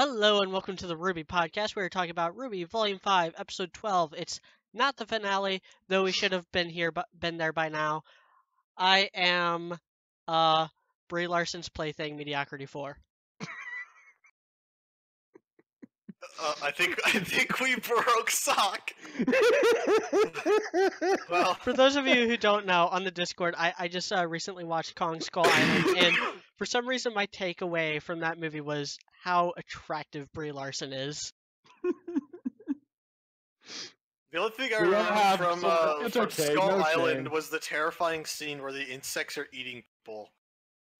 Hello and welcome to the RWBY podcast. We're talking about RWBY Volume 5, Episode 12. It's not the finale, though we should have been there by now. I am Brie Larson's plaything, Mediocrity 4. I think we broke Sock. Well, For those of you who don't know, on the Discord, I just recently watched Kong Skull Island, and for some reason my takeaway from that movie was how attractive Brie Larson is. the only thing I We all remember have from, some- it's from okay, Skull no Island shame. was the terrifying scene where the insects are eating people,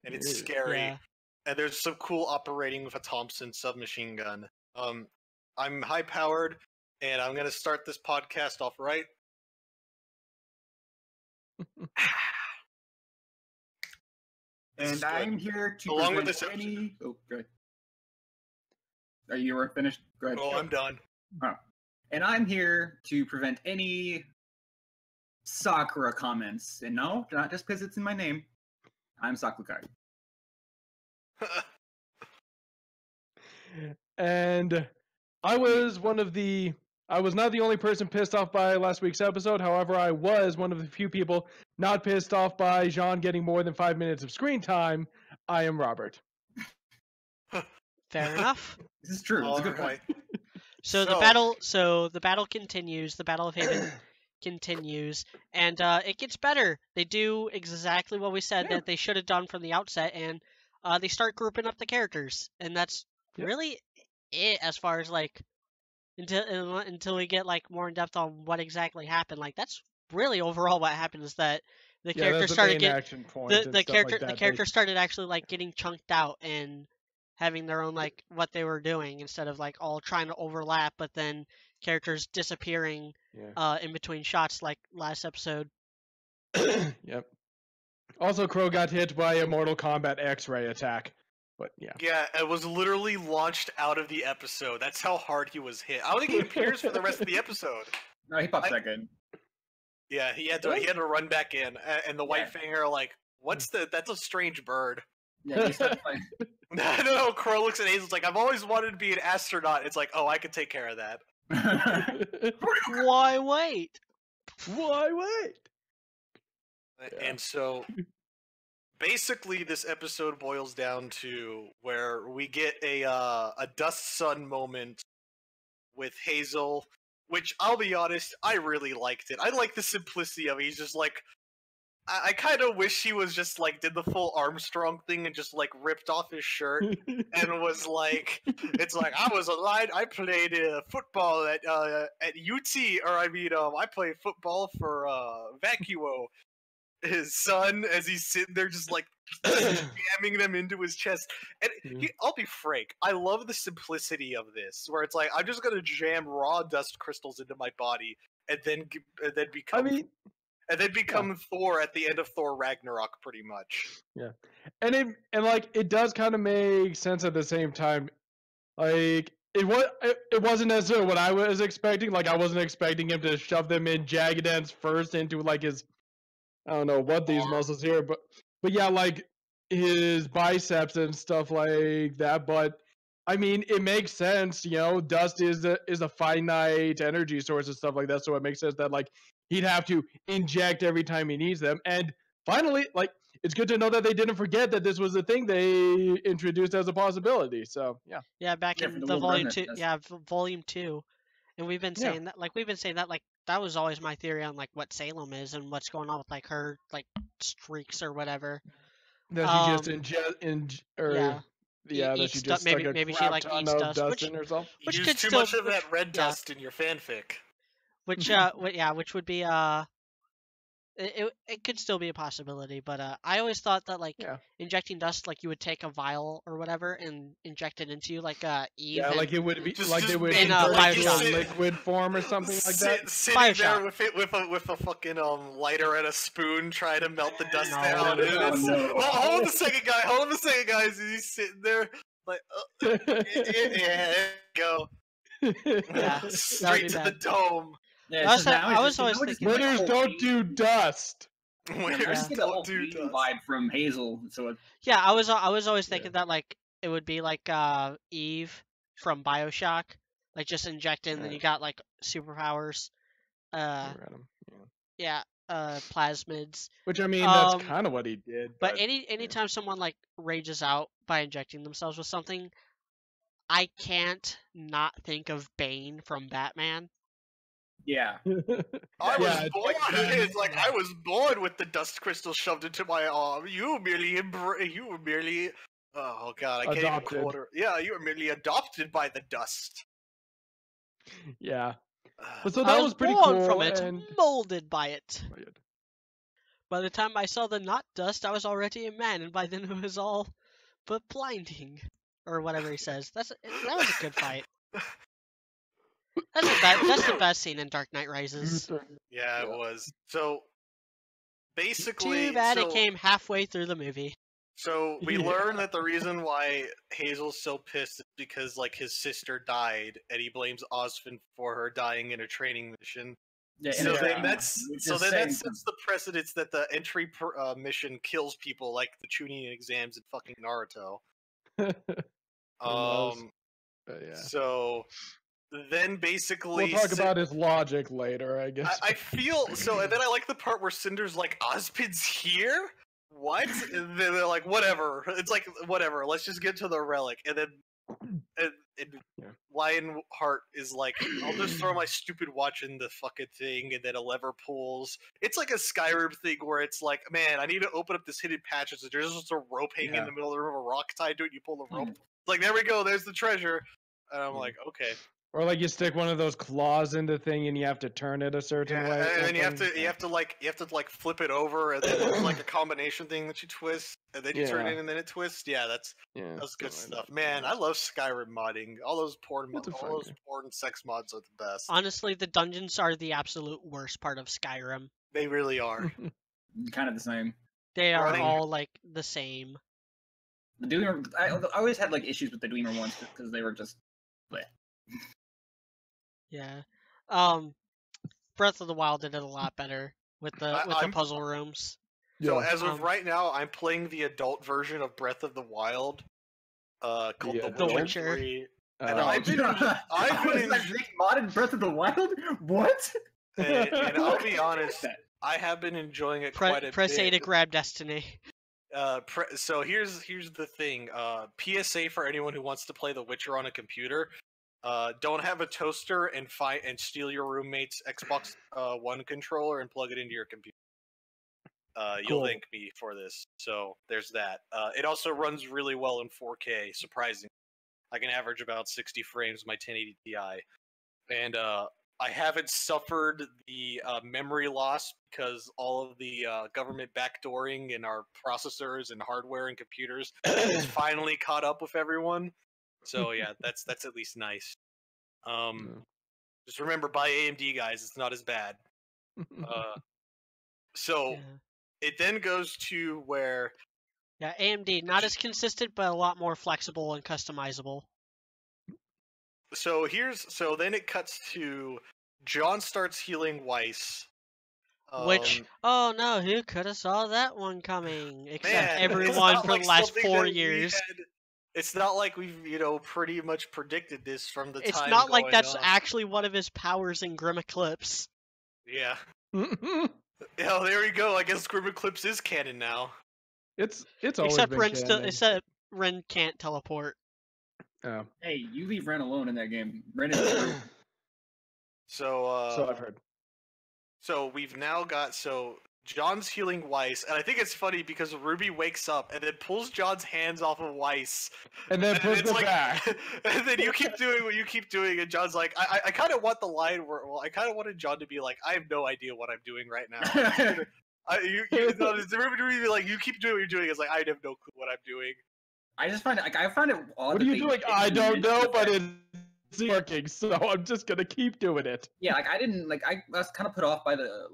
and it's scary. Yeah. And there's some cool operating with a Thompson submachine gun. I'm high powered, and I'm gonna start this podcast off right. This is And good. I'm here to Along with prevent this any. Oh, good. Are you finished? Go ahead. Oh, I'm done. And I'm here to prevent any Sakura comments. And no, not just because it's in my name. I'm Sakukai. And I was not the only person pissed off by last week's episode. However, I was one of the few people not pissed off by Jean getting more than 5 minutes of screen time. I am Robert. Fair enough. This is true. It's a good Alright. point. So the battle continues. The Battle of Haven continues, and it gets better. They do exactly what we said that they should have done from the outset, and they start grouping up the characters, and that's really it as far as like until we get like more in depth on what exactly happened. Like that's really overall what happened is that the characters started getting action point. the character started actually like getting chunked out and having their own like what they were doing instead of like all trying to overlap, but then characters disappearing in between shots like last episode. Yep. Also, Crow got hit by a Mortal Kombat X-ray attack. But yeah. Yeah, it was literally launched out of the episode. That's how hard he was hit. I don't think he appears for the rest of the episode. No, he pops back in. Yeah, he had to run back in, and the White Fang are like, that's a strange bird. Yeah, he starts playing. No, Crow looks at Hazel's like, I've always wanted to be an astronaut. It's like, oh, I could take care of that. Why wait? Why wait? And so, basically, this episode boils down to where we get a Dust Sun moment with Hazel, which, I'll be honest, I really liked it. I like the simplicity of it. He's just like, I kind of wish he was just like did the full Armstrong thing and just like ripped off his shirt and was like, it's like I played football at UT, or I played football for Vacuo. His son, as he's sitting there just like jamming them into his chest. And I'll be frank, I love the simplicity of this, where it's like I'm just gonna jam raw dust crystals into my body and then become Thor at the end of Thor Ragnarok, pretty much. Yeah, and it does kind of make sense at the same time. Like it wasn't necessarily what I was expecting. Like I wasn't expecting him to shove them in Jagged Ends first into like his, I don't know what these muscles here, but yeah, like his biceps and stuff like that. But I mean, it makes sense. You know, dust is a finite energy source and stuff like that, so it makes sense that like he'd have to inject every time he needs them. And finally, like, it's good to know that they didn't forget that this was a thing they introduced as a possibility. So, yeah. Yeah, back in the volume 2. Yeah, volume 2. And we've been saying that like that was always my theory on like what Salem is and what's going on with like her like streaks or whatever. That she just maybe she like eats dust in herself. Which you could too still, much of that red dust in your fanfic. Which would be it could still be a possibility, but I always thought that like injecting dust, like you would take a vial or whatever and inject it into you, like Eve. Yeah, like it would be just, like just they would in in liquid form or something like that. Sitting there with a fucking lighter and a spoon, trying to melt the dust down. Well, hold on a second, guys. He's sitting there like, yeah, go. Yeah, straight to the dome. Yeah, I was always thinking winners don't do dust. Winners don't do dust. Vibe from Hazel. So I was always thinking that like it would be like Eve from BioShock, like just inject it and then you got like superpowers. Yeah, plasmids. Which I mean, that's kind of what he did. But anytime someone like rages out by injecting themselves with something, I can't not think of Bane from Batman. Yeah. I was born. It's like I was born with the dust crystal shoved into my arm. You were merely. Oh god, I can't Adopted. even quote her. Yeah, you were merely adopted by the dust. Yeah. But so that I was pretty born cool. from it, and... molded by it. By the time I saw the not dust, I was already a man, and by then it was all but blinding, or whatever he says. That was a good fight. That's the best scene in Dark Knight Rises. Yeah, it was. So basically, Too bad it came halfway through the movie. So we learn that the reason why Hazel's so pissed is because like his sister died, and he blames Osfin for her dying in a training mission. Yeah, so then that sets the precedence that the entry mission kills people like the Chunin exams in fucking Naruto. So then basically we'll talk about his logic later, I guess. I feel so, and then I like the part where Cinder's like, Ozpin's here? What? And then they're like, whatever. It's like, whatever, let's just get to the relic. And then Lionheart is like, I'll just throw my stupid watch in the fucking thing, and then a lever pulls. It's like a Skyrim thing where it's like, man, I need to open up this hidden patch. There's just a rope hanging in the middle of the room, a rock tied to it, you pull the rope. It's like, there we go, there's the treasure. And I'm like, okay. Or like you stick one of those claws in the thing and you have to turn it a certain way. And then you have to flip it over, and then there's like a combination thing that you twist, and then you turn it in, and then it twists. Yeah, that's good stuff. Man, I love Skyrim modding. All those porn sex mods are the best. Honestly, the dungeons are the absolute worst part of Skyrim. They really are. Kind of the same. They are all like the same. The Dwemer, I always had like issues with the Dwemer ones because they were just bleh. Yeah. Breath of the Wild did it a lot better with the puzzle rooms. So as of right now, I'm playing the adult version of Breath of the Wild, called The Witcher 3. And I've been modded Breath of the Wild? What? And I'll be honest, I have been enjoying it quite a bit. Press A to grab Destiny. So here's the thing. PSA for anyone who wants to play The Witcher on a computer. Don't have a toaster and steal your roommate's Xbox One controller and plug it into your computer. You'll thank me for this. So there's that. It also runs really well in 4K, surprisingly. I can average about 60 frames with my 1080 Ti. And I haven't suffered the memory loss because all of the government backdooring in our processors and hardware and computers is finally caught up with everyone. So yeah, that's at least nice. Just remember, buy AMD, guys. It's not as bad. It then goes to where AMD not as consistent, but a lot more flexible and customizable. So then it cuts to John starts healing Weiss. Which, oh no, who could have saw that one coming? Except everyone for the last 4 years. It's not like we've, pretty much predicted this from the time. It's not like that's actually one of his powers in Grim Eclipse. Yeah. Yeah, there we go. I guess Grim Eclipse is canon now. It's always been canon. Except Ren can't teleport. Oh. Hey, you leave Ren alone in that game. Ren is So I've heard. So we've now got John's healing Weiss, and I think it's funny because RWBY wakes up and then pulls John's hands off of Weiss, and then puts them back. And then you keep doing what you keep doing, and John's like, I kind of want the line where, I kind of wanted John to be like, I have no idea what I'm doing right now. RWBY be like, you keep doing what you're doing. It's like, I have no clue what I'm doing. I just find it odd. What are you doing? I don't know, but it's working, so I'm just gonna keep doing it. Yeah, I was kind of put off by the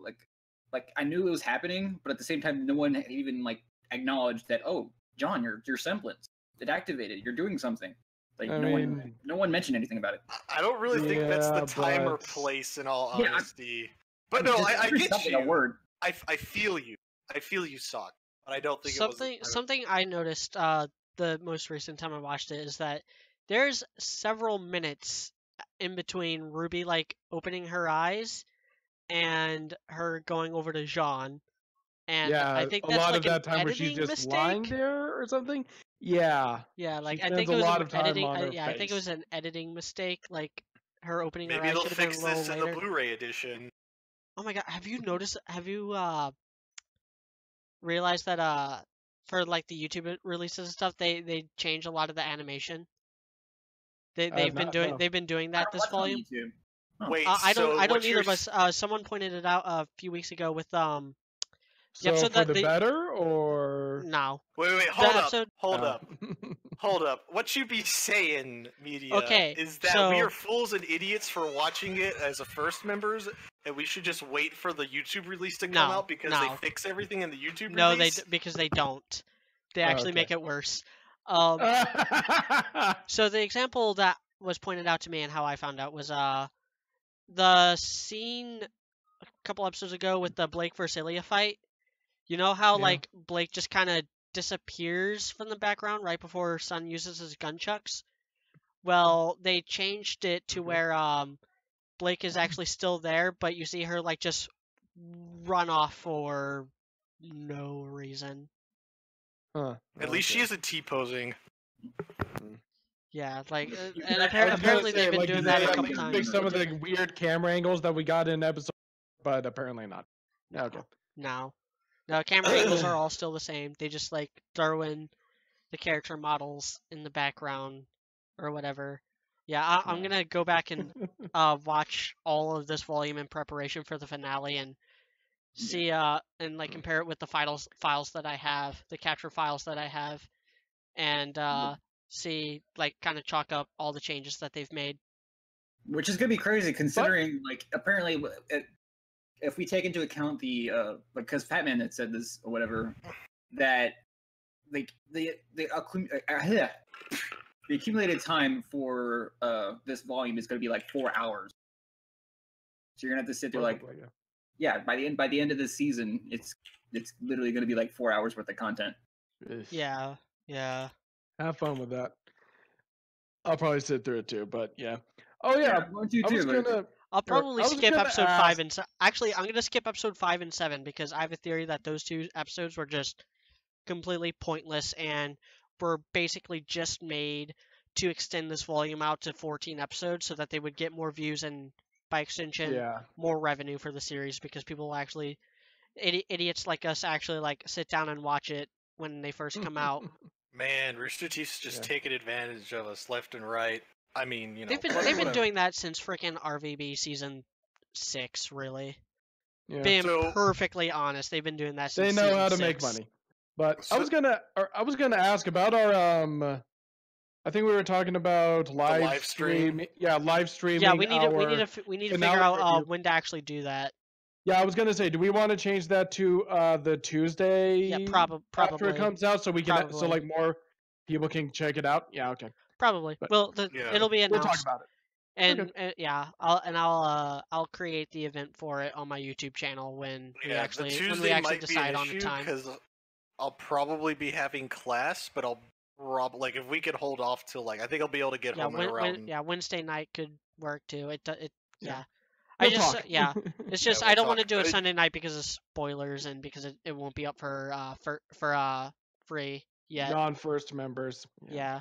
like I knew it was happening, but at the same time, no one had even acknowledged that. Oh, John, your semblance, it activated. You're doing something. No one mentioned anything about it. I don't really think that's the time or place, in all honesty. But no, I get you. A word. I feel you. I feel you, Sock. But I don't think something I noticed the most recent time I watched it is that there's several minutes in between Ruby like opening her eyes and her going over to Jean. And I Yeah, think a that's lot like of an that time where she's editing just lying mistake. there or something. Yeah, Yeah, she like I spends think a it was lot an of time editing. on her Yeah, I think it was face. an editing mistake. Like her opening her Maybe eyes they'll should have been a fix little this in the later. Blu-ray edition. Oh my god, have you noticed? Have you realized that for like the YouTube releases and stuff, they change a lot of the animation. They I have they've been not. doing No. they've been doing I that don't this watch it on volume. YouTube. Oh. Wait, I so don't what either, you're but someone pointed it out a few weeks ago with the So episode for that the they better or no wait, the hold up, episode. hold oh. up. Hold up. What you be saying, media, Okay, is that we so are fools and idiots for watching it as a first members, and we should just wait for the YouTube release to come No, out because they no. fix everything in the YouTube no, release? because they don't. They Oh, actually okay. make it worse. So the example that was pointed out to me and how I found out was the scene a couple episodes ago with the Blake versus Ilya fight. You know how Yeah. like Blake just kind of disappears from the background right before Sun uses his gunchucks? Well, they changed it to Mhm. where Blake is actually still there, but you see her like just run off for no reason. Huh. At least she Okay. isn't T-posing. Yeah, like You and can- I was gonna apparently say, they've been like, doing did that they a at couple least times. fix some of the weird camera angles that we got in episode, but apparently not. No, Okay. no, no. Camera angles are all still the same. They just like throw in the character models in the background or whatever. Yeah, I'm Wow. gonna go back and watch all of this volume in preparation for the finale and see and like compare it with the files that I have, the capture files that I have, and see like kind of chalk up all the changes that they've made. Which is gonna be crazy considering, like, apparently, if we take into account the because Fatman had said this or whatever, that like the accumulated time for this volume is gonna be like 4 hours. So you're gonna have to sit there like, Probably, yeah, by the end of this season, it's literally gonna be like 4 hours worth of content. yeah. Yeah, yeah. Have fun with that. I'll probably sit through it too, but yeah. Oh yeah, I'm going to I was too, but gonna. I'll or probably I was skip gonna episode ask- 5 and actually I'm gonna skip episode 5 and 7 because I have a theory that those two episodes were just completely pointless and were basically just made to extend this volume out to 14 episodes so that they would get more views and by extension Yeah. more revenue for the series because people will actually idiots like us actually like sit down and watch it when they first come out. Man, Rooster Teeth's just Yeah. taking advantage of us left and right. I mean, you know, They've been whatever. doing that since freaking RVB season 6, really. Yeah. Being So- perfectly honest, they've been doing that They since know season how to 6. make money. But So- I was gonna ask about our I think we were talking about live stream? live streaming. Yeah, we need to our figure finale out review. when to actually do that. Yeah, I was gonna say, do we want to change that to the Tuesday? Yeah, after probably. it comes out, so we can so Probably. like more people can check it out. Yeah, okay. Probably. But- Well, Yeah. it'll be We'll announced. talk about it. And yeah, I'll create the event for it on my YouTube channel when we Yeah, actually the Tuesday might decide be an on the issue time. because I'll probably be having class, but I'll like if we could hold off till like I think I'll be able to get Yeah, home at around. Wednesday night could work too. It Yeah. yeah. We'll I just talk. yeah, it's just we'll I don't want to talk. do it I- Sunday night because of spoilers and because it won't be up for free yet. Non-first members. Yeah.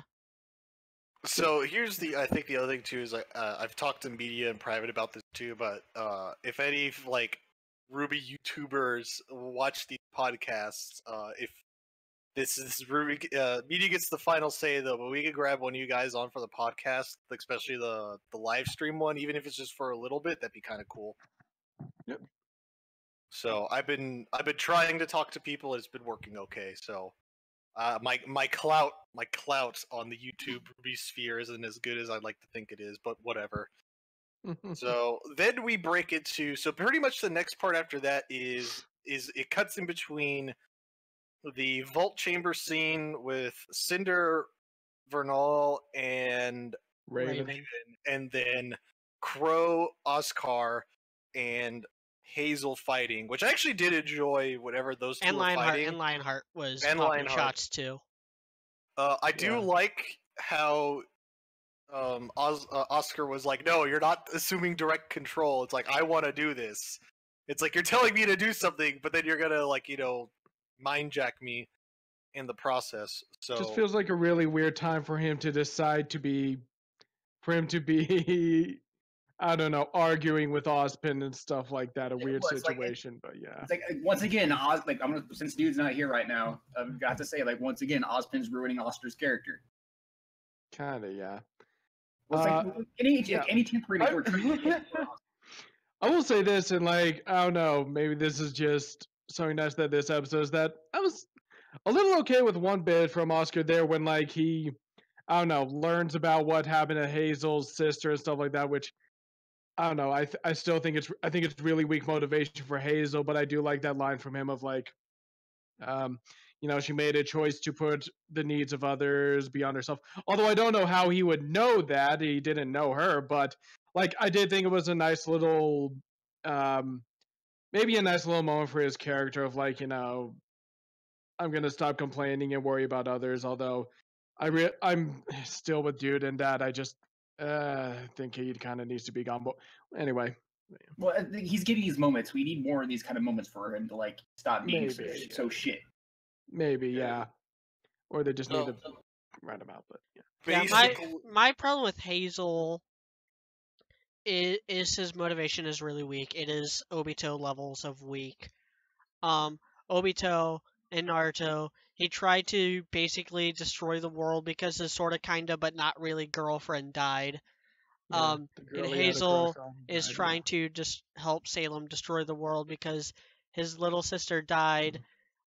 So here's I think the other thing too is I've talked to media in private about this too, but if any like RWBY YouTubers watch these podcasts, if this is RWBY media gets the final say though, but we could grab one of you guys on for the podcast, especially the live stream one, even if it's just for a little bit, that'd be kind of cool. Yep. So I've been trying to talk to people, it's been working okay. So my clout on the YouTube RWBY sphere isn't as good as I'd like to think it is, but whatever. So then we break it to pretty much the next part after that is it cuts in between the vault chamber scene with Cinder, Vernal, and Raven. and then Crow, Oscar, and Hazel fighting, which I actually did enjoy. Whatever those two And were fighting. Lionheart was And popping Lionheart. shots too. I do Yeah. like how Oscar was like, "No, you're not assuming direct control. It's like I want to do this. It's like you're telling me to do something, but then you're gonna like mind jack me in the process." So Just feels like a really weird time for him to decide to be, I don't know, arguing with Ozpin and stuff like that. A weird situation, but yeah. It's like once again, like I'm gonna, since dude's not here right now, I've got to say, like, once again, Ozpin's ruining Oscar's character. Kinda, yeah. Well, it's like any temporary I will say this, and like, I don't know, maybe this is just something nice that this episode is that I was a little okay with one bit from Oscar there when like he, I don't know, learns about what happened to Hazel's sister and stuff like that, which I don't know. I still think it's really weak motivation for Hazel, but I do like that line from him of like, she made a choice to put the needs of others beyond herself. Although I don't know how he would know that. He didn't know her, but like I did think it was a nice little, maybe a nice little moment for his character of like, I'm gonna stop complaining and worry about others. Although I'm still with Dude in that I just think he kind of needs to be gone. But anyway. Well, he's getting these moments. We need more of these kind of moments for him to like stop being so shit. Maybe, yeah. Or they just need to write him out. But yeah, my problem with Hazel is his motivation is really weak. It is Obito levels of weak. Obito in Naruto, he tried to basically destroy the world because his sort of kinda but not really girlfriend died. And Hazel is trying to just help Salem destroy the world because his little sister died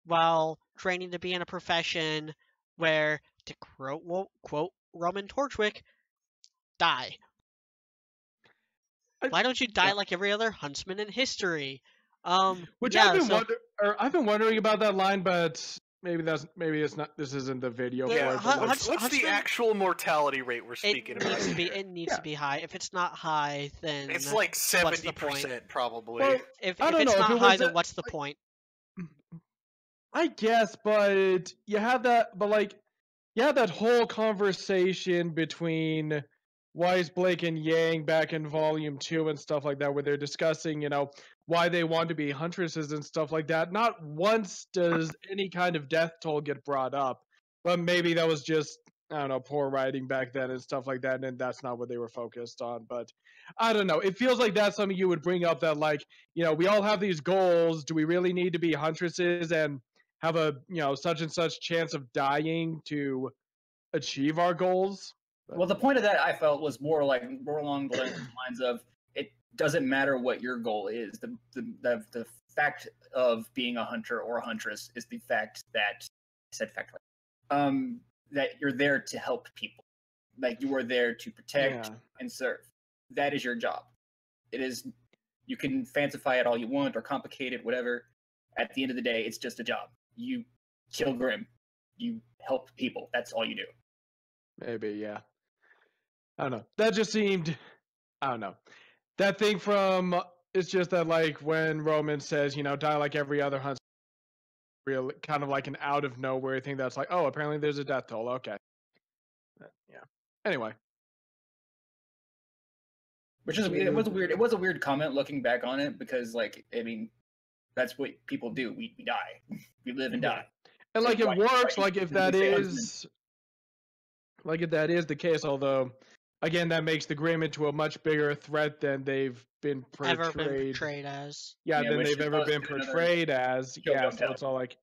while training to be in a profession where, to quote Roman Torchwick, die. Why don't you die like every other huntsman in history? Which I've been wondering about that line, but maybe it's not. This isn't the video. Yeah, what's the actual mortality rate we're speaking about? It needs to be high. If it's not high, then it's like 70% probably. Well, if it's not high, then what's the point? I guess, but you have that. But like, you have that whole conversation between Weiss, Blake, and Yang back in Volume 2 and stuff like that, where they're discussing, why they want to be huntresses and stuff like that. Not once does any kind of death toll get brought up, but maybe that was just, I don't know, poor writing back then and stuff like that, and that's not what they were focused on. But I don't know. It feels like that's something you would bring up, that like, we all have these goals. Do we really need to be huntresses and have a, such and such chance of dying to achieve our goals? Well, the point of that I felt was more along the lines of, it doesn't matter what your goal is. The fact of being a hunter or a huntress is the fact that that you're there to help people. Like, you are there to protect and serve. That is your job. It is. You can fancify it all you want or complicate it, whatever. At the end of the day, it's just a job. You kill Grimm. You help people. That's all you do. Maybe, yeah. I don't know. That just seemed, I don't know. That thing from, it's just that like when Roman says, die like every other hunter, real kind of like an out of nowhere thing that's like, oh, apparently there's a death toll. Okay. Yeah. Anyway. Which is, it was a weird comment looking back on it, because like, I mean, that's what people do. We die. We live and die. And like, it works, like if that is the case, although again, that makes the Grimm into a much bigger threat than they've been portrayed as. Yeah, than they've ever been portrayed as. Yeah, so it's all like,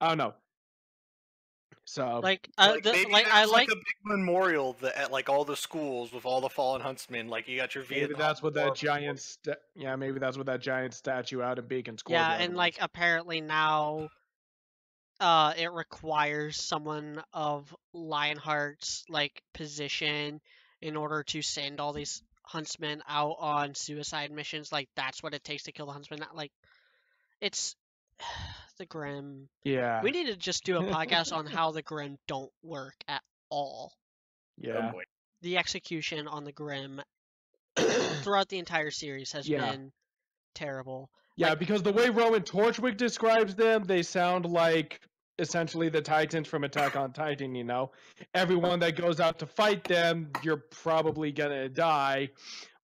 I don't know. So maybe I like a big memorial at like all the schools with all the fallen huntsmen. Like, you got your Vietnam. Maybe that's what that giant. Maybe that's what that giant statue out in Beacon's Court. Yeah, and like apparently now, it requires someone of Lionheart's like position in order to send all these huntsmen out on suicide missions. Like, that's what it takes to kill the huntsman. Like, it's the Grimm. Yeah. We need to just do a podcast on how the Grimm don't work at all. Yeah. Oh, The execution on the Grimm throughout the entire series has been terrible. Yeah, because the way Roman Torchwick describes them, they sound like essentially the Titans from Attack on Titan, you know. Everyone that goes out to fight them, you're probably gonna die.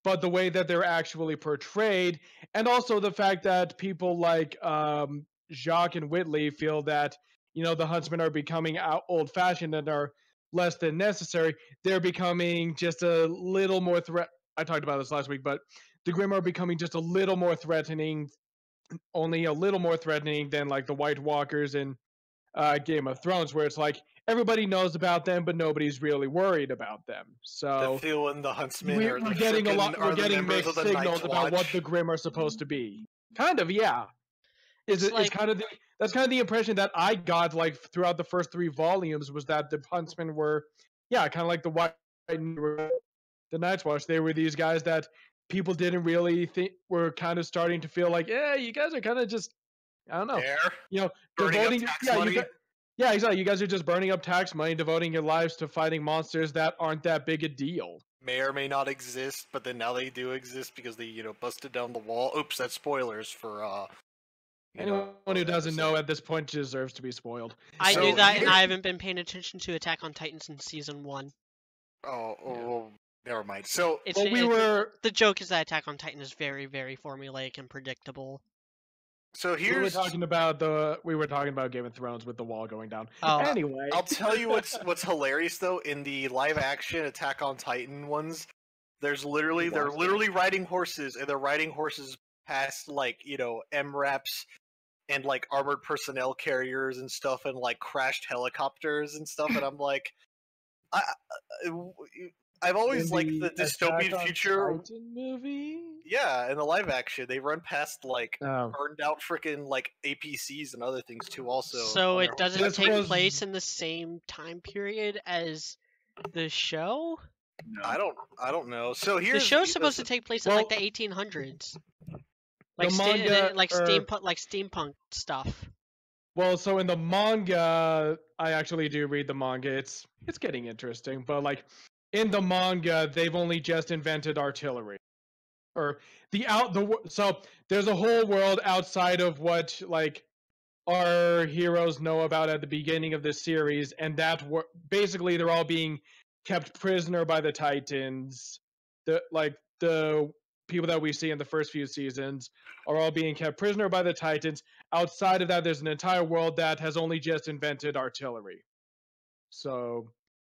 But the way that they're actually portrayed, and also the fact that people like Jacques and Whitley feel that, you know, the huntsmen are becoming old-fashioned and are less than necessary, they're becoming just a little more threat. I talked about this last week, but the Grimm are becoming just a little more threatening, only a little more threatening than like the White Walkers in Game of Thrones, where it's like everybody knows about them, but nobody's really worried about them. The So Phil and the Huntsmen we're are the getting a lot. frickin' We're are the getting members of mixed the Night signals about what Watch. the Grimm are supposed to be. Kind of, yeah. Is It's it? like- It's kind of the. That's kind of the impression that I got, like throughout the first 3 volumes, was that the Huntsmen were, yeah, kind of like the White, the Night's Watch. They were these guys that people didn't really think were kind of starting to feel like, yeah, you guys are kind of just, I don't know, There, you know, burning up devoting, tax yeah, money. yeah, exactly. You guys are just burning up tax money, devoting your lives to fighting monsters that aren't that big a deal. May or may not exist, but then now they do exist because they, busted down the wall. Oops, that's spoilers for Anyone who the doesn't know episode. at this point deserves to be spoiled. I So knew that, and here- I haven't been paying attention to Attack on Titan since season 1. Oh, Yeah. well, never mind. So It's Well, we it- were the joke is that Attack on Titan is very, very formulaic and predictable. here's we were talking about Game of Thrones with the wall going down. Oh. Anyway, I'll tell you what's hilarious though, in the live action Attack on Titan ones, they're literally riding horses, and they're riding horses past like, MRAPs and like armored personnel carriers and stuff, and like crashed helicopters and stuff, and I'm like, I've always in liked the Attack dystopian on future. Titan movie. Yeah, in the live action, they run past like Oh. burned out freaking like APCs and other things too. Also, So on it their doesn't This take was- place in the same time period as the show? No. I don't know. So here's The show's supposed to take place in like Well- the 1800s. Like The manga, like or- steampunk stuff. Well, so in the manga, I actually do read the manga. It's getting interesting, but like in the manga, they've only just invented artillery, or so there's a whole world outside of what like our heroes know about at the beginning of this series, and basically they're all being kept prisoner by the Titans. The people that we see in the first few seasons are all being kept prisoner by the Titans. Outside of that, there's an entire world that has only just invented artillery. So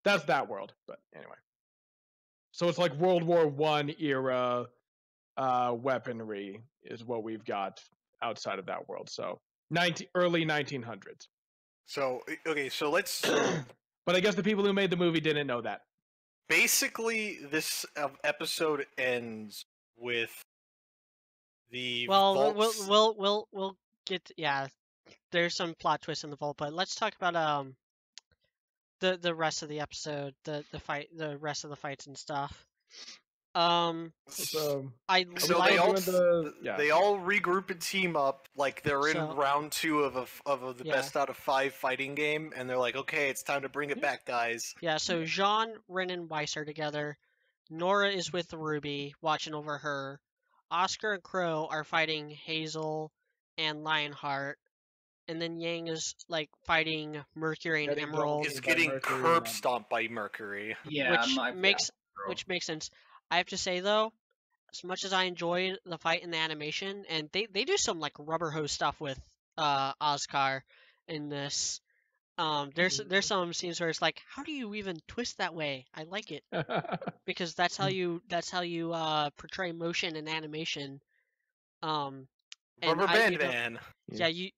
that's that world. But anyway, so it's like World War I era weaponry is what we've got outside of that world. So early 1900s. So okay, so let's But I guess the people who made the movie didn't know that. basically this episode ends with the Well, vaults. we'll get there's some plot twists in the vault, but let's talk about the rest of the episode, the rest of the fights and stuff. So I So like they all doing the- yeah. they all regroup and team up like they're in So- round 2 of the Yeah. best out of 5 fighting game, and they're like, okay, it's time to bring it back, guys. Yeah, so Jean, Ren, and Weiss are together. Nora is with Ruby, watching over her. Oscar and Crow are fighting Hazel and Lionheart. And then Yang is like fighting Mercury and Getting Emerald, It's by getting Mercury curb and- stomped by Mercury. Yeah, which I'm makes bro. which makes sense. I have to say though, as much as I enjoy the fight and the animation, and they do some like rubber hose stuff with Oscar in this. There's some scenes where it's like, how do you even twist that way? I like it because that's how you portray motion and animation. And Rubber I- Band you know, Man. yeah,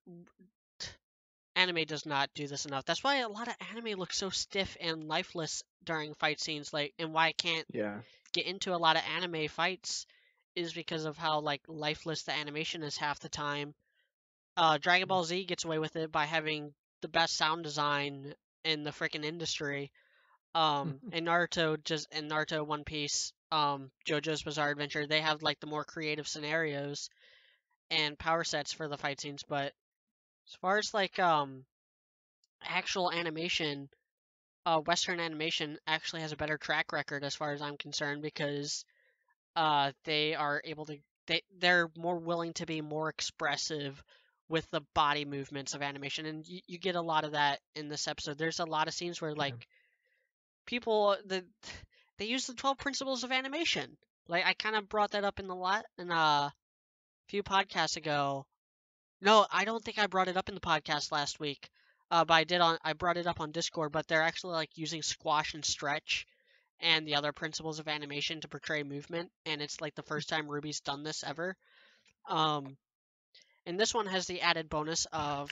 anime does not do this enough. That's why a lot of anime looks so stiff and lifeless during fight scenes, like, and why I can't yeah. get into a lot of anime fights is because of how like lifeless the animation is half the time. Dragon Ball Z gets away with it by having the best sound design in the freaking industry. And Naruto, One Piece, JoJo's Bizarre Adventure, they have like the more creative scenarios and power sets for the fight scenes, but as far as like actual animation, Western animation actually has a better track record as far as I'm concerned because they are able to they're more willing to be more expressive with the body movements of animation, and you get a lot of that in this episode. There's a lot of scenes where like people they use the 12 principles of animation. Like I kind of brought that up in a few podcasts ago. No, I don't think I brought it up in the podcast last week. But I brought it up on Discord, but they're actually like using squash and stretch and the other principles of animation to portray movement, and it's like the first time RWBY's done this ever. And this one has the added bonus of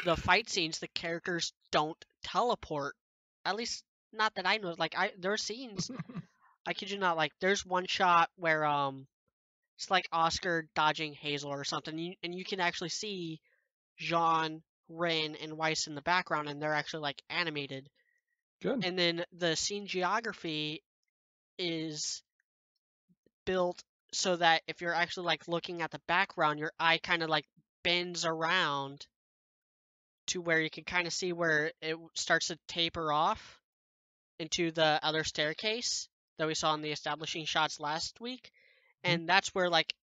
the fight scenes, the characters don't teleport. At least not that I know. Like there are scenes, I kid you not, like there's one shot where it's like Oscar dodging Hazel or something, and you can actually see Jean, Rin, and Weiss in the background, and they're actually like animated. Good. And then the scene geography is built so that if you're actually like looking at the background, your eye kind of like bends around to where you can kind of see where it starts to taper off into the other staircase that we saw in the establishing shots last week. And that's where like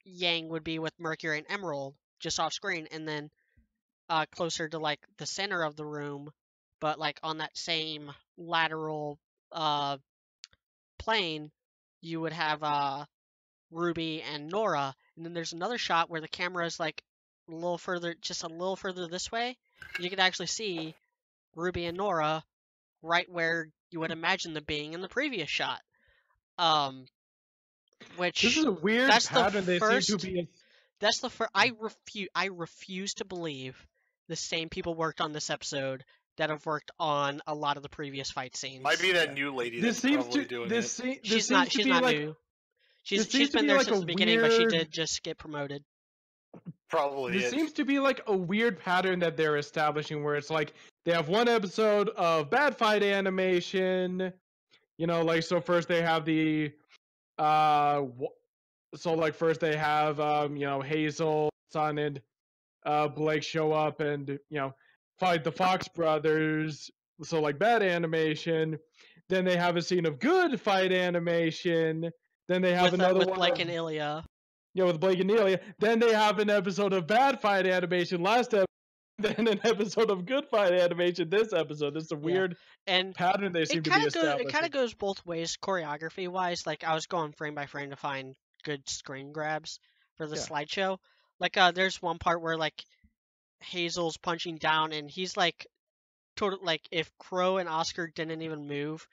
Yang would be with Mercury and Emerald just off screen, and then closer to like the center of the room, but like on that same lateral plane, you would have RWBY and Nora. And then there's another shot where the camera is like a little further this way. You can actually see RWBY and Nora right where you would imagine them being in the previous shot. Which This is a weird that's pattern. the They first. seem to be. That's the first. I refuse to believe the same people worked on this episode that have worked on a lot of the previous fight scenes. Might be that new lady This that's seems probably to. doing This it. She's not like, new. She's seems to been be there like since a the beginning, but she weird- did just get promoted. Probably This is. seems to be like a weird pattern that they're establishing, where it's like they have one episode of bad fight animation. You know, like so first they have the so like first they have you know, Hazel, Son, and Blake show up and, you know, fight the Fox brothers. So like bad animation. Then they have a scene of good fight animation. Then they have another with one Blake of, and Ilya. yeah, with Blake and Nelia. Then they have an episode of bad fight animation last episode. Then an episode of good fight animation this episode. This is a weird And pattern they seem to be establishing. it kind of goes both ways choreography wise. Like I was going frame by frame to find good screen grabs for the slideshow. Like there's one part where like Hazel's punching down and he's like total like if Crow and Oscar didn't even move,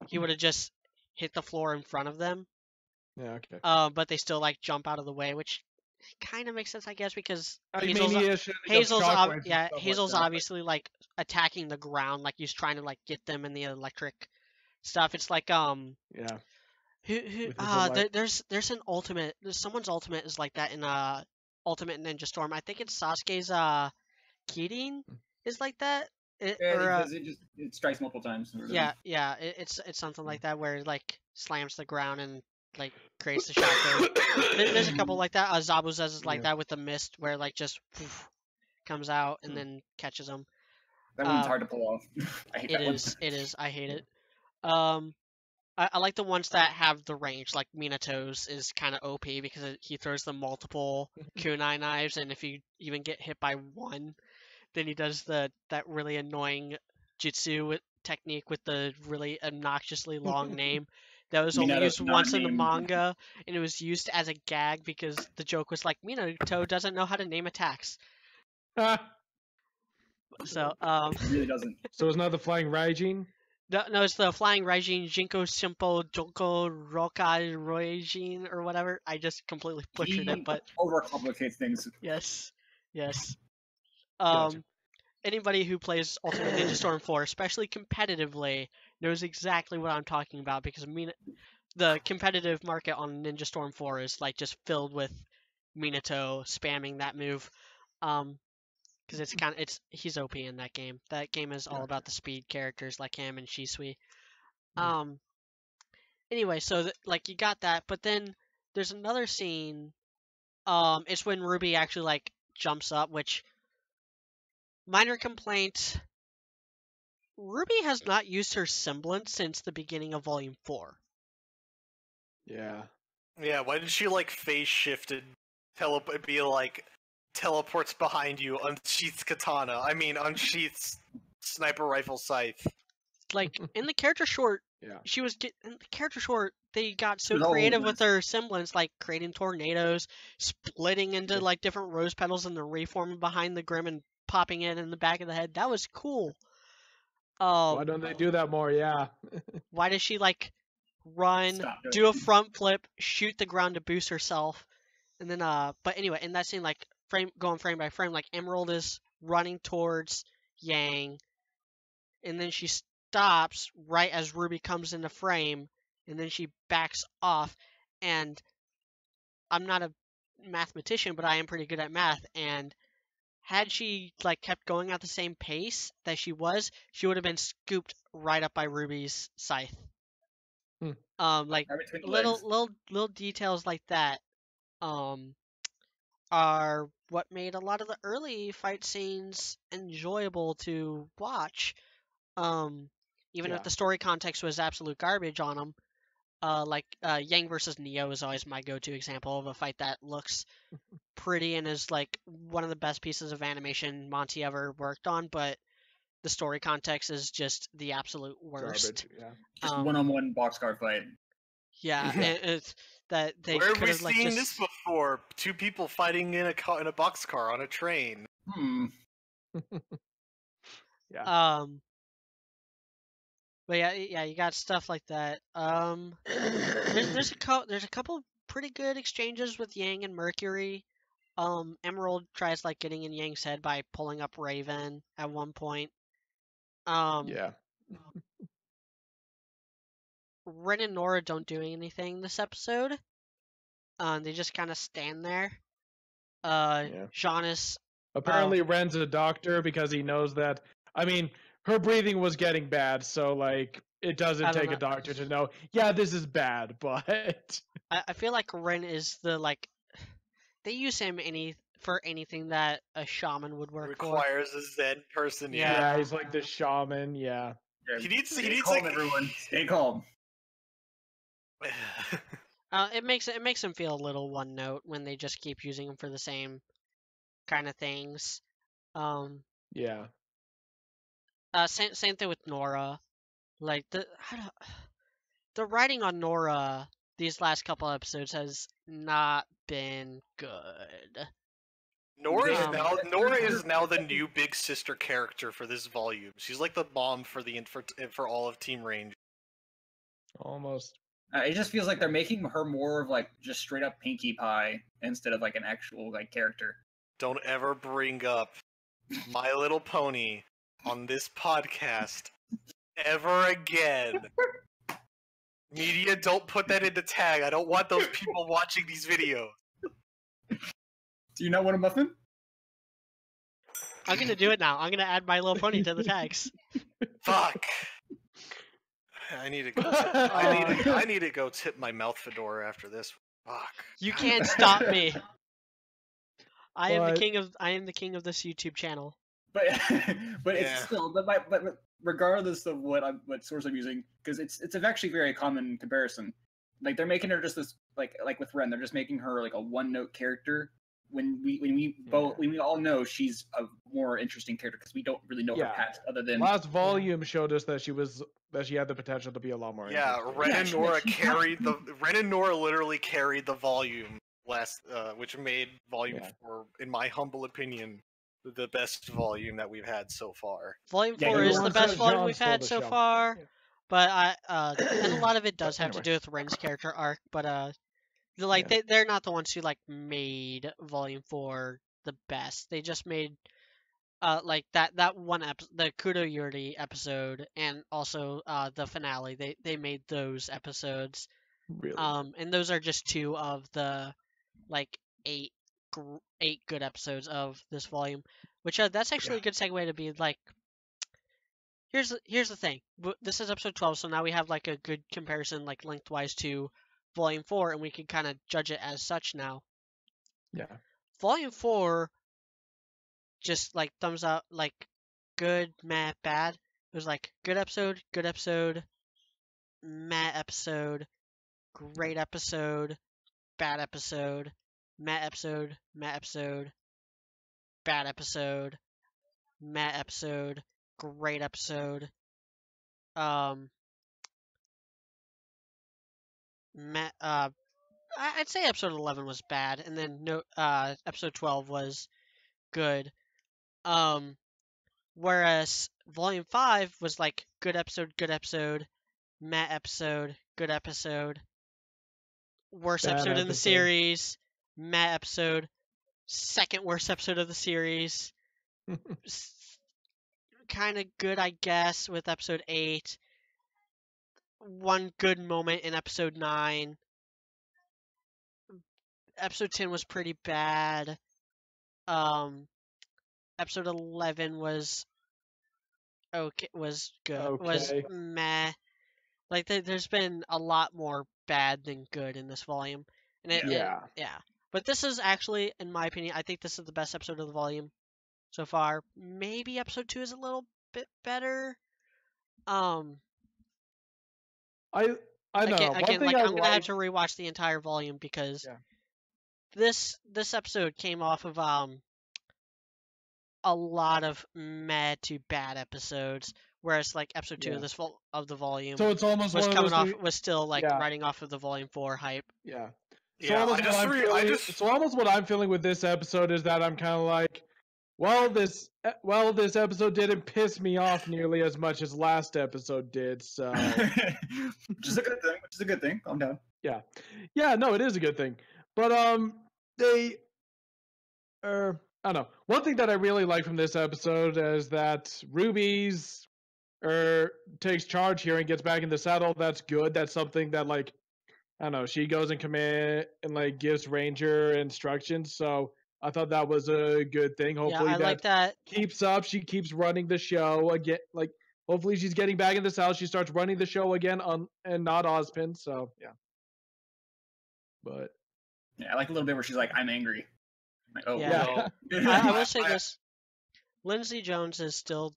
he would have just hit the floor in front of them. Yeah, okay. But they still like jump out of the way, which kind of makes sense, I guess, because Hazel's obviously like attacking the ground, like he's trying to like get them in the electric stuff. It's like yeah. there's an ultimate. Someone's ultimate is like that in Ultimate Ninja Storm. I think it's Sasuke's Kirin is like that. It strikes multiple times. Yeah. It's something like that where it like slams the ground and like creates the shot. There's a couple like that. Zabuza's is like that with the mist where like just comes out and then catches them. That one's hard to pull off. I hate that one. It is. I hate it. I like the ones that have the range. Like Minato's is kind of OP because he throws the multiple kunai knives, and if you even get hit by one, then he does that really annoying jutsu technique with the really obnoxiously long name. That was only used once in the manga, and it was used as a gag because the joke was like, Minato doesn't know how to name attacks. So, it really doesn't. So it's not the flying Raijin? No, it's the flying Raijin, Jinko Shimpo Joko Rokai Roijin or whatever. I just completely butchered it, but overcomplicates things. Yes. Gotcha. Anybody who plays Ultimate Ninja Storm 4, especially competitively, knows exactly what I'm talking about because the competitive market on Ninja Storm 4 is like just filled with Minato spamming that move. Because he's OP in that game. That game is all about the speed characters like him and Shisui. Anyway, so like you got that, but then there's another scene. It's when RWBY actually like jumps up, which minor complaint. RWBY has not used her semblance since the beginning of Volume 4. Yeah. Yeah, why did she like phase shift and be like teleports behind you, unsheaths katana. I mean, unsheaths sniper rifle scythe. Like in the character short, Yeah. in the character short. They got so was all creative over with this. their semblance, like creating tornadoes, splitting into Yeah. like different rose petals, and then reforming behind the Grim and popping it in the back of the head. That was cool. Why don't they do that more? Yeah. Why does she like run, Stop doing do a it. front flip, shoot the ground to boost herself, and then but anyway, in that scene, like going frame by frame, like Emerald is running towards Yang, and then she stops right as Ruby comes into frame, and then she backs off. And I'm not a mathematician, but I am pretty good at math, and had she like kept going at the same pace that she was, she would have been scooped right up by Ruby's scythe. Hmm. Like Right between the little legs. little details like that are what made a lot of the early fight scenes enjoyable to watch. Even if Yeah. the story context was absolute garbage on them. Yang versus Neo is always my go-to example of a fight that looks pretty and is like one of the best pieces of animation Monty ever worked on, but the story context is just the absolute worst. Garbage. Yeah. Just Um, one-on-one boxcar fight. yeah, Yeah. it's that they Where have could we have like seen just this before? Two people fighting in a boxcar on a train. Yeah. But yeah, you got stuff like that. There's a couple pretty good exchanges with Yang and Mercury. Emerald tries like getting in Yang's head by pulling up Raven at one point. Yeah. Ren and Nora don't do anything this episode. They just kind of stand there. Yeah. Janice. Apparently, Ren's a doctor because he knows that. I mean, her breathing was getting bad, so like it doesn't I don't take a know. doctor to know. Yeah, this is bad, but I feel like Ren is the like they use him for anything that a shaman would work for. Requires a Zen person. Yeah. yeah, he's like the shaman. Yeah. Yeah, He needs stay like calm, everyone. Stay calm. It makes him feel a little one note when they just keep using him for the same kind of things. Yeah. Same thing with Nora. Like the writing on Nora these last couple episodes has not been good. Nora Um, is now the new big sister character for this volume. She's like the mom for all of Team Range. Almost. It just feels like they're making her more of like just straight up Pinkie Pie instead of like an actual like character. Don't ever bring up My Little Pony on this podcast ever again. Media, don't put that in the tag. I don't want those people watching these videos. Do you not want a muffin? I'm gonna do it now. I'm gonna add My Little Pony to the tags. Fuck. I need to go. I need to go tip my mouth fedora after this. Fuck. You God. can't stop me. I am But- the king of this YouTube channel. But but Yeah. it's still but regardless of what source I'm using, because it's actually very common comparison. Like they're making her just this like with Ren, they're just making her like a one-note character when we all know she's a more interesting character because we don't really know her Yeah. past other than Last volume showed us that she had the potential to be a lot more. Yeah, interesting. Ren Yeah, and she- Nora she's carried the Ren and Nora literally carried the volume last, which made volume Yeah. 4, in my humble opinion, the best volume that we've had so far. Volume Yeah, 4 you is the want best to- volume John we've stole had the so show. far. Yeah. But and a lot of it does have to anyway. do with Ren's character arc. But like Yeah. they're not the ones who like made Volume 4 the best. They just made like that one episode, the Kudo Yuri episode, and also the finale. They made those episodes. Really. And those are just two of the like eight good episodes of this volume. Which that's actually a good segue to be like. Here's the thing. This is episode 12, so now we have like a good comparison, like lengthwise to Volume 4, and we can kind of judge it as such now. Yeah. Volume 4, just like thumbs up, like good, meh, bad. It was like good episode, meh episode, great episode, bad episode, meh episode, bad episode, meh episode, great episode. I'd say episode 11 was bad, and then episode 12 was good. Whereas volume 5 was like good episode, meh episode, good episode, worst Bad episode in the episode. series, meh episode, second worst episode of the series, kind of good, I guess, with episode 8. One good moment in episode 9. Episode 10 was pretty bad. Episode 11 was okay, was good, was Okay. meh. Like there's been a lot more bad than good in this volume, and Yeah. yeah. But this is actually, in my opinion, I think this is the best episode of the volume so far. Maybe episode 2 is a little bit better. I don't know. One Again, thing like I I'm gonna have like. to rewatch the entire volume because Yeah. this episode came off of a lot of meh to bad episodes, whereas like episode 2 Yeah. of of the volume So it's almost was one of coming those. off was still like Yeah. riding off of the volume 4 hype. Yeah. So Yeah, almost what I'm feeling. So almost what I'm feeling with this episode is that I'm kind of like, well, this episode didn't piss me off nearly as much as last episode did. So which is a good thing. Which is a good thing. Calm down. yeah, no, it is a good thing. But they, I don't know. One thing that I really like from this episode is that Ruby's takes charge here and gets back in the saddle. That's good. That's something that like, I don't know, she goes in command and like gives Ranger instructions. So I thought that was a good thing. Hopefully Yeah, I like that. keeps up. She keeps running the show again. Like hopefully she's getting back in this house. She starts running the show again and not Ozpin. So yeah. But yeah, I like a little bit where she's like, "I'm angry." I'm like, oh, Yeah. no. I will say this: Lindsay Jones is still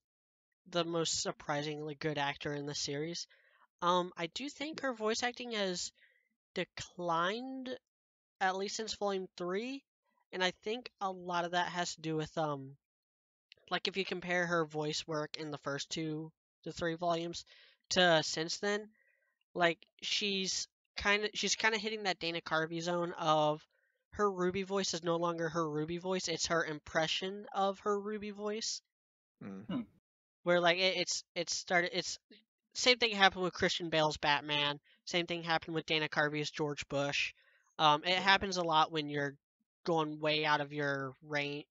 the most surprisingly good actor in the series. I do think her voice acting has declined at least since volume 3, and I think a lot of that has to do with like if you compare her voice work in the first 2 to 3 volumes to since then, like she's kind of hitting that Dana Carvey zone of her Ruby voice is no longer her Ruby voice, it's her impression of her Ruby voice. Where like it's same thing happened with Christian Bale's Batman. Same thing happened with Dana Carvey's George Bush. It happens a lot when you're going way out of your way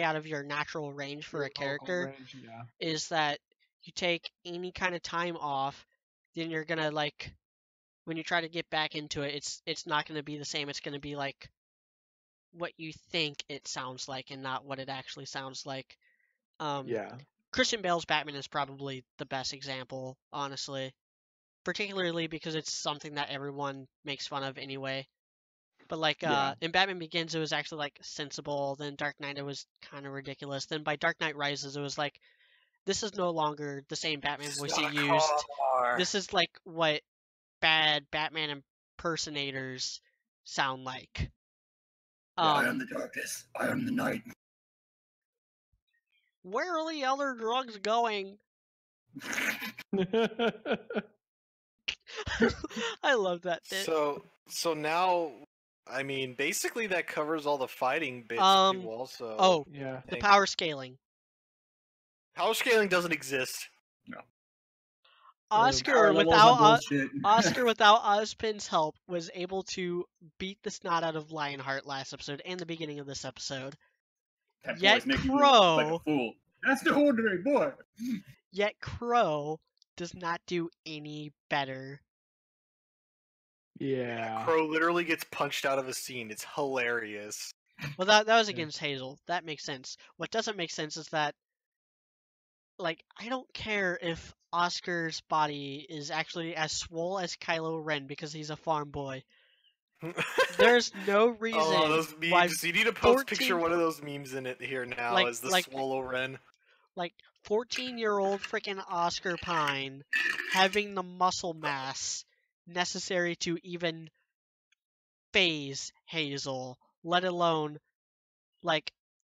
out of your natural range for a character. yeah. Is that you take any kind of time off, then you're gonna like when you try to get back into it, it's not gonna be the same. It's gonna be like what you think it sounds like and not what it actually sounds like. Yeah. Christian Bale's Batman is probably the best example, honestly. Particularly because it's something that everyone makes fun of anyway. But like in Batman Begins it was actually like sensible, then Dark Knight it was kind of ridiculous. Then by Dark Knight Rises it was like this is no longer the same Batman voice he used. This is like what bad Batman impersonators sound like. I am the darkness. I am the night. Where are the other drugs going? I love that bit. So now, I mean, basically that covers all the fighting bits too. Also, Oh, yeah. the power scaling. Power scaling doesn't exist. No. Oscar without Ozpin's help was able to beat the snot out of Lionheart last episode and the beginning of this episode. That Yet boy's making you Crow, look like a fool. That's the ordinary boy. Yet Crow does not do any better. Yeah. Crow literally gets punched out of a scene. It's hilarious. Well, that was against Hazel. That makes sense. What doesn't make sense is that, like, I don't care if Oscar's body is actually as swole as Kylo Ren because he's a farm boy. There's no reason those memes. why You need to post picture one of those memes in it here now Like- as the like- Swallow Ren. like 14-year-old freaking Oscar Pine having the muscle mass necessary to even phase Hazel, let alone like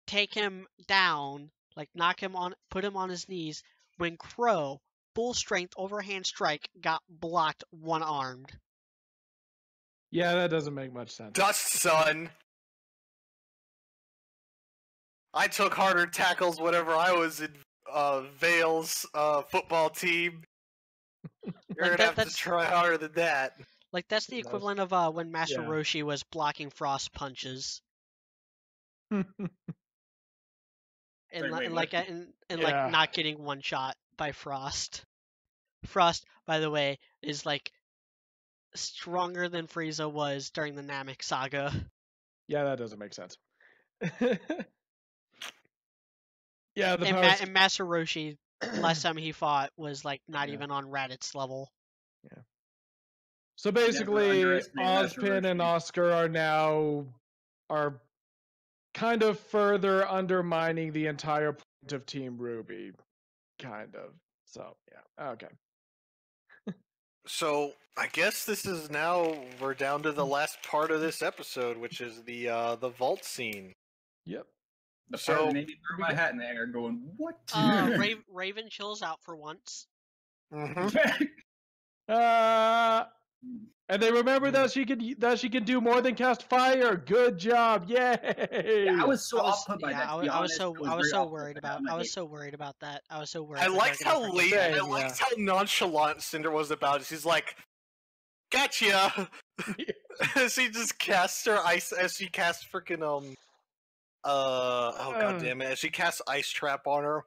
take him down, like knock him on, put him on his knees, when Crow, full strength overhand strike, got blocked one-armed. Yeah, that doesn't make much sense. Dust Sun. I took harder tackles whenever I was in Vale's football team. You're Like gonna have to try harder than that. Like that's the equivalent of when Master Yeah. Roshi was blocking Frost punches. And Yeah. not getting one shot by Frost. Frost, by the way, is like stronger than Frieza was during the Namek saga. Yeah, that doesn't make sense. Yeah, the And Master Roshi, last time he fought, was like not even on Raditz level. Yeah. So basically, underestimate Master Ozpin and Roshi. Oscar are kind of further undermining the entire point of Team RWBY. Kind of. So yeah. Okay. So I guess this is now we're down to the last part of this episode, which is the vault scene. Yep. The So- part that made me throw my hat in the air, going, "What?" Raven chills out for once. Mm-hmm. And they remember that she can do more than cast fire. Good job. Yay. Yeah, I was so I was, off put by yeah, that. To I be was honest. so I was very off put worried by that. about I'm like, I was so worried about that. I was so worried. I that liked they're gonna how freaking late. say- I liked how nonchalant Cinder was about it. She's like, "Gotcha." She just casts her ice as she casts freaking oh god damn it, as she casts ice trap on her.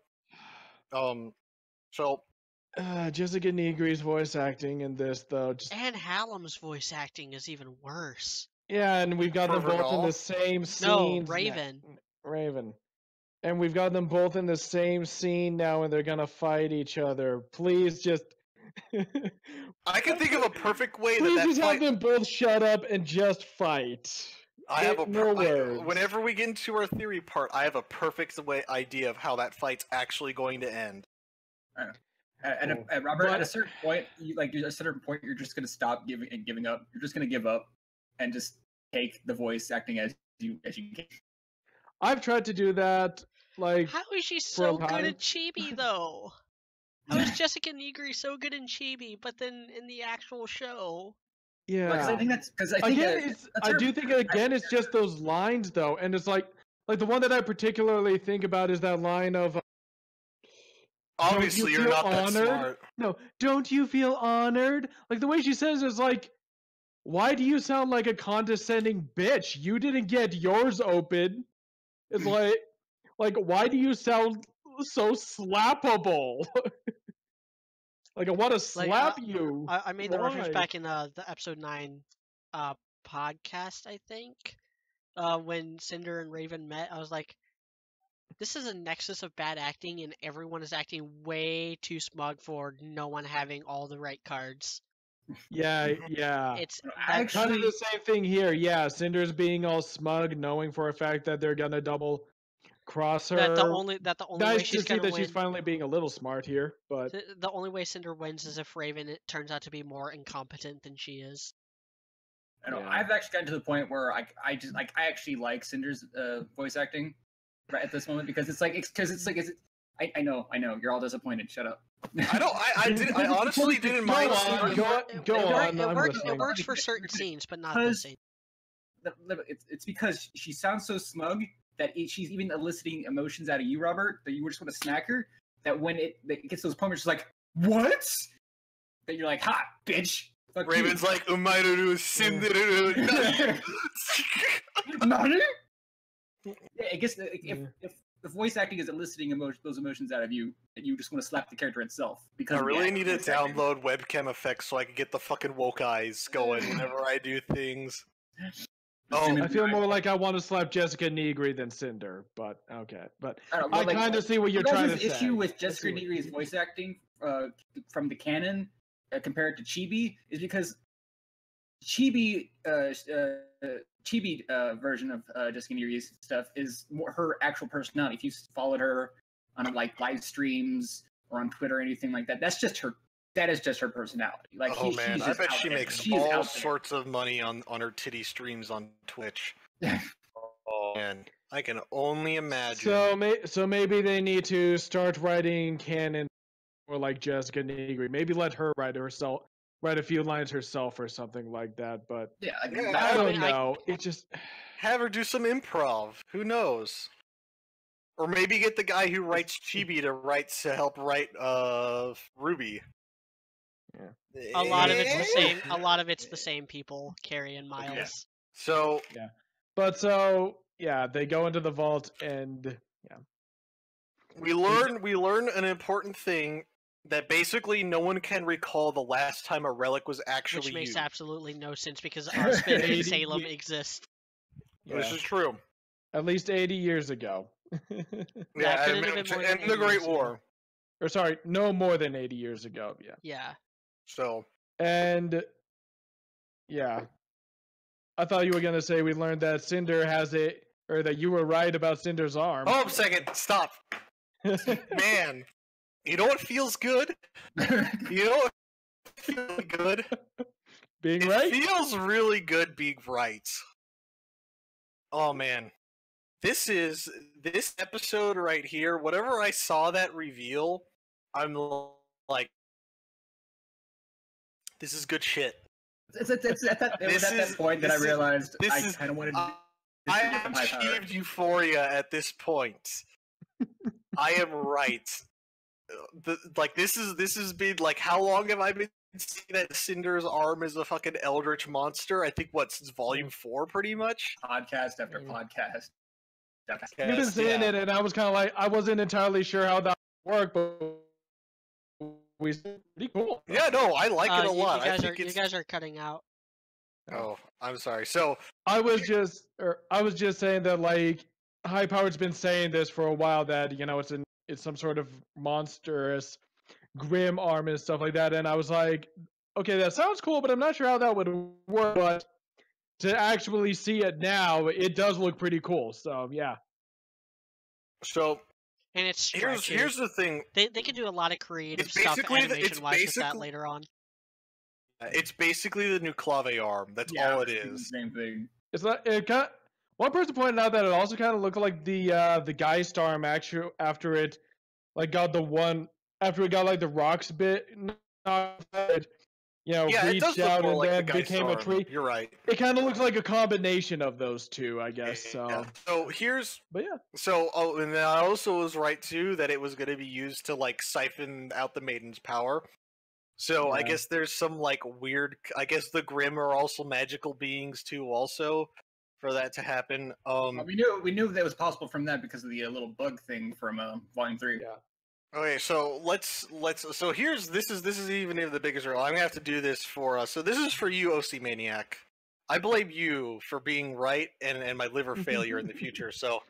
So Jessica Negri's voice acting in this though, And Hallam's voice acting is even worse. yeah, and we've got them For both in the Vernal? same No, scene. Raven. Raven. And we've got them both in the same scene now, and they're gonna fight each other. Please just. I can think of a perfect way Please that just have fight. them both shut up and just fight. I have a no words. whenever we get into our theory part, I have a perfect idea of how that fight's actually going to end. And Robert, at a certain point, you're just gonna stop giving up. You're just gonna give up and just take the voice acting as you can. I've tried to do that. Like, How is she for a so good time. at Chibi though? How is Jessica Negri so good in Chibi, but then in the actual show? yeah. Because I think Again, I do think again it's just those lines though, and it's like the one that I particularly think about is that line of. Obviously, you're feel not that honored? smart. No, don't you feel honored? Like the way she says is like, why do you sound like a condescending bitch? You didn't get yours open. It's like why do you sound so slappable? Like I want to slap you. I made the reference Why? back in the episode 9 podcast, I think. When Cinder and Raven met, I was like, this is a nexus of bad acting, and everyone is acting way too smug for no one having all the right cards. Yeah. It's Kind of the same thing here. Yeah, Cinder's being all smug, knowing for a fact that they're gonna double cross her. that the only way Nice to she's see gonna that win. she's finally being a little smart here, but The only way Cinder wins is if Raven turns out to be more incompetent than she is. I know. Yeah. I've actually gotten to the point where I actually like Cinder's voice acting right at this moment because I know you're all disappointed. Shut up. I honestly didn't mind. Go on. It I'm works. listening. It works for certain scenes, but not this scene. It's because she sounds so smug that she's even eliciting emotions out of you, Robert, that you just want to smack her. That when it gets those moments, she's like, "What?" That you're like, "Ha, bitch." Fuck Raven's like, "Umaru Cinderu." Nani? Yeah, I guess if the voice acting is eliciting those emotions out of you, that you just want to slap the character itself. Because I really need to download webcam effects so I can get the fucking woke eyes going whenever I do things. Oh, I feel more like I want to slap Jessica Negri than Cinder, but okay. But I kind of see what you're trying to say. The issue with Jessica Negri's voice acting from the canon compared to Chibi is because Chibi version of Jessica Negri's stuff is more her actual personality. If you followed her on like live streams or on Twitter or anything like that, that's just her. That is just her personality. Like, man, I bet she makes all out there. sorts of money on her titty streams on Twitch. Oh man, I can only imagine. So maybe they need to start writing canon, or like Jessica Negri. Maybe let her write a few lines herself or something like that. But Yeah, I don't know. It just have her do some improv. Who knows? Or maybe get the guy who writes Chibi to help write RWBY. Yeah. A lot of it's the same. A lot of it's the same people, Carrie and Miles. Yeah. So yeah, but they go into the vault and we learn an important thing that basically no one can recall the last time a relic was actually Which makes used. absolutely no sense because Ozpin and Salem exist. This is true. At least 80 years ago. Yeah, couldn't have been more than and the 80 Great years ago. War. Or sorry, no more than 80 years ago. Yeah. Yeah. So. And yeah, I thought you were gonna say we learned that Cinder has it, or that you were right about Cinder's arm. Hold up a second. Stop. Man, you know what feels good? You know what feels good? Being right? It feels really good being right. Oh man. This episode right here, whenever I saw that reveal, I'm like, this is good shit. It was at that point that I realized I kind of wanted to I achieved euphoria at this point. I am right. This has been like, how long have I been saying that Cinder's arm is a fucking eldritch monster? I think since volume 4 pretty much? Podcast after podcast. You've been saying it, and I was kind of like, I wasn't entirely sure how that worked, but we pretty cool. Yeah, no, I like it a lot. You guys are cutting out. Oh, I'm sorry. So I was just saying that like High Powered's been saying this for a while, that it's some sort of monstrous grim arm and stuff like that, and I was like, okay, that sounds cool, but I'm not sure how that would work. But to actually see it now, it does look pretty cool. So yeah. So and it's stretchy. Here's the thing. They can do a lot of creative stuff animation-wise with that later on. It's basically the new Clave arm. That's all it is. Same thing. It's not. One person pointed out that it also kind of looked like the Geist arm after it got the rocks bit. Reached out and then became a tree. You're right. It kind of looks like a combination of those two, I guess. So. Yeah. So here's. But yeah. So and then I also was right too that it was going to be used to siphon out the Maiden's power. So I guess there's some weird. I guess the Grimm are also magical beings too, also, for that to happen. We knew that was possible from that because of the little bug thing from Volume 3. Yeah. Okay, so let's. So this is even the biggest role. I'm gonna have to do this for us. So this is for you, OC Maniac. I blame you for being right and my liver failure in the future. So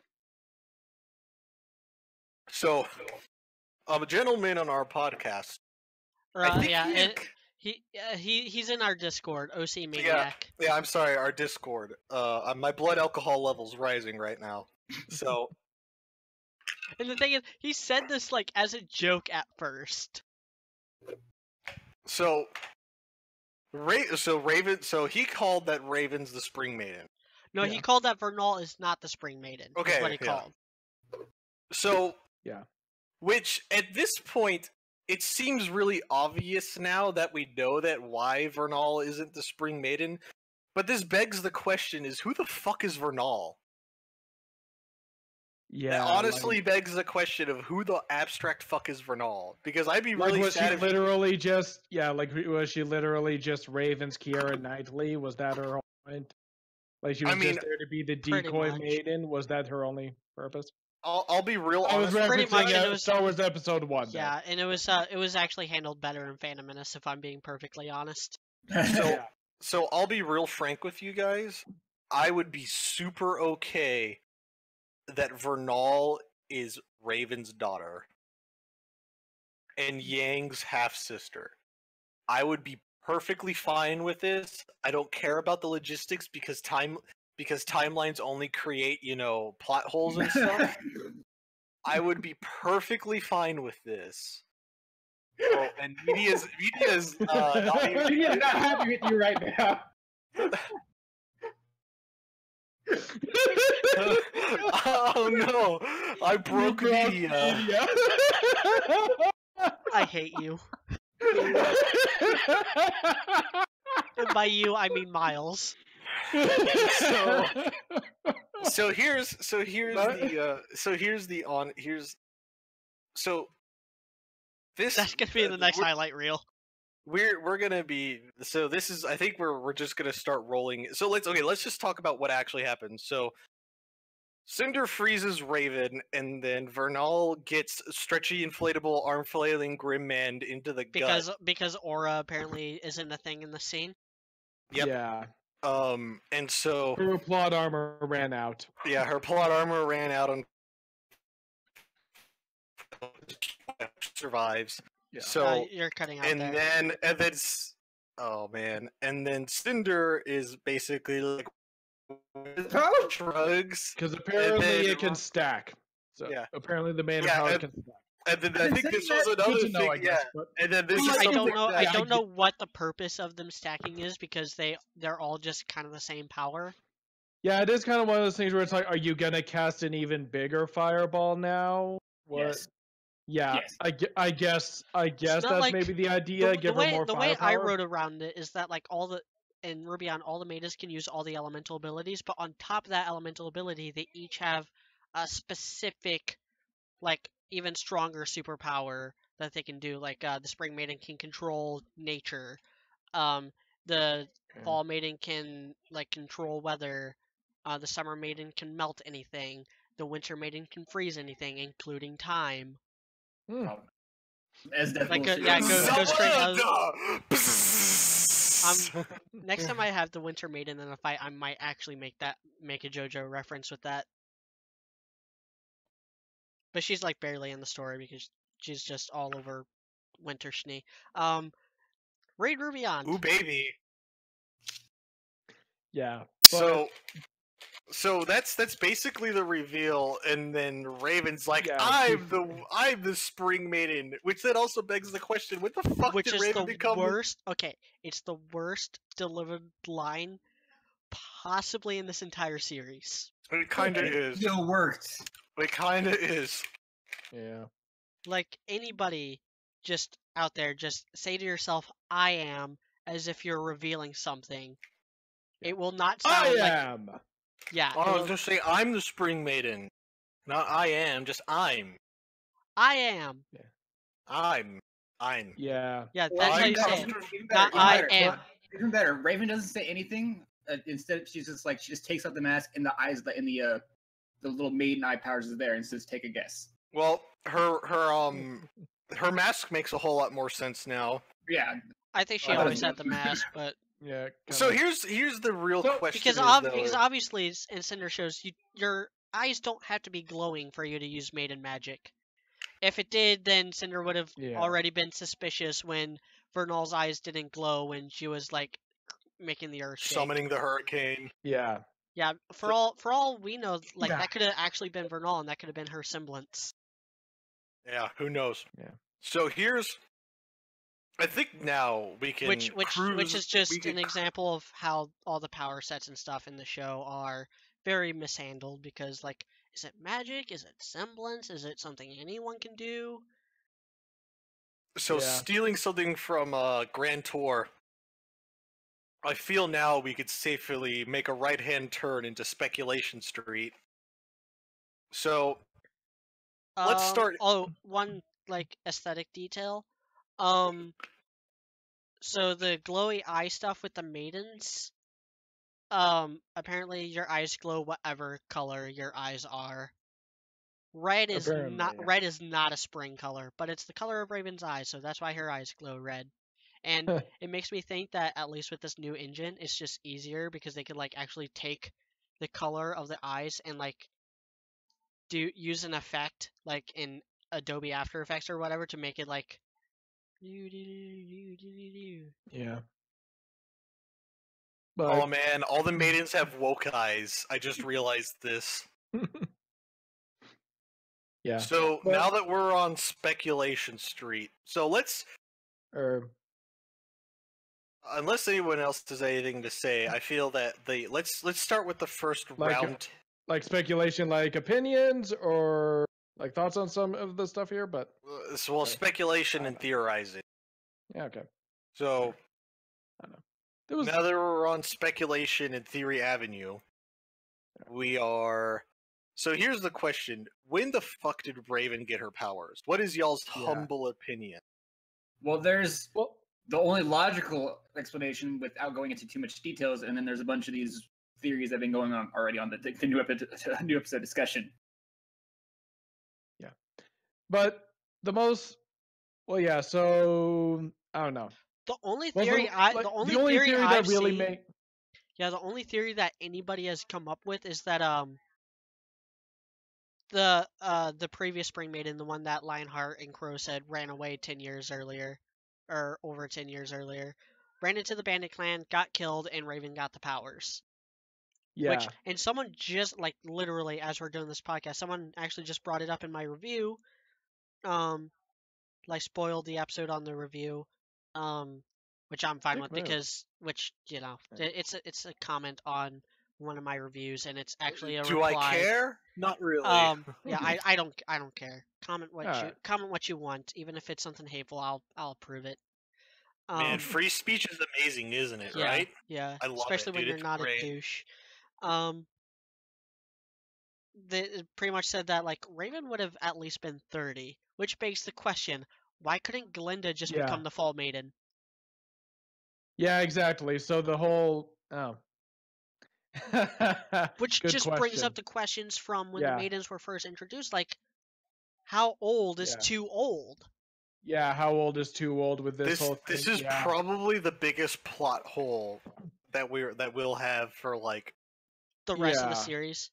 a gentleman on our podcast. He's in our Discord, OC Maniac. Yeah, I'm sorry, our Discord. My blood alcohol level's rising right now. So. And the thing is, he said this as a joke at first. So Raven. So he called that Raven's the Spring Maiden. No, he called that Vernal is not the Spring Maiden. Okay, that's what he called. So yeah, which at this point it seems really obvious now that we know that why Vernal isn't the Spring Maiden. But this begs the question: is who the fuck is Vernal? Yeah, that honestly begs the question of who the abstract fuck is Vernal, because I'd be really was sad she literally just was she literally just Raven's Keira Knightley? Was that her whole point? She was just there to be the decoy maiden. Was that her only purpose? I'll be real honest. I was referencing Star Wars Episode 1. Yeah, and it was actually handled better in Phantom Menace, if I'm being perfectly honest. So I'll be real frank with you guys. I would be super okay that Vernal is Raven's daughter and Yang's half-sister. I would be perfectly fine with this. I don't care about the logistics because timelines only create, plot holes and stuff. I would be perfectly fine with this. Oh, and media's not happy with you right now. Oh no! I broke media. I hate you. And by you, I mean Miles. So here's so this That's gonna be the next highlight reel. we're gonna be so this is I think we're just gonna start rolling. So let's just talk about what actually happens. So Cinder freezes Raven, and then Vernal gets stretchy, inflatable, arm flailing Grim-Man into the gut. Because Aura apparently isn't a thing in the scene. Yep. Yeah. And so Her plot armor ran out. yeah, her plot armor ran out on survives. Yeah. So You're cutting out and there. then oh man, and then Cinder is basically like drugs, Because apparently then- it can stack. So Yeah. apparently the main Yeah, power and- can stack. and then I think this was Good another to know, thing. I guess, Yeah, but and then this Well, is I something don't know. that I I don't get- know what the purpose of them stacking is because they're all just kind of the same power. yeah, it is kind of one of those things where it's like, are you gonna cast an even bigger fireball now? What? Yes. Yeah, Yes. I guess not that's like- maybe the idea. The give her way more the way I firepower. wrote around it is that like in RWBY on all the mages can use all the elemental abilities, but on top of that elemental ability, they each have a specific, like even stronger superpower that they can do. Like the Spring Maiden can control nature. The Okay. Fall Maiden can like control weather. The Summer Maiden can melt anything. The Winter Maiden can freeze anything, including time. As that Like, bullshit. yeah, go straight out. Zelda! Next time I have the Winter Maiden in a fight, I might actually make a JoJo reference with that. But she's like barely in the story because she's just all over Winter Schnee. Raid RWBY on. Ooh baby. Yeah. So that's basically the reveal, and then Raven's like, Yeah, I'm the Spring Maiden, which then also begs the question: what the fuck Which did is Raven the become? worst. Okay, it's the worst delivered line possibly in this entire series. It kind of is. Still worked. It kind of is. Yeah. Like anybody just out there, just say to yourself, "I am," as if you're revealing something. It will not I sound like am. yeah. it Oh, will- just say I'm the Spring Maiden, not I am. Just I'm. I am. I'm. Yeah. Yeah, Or that's how I'm you the say it. Master- Even Not better, I even better, am. Even better. Raven doesn't say anything. Instead, she just takes out the mask, and the eyes in the little maiden eye powers is there, and says, "Take a guess." Well, her mask makes a whole lot more sense now. Yeah. I think she Well, always that had the mask, but Yeah. So kinda. here's the real So- question: because is, though, obviously in Cinder shows your eyes don't have to be glowing for you to use maiden magic. If it did, then Cinder would have Yeah. already been suspicious when Vernal's eyes didn't glow when she was like making the earth shake. summoning the hurricane. Yeah. Yeah, for all we know, like Yeah. that could have actually been Vernal, and that could have been her semblance. Yeah, who knows? Yeah. So I think now we can Which cruise, is we just can an example of how all the power sets and stuff in the show are very mishandled because like is it magic? Is it semblance? Is it something anyone can do? So Yeah. stealing something from Grand Tour, I feel now we could safely make a right-hand turn into Speculation Street. So let's start. Oh, one like aesthetic detail. So the glowy eye stuff with the maidens. Apparently your eyes glow whatever color your eyes are. Red is Apparently, not yeah. red is not a spring color, but it's the color of Raven's eyes, so that's why her eyes glow red. And it makes me think that at least with this new engine, it's just easier because they could like actually take the color of the eyes and like use an effect like in Adobe After Effects or whatever to make it like Yeah. Oh But man, all the maidens have woke eyes. I just realized this. yeah. So But- now that we're on Speculation Street, so let's. Or unless anyone else has anything to say, I feel that let's start with the first Like, round. like speculation, like opinions, or like thoughts on some of the stuff here. But Well, speculation and theorizing. yeah, okay. So I don't know. There was now that we're on speculation and theory avenue, we are. So here's the question: when the fuck did Raven get her powers? What is y'all's humble opinion? Well, there's well, the only logical explanation without going into too much details, and then there's a bunch of these theories that have been going on already on the new episode discussion. yeah, but the most well, yeah. So I don't know. The only Well, theory the only theory that I've really seen, make yeah, the only theory that anybody has come up with is that the previous Spring Maiden, the one that Lionheart and Crow said ran away 10 years earlier, or over 10 years earlier, ran into the Bandit Clan, got killed, and Raven got the powers. yeah. And someone just, like, literally, as we're doing this podcast, someone actually just brought it up in my review, like, spoiled the episode on the review, which I'm fine with because, it's a comment on one of my reviews, and it's actually a Do reply. I care? Not really. Yeah, I don't care. Comment what Alright. comment what you want, even if it's something hateful, I'll approve it. Man, free speech is amazing, isn't it? Yeah, Right? yeah. I love Especially it, when dude. you're It's not great. a douche. They pretty much said that like Raven would have at least been 30, which begs the question: why couldn't Glinda just Yeah. become the Fall Maiden? Yeah, exactly. So the whole Which Good just brings question. up the questions from when Yeah. the maidens were first introduced, like how old is Yeah. too old? Yeah, how old is too old with this whole thing? This is yeah. probably the biggest plot hole that we'll have for like The rest of the Yeah. series.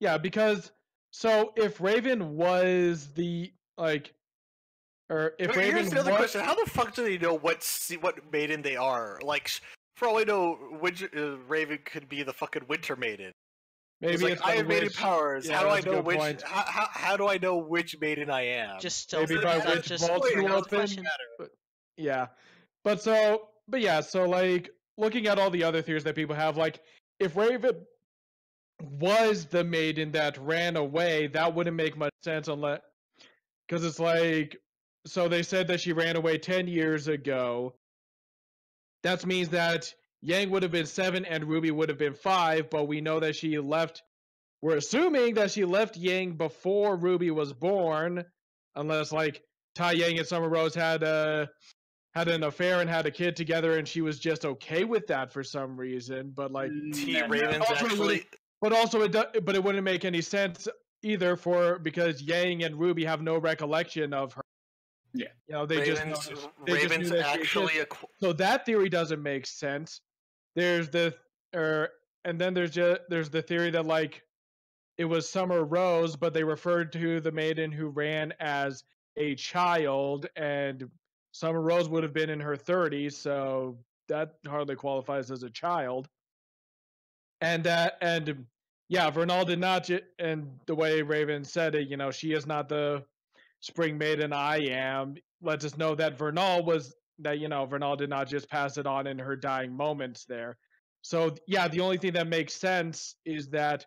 Yeah, because so if Raven was the like, or if Here's Raven the other was, question: how the fuck do they know what maiden they are? Like, for all we know, Raven could be the fucking Winter Maiden. maybe like, it's I by have maiden which- powers. yeah, how do I that's a know good which? point. How do I know which maiden I am? Just still maybe is by that which just vault Wait, you how's the open. question matter? Yeah, but yeah, so like looking at all the other theories that people have, like if Raven was the maiden that ran away, that wouldn't make much sense unless because it's like so they said that she ran away 10 years ago. That means that Yang would have been 7 and Ruby would have been 5, but we know that she left. We're assuming that she left Yang before Ruby was born, unless like Tai Yang and Summer Rose had an affair and had a kid together, and she was just okay with that for some reason. But like, T. No. Raven's Also, actually. but it wouldn't make any sense either because Yang and Ruby have no recollection of her. Yeah. You know, they just Raven's, knew that she actually existed. So that theory doesn't make sense. There's the and then there's the theory that like it was Summer Rose, but they referred to the maiden who ran as a child, and Summer Rose would have been in her 30s, so that hardly qualifies as a child. And yeah, Vernal did not, and the way Raven said it, you know, she is not the Spring Maiden I am. Lets us know that Vernal did not just pass it on in her dying moments there. So yeah, the only thing that makes sense is that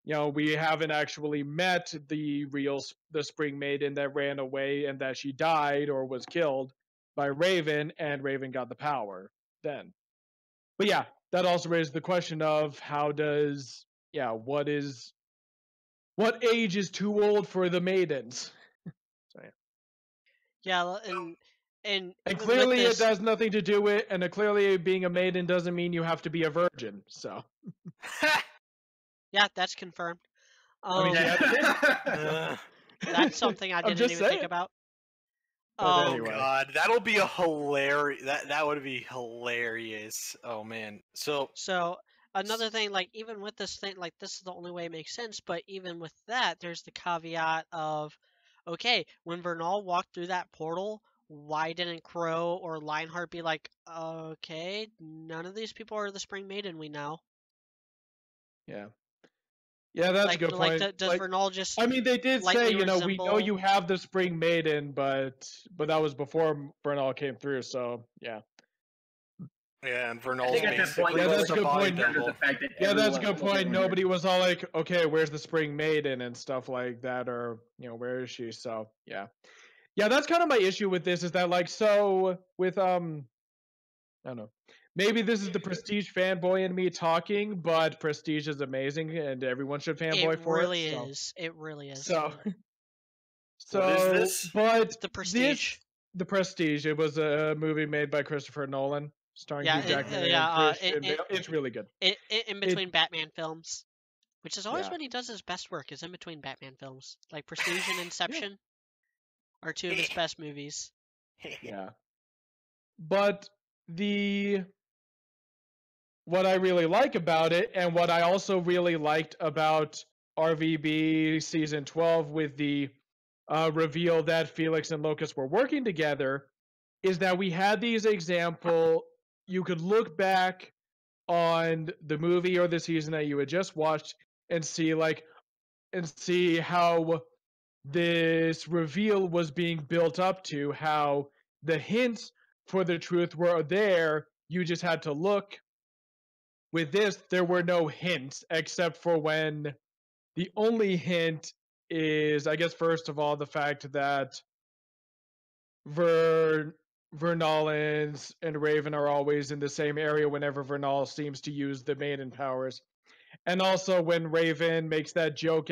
we haven't actually met the Spring Maiden that ran away and that she died or was killed by Raven, and Raven got the power then. But yeah, that also raises the question of what age is too old for the maidens? So, Yeah, and even clearly with this, it has nothing to do with, and clearly being a maiden doesn't mean you have to be a virgin. So yeah, that's confirmed. I mean, That's something I I'm didn't just even think saying. about. But Oh anyway. god, that'll be a hilarious. That would be hilarious. Oh man. So Another thing, like even with this thing, like this is the only way it makes sense. But even with that, there's the caveat of, okay, when Vernal walked through that portal, why didn't Crow or Lionheart be like, okay, none of these people are the Spring Maiden we know? Yeah, that's like, a good point. Does Vernal just? I mean, they did say, lightly we know resemble- you have the Spring Maiden, but that was before Vernal came through. So yeah, Yeah, and I Vernal's think at that point, basically Yeah, that's just a a good body point. double. The fact that Yeah, that's a everyone good was point. weird. Nobody was all like, "Okay, where's the Spring Maiden?" and stuff like that, or where is she? So yeah, that's kind of my issue with this is that like so with I don't know. Maybe this is the Prestige fanboy in me talking, but Prestige is amazing and everyone should It fanboy for it. really So is. It really is. so What is so this? but The Prestige. this the Prestige, it was a movie made by Christopher Nolan starring Yeah, Hugh Jackman yeah. and Christian Bale. It's really good. In It between Batman films, which is always yeah. when he does his best work, is in between Batman films. Like Prestige and Yeah. Inception are two of his best movies. Yeah. But the what I really like about it, and what I also really liked about RVB season 12 with the reveal that Felix and Locust were working together, is that we had these example. You could look back on the movie or the season that you had just watched and see how this reveal was being built up to, how the hints for the truth were there. You just had to look. With this, there were no hints except for when the only hint is, I guess, first of all, the fact that Vernal and Raven are always in the same area whenever Vernal seems to use the maiden powers. And also when Raven makes that joke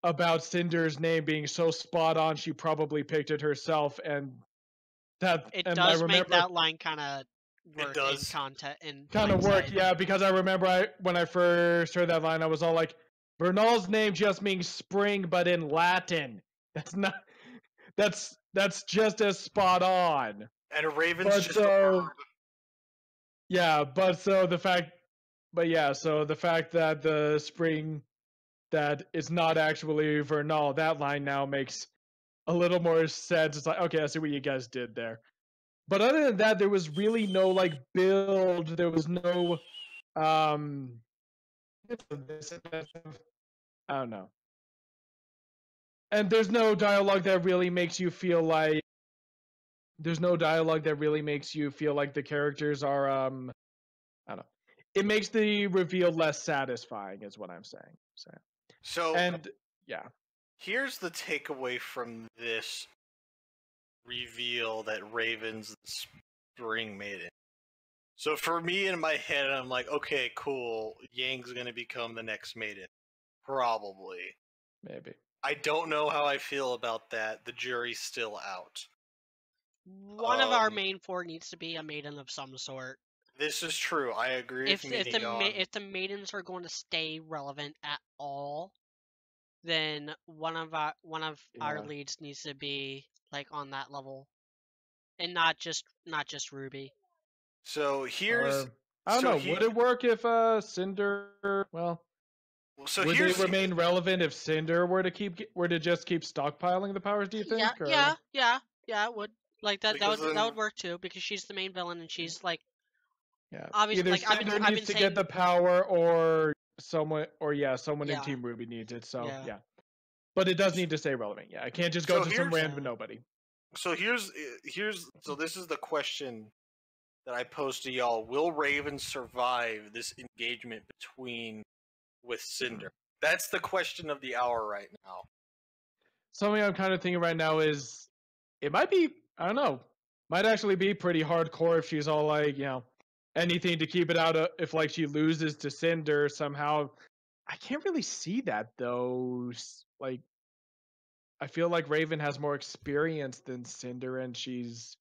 about Cinder's name being so spot on, she probably picked it herself. And It I does make remember that line kind of work in does. content in kind of work, hindsight. yeah, because I remember when I first heard that line, I was all like, Vernal's name just means spring, but in Latin. That's not. That's just as spot on. And Raven's But just a verb. yeah, so the fact that the spring that it's not actually Vernal, that line now makes a little more sense. It's like, okay, I see what you guys did there. But other than that, there was really no like build. There was no um I don't know. And there's no dialogue that really makes you feel like the characters are I don't know. It makes the reveal less satisfying is what I'm saying. So And yeah. here's the takeaway from this reveal that Raven's the Spring Maiden. So for me in my head, I'm like, okay, cool. Yang's gonna become the next Maiden, probably. Maybe. I don't know how I feel about that. The jury's still out. One of our main four needs to be a maiden of some sort. This is true. I agree If with if the Minion. if the maidens are going to stay relevant at all, then one of our Yeah. leads needs to be like on that level, and not just RWBY. So here's. I don't so know. he- Would it work if Cinder? Well, So would here's they remain relevant if Cinder were to just keep stockpiling the powers? Do you think? Yeah, it would. Like that Because that then- would work too, because she's the main villain and she's like Yeah. obviously Either like Cinder I've needs been to saying get the power, or someone in Yeah. Team RWBY needs it. So Yeah. yeah. But it does need to stay relevant. Yeah, it can't just go So to some here's- random nobody. So so this is the question that I posed to y'all. Will Raven survive this engagement with Cinder? That's the question of the hour right now. Something I'm kind of thinking right now is it might be, I don't know, might actually be pretty hardcore if she's all like, anything to keep it out of, if like she loses to Cinder somehow. I can't really see that though. Like, I feel like Raven has more experience than Cinder, and she's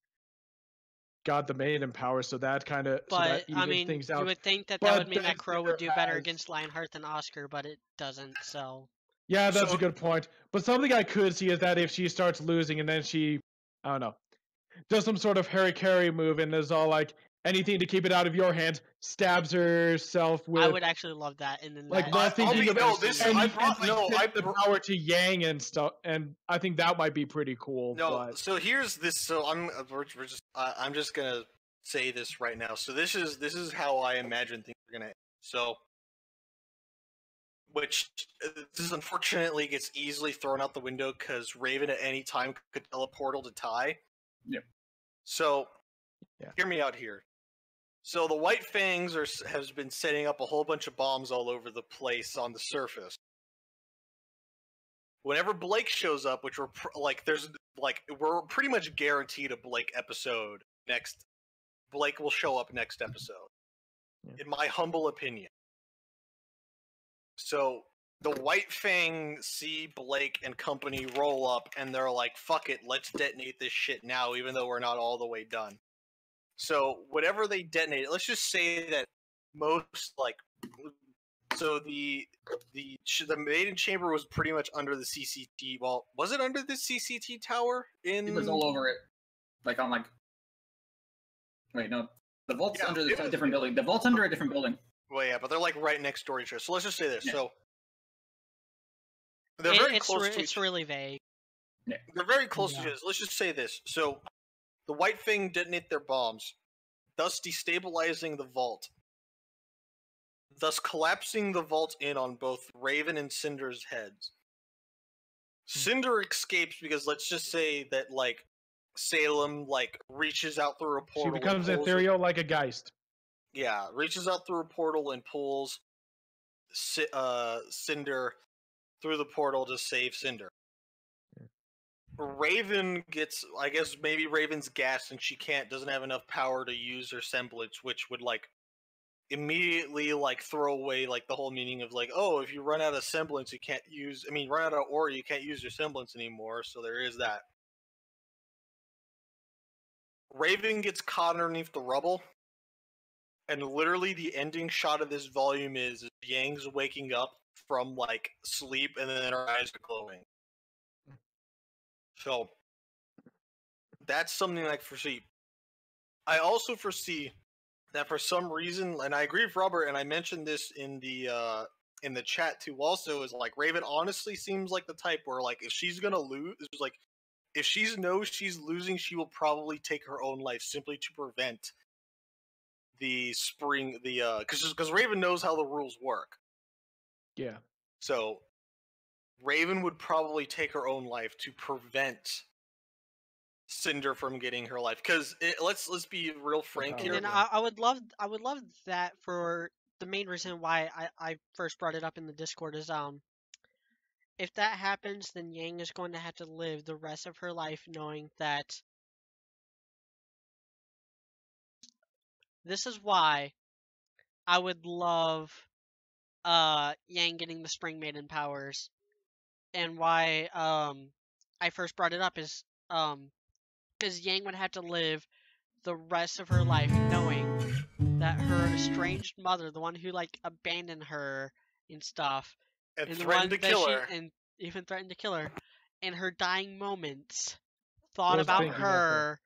got the maiden power, so that But I evens mean, things you out. would think that But would mean then that Crow Cinder would do better has- against Lionheart than Oscar, but it doesn't. So Yeah, that's So- a good point. But something I could see is that if she starts losing and then she, I don't know, does some sort of Harry Carey move and is all like, anything to keep it out of your hands, stabs herself with I would actually love that. And then like that, not thinking I'll be- of no, this- and, I and, brought- like, no, gives I the br- power to Yang and stuff, and I think that might be pretty cool. No, But so here's this. So I'm just gonna say this right now. So this is how I imagine things are gonna end. So, which this unfortunately gets easily thrown out the window because Raven at any time could teleportal to Ty. Yep. So, Yeah. hear me out here. So the White Fangs has been setting up a whole bunch of bombs all over the place on the surface. Whenever Blake shows up, which we're we're pretty much guaranteed a Blake episode next. Blake will show up next episode, in my humble opinion. So the White Fang see Blake and company roll up, and they're like, "Fuck it, let's detonate this shit now, even though we're not all the way done." So whatever they detonate, let's just say that most so the maiden chamber was pretty much under the CCT. Well, was it under the CCT tower? It was all over it, like on like. Wait, no, the vault's under a different building. The vault's under a different building. Well, yeah, but they're like right next door to each other. So let's just say this. Yeah. So they're very close to It's really vague. Yeah. They're very close to each other. Let's just say this. So the White Fang detonate their bombs, thus destabilizing the vault, thus collapsing the vault in on both Raven and Cinder's heads. Cinder escapes because let's just say that like Salem like reaches out through a portal. She becomes ethereal like a geist. Yeah, reaches out through a portal and pulls Cinder through the portal to save Cinder. Raven gets, I guess maybe Raven's gassed and she doesn't have enough power to use her semblance, which would like immediately like throw away like the whole meaning of like, oh, if you run out of semblance, you can't use, run out of aura, you can't use your semblance anymore, so there is that. Raven gets caught underneath the rubble, and literally the ending shot of this volume is Yang's waking up from like sleep and then her eyes are glowing. So that's something I foresee. I also foresee that for some reason, and I agree with Robert, and I mentioned this in the chat too also, is like Raven honestly seems like the type where like if she's gonna lose, like if she knows she's losing, she will probably take her own life simply to prevent the because Raven knows how the rules work. Yeah. So Raven would probably take her own life to prevent Cinder from getting her life. Because let's be real frank here. And I would love that for the main reason why I first brought it up in the Discord is if that happens, then Yang is going to have to live the rest of her life knowing that this is why I would love Yang getting the Spring Maiden powers, and why I first brought it up is because Yang would have to live the rest of her life knowing that her estranged mother, the one who like abandoned her and stuff, and threatened to kill her, and even threatened to kill her, in her dying moments, thought about her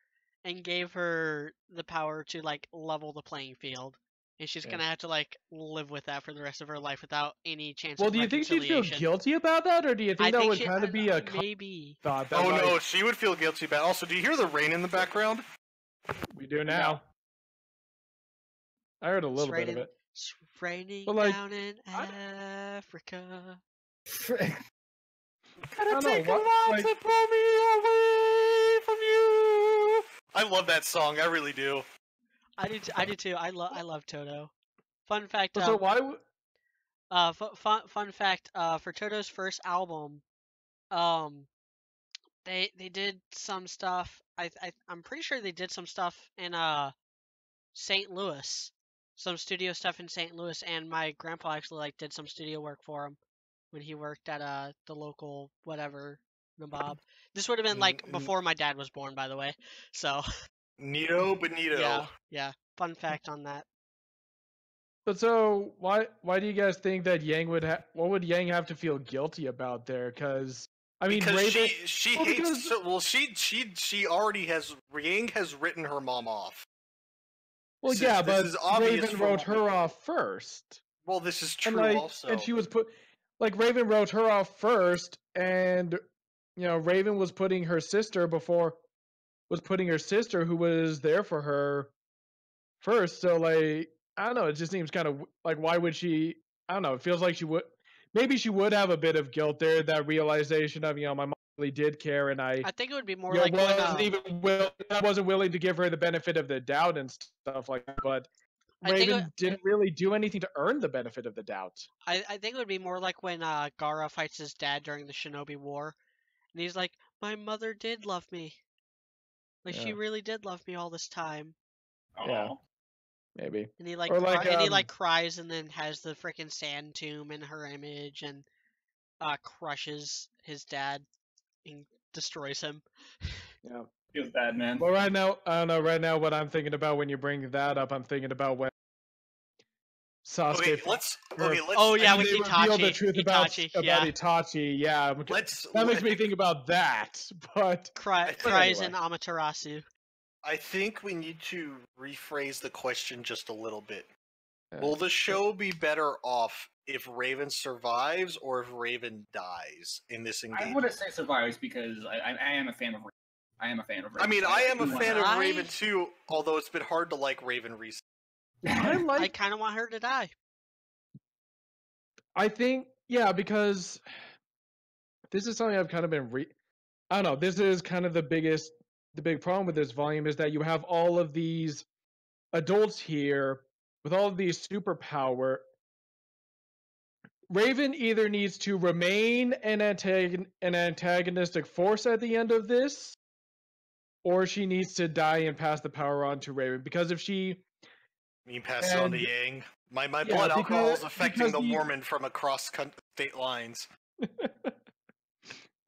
and gave her the power to like level the playing field. And she's gonna have to like live with that for the rest of her life without any chance. Well, do you think she'd feel guilty about that, or do you think that would kind of be a maybe thought? Oh no, she would feel guilty about. Also, do you hear the rain in the background? We do now. I heard a little bit of it. It's raining down in Africa. Gotta take a lot to blow me away from you. I love that song. I really do. I do too. I love Toto. Fun fact. So why? Fun fact. For Toto's first album, they did some stuff. I'm pretty sure they did some stuff in St. Louis, some studio stuff in St. Louis, and my grandpa actually like did some studio work for him when he worked at the local whatever nabob. This would have been like before my dad was born, by the way. So. Neato bonito. Yeah. Fun fact on that. But so why do you guys think that Yang would what would Yang have to feel guilty about there? Because I mean, because Raven, she hates. She already has. Yang has written her mom off. Well, yeah, but Raven wrote her off first. Well, this is true. Also, and she was Raven wrote her off first, and Raven was putting her sister who was there for her first. So I don't know, it just seems kind of like, why would she? I don't know, it feels like maybe she would have a bit of guilt there, that realization of, my mom really did care, and I think it would be more I wasn't willing to give her the benefit of the doubt and stuff like that. But Raven didn't really do anything to earn the benefit of the doubt. I think it would be more like when Gaara fights his dad during the Shinobi War, and he's like, "My mother did love me. Like she really did love me all this time." Yeah, maybe. And he like, Or like, and he like cries, and then has the freaking sand tomb in her image, and crushes his dad and destroys him. Yeah, feels bad, man. Well, right now, I don't know. Right now, what I'm thinking about when you bring that up, I'm thinking about when Sasuke. Okay, let's. Oh yeah, with they Itachi. reveal the truth about yeah. Itachi. Yeah, that makes me think about that. But cries in Amaterasu. I think we need to rephrase the question just a little bit. Will the show be better off if Raven survives or if Raven dies in this engagement? I wouldn't say survives because I am a fan of Raven. I am a fan of Raven. I mean, I am a fan of Raven too, although it's been hard to like Raven recently. I kind of want her to die. I think, yeah, because this is something I've kind of been I don't know, this is kind of the big problem with this volume is that you have all of these adults here with all of these superpower. Raven either needs to remain an antagonistic force at the end of this, or she needs to die and pass the power on to Raven. Because if she... You pass it on to Yang? My blood alcohol is affecting the Mormon from across state lines.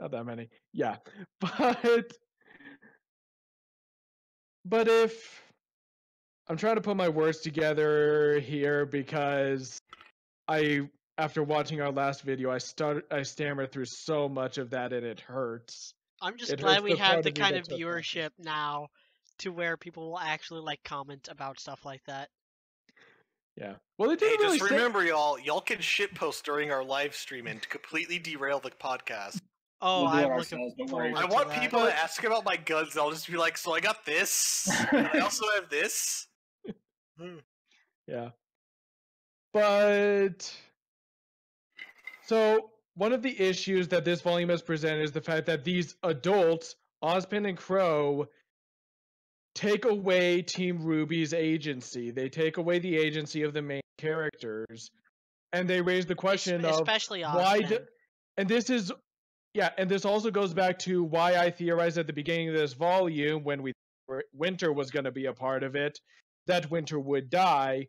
Not that many. Yeah. But if... I'm trying to put my words together here because after watching our last video, I stammered through so much of that and it hurts. I'm just glad we have the kind of viewership now to where people will actually like comment about stuff like that. Yeah. Well, it didn't really just remember, y'all can shitpost during our live stream and completely derail the podcast. Oh, I'm looking forward to I want people to ask about my guns. I'll just be like, so I got this, and I also have this. Yeah. But so one of the issues that this volume has presented is the fact that these adults, Ozpin and Crow, take away Team RWBY's agency. They take away the agency of the main characters, and they raise the question especially of why. And this is, yeah, and this also goes back to why I theorized at the beginning of this volume when Winter was going to be a part of it, that Winter would die,